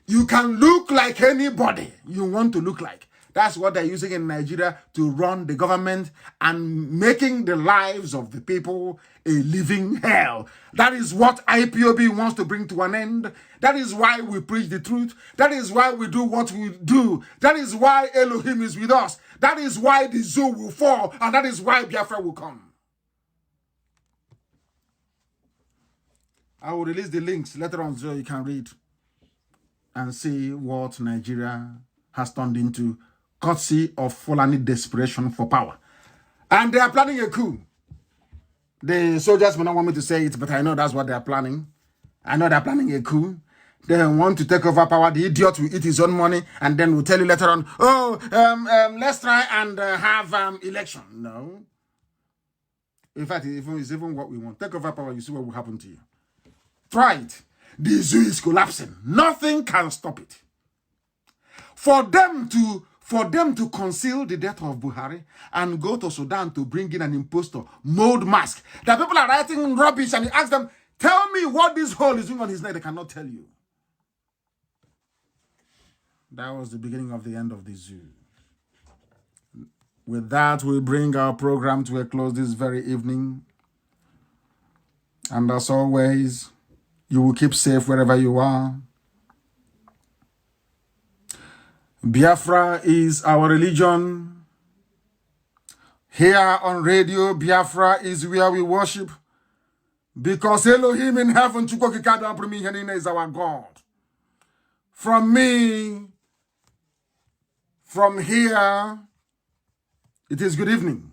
You can look like anybody you want to look like. That's what they're using in Nigeria to run the government and making the lives of the people a living hell. That is what IPOB wants to bring to an end. That is why we preach the truth. That is why we do what we do. That is why Elohim is with us. That is why the zoo will fall. And that is why Biafra will come. I will release the links later on so you can read and see what Nigeria has turned into, courtesy of Fulani desperation for power. And they are planning a coup. The soldiers may not want me to say it, but I know that's what they are planning. I know they're planning a coup. They want to take over power. The idiot will eat his own money and then will tell you later on, let's try and have election. No. In fact, it's even what we want. Take over power, you see what will happen to you. Try it. The zoo is collapsing. Nothing can stop it. For them to conceal the death of Buhari and go to Sudan to bring in an impostor, mold mask. The people are writing rubbish and you ask them, tell me what this hole is doing on his neck. They cannot tell you. That was the beginning of the end of the zoo. With that, we bring our program to a close this very evening. And as always, you will keep safe wherever you are. Biafra is our religion. Here on Radio Biafra is where we worship. Because Elohim in heaven is our God. From me, from here, it is good evening.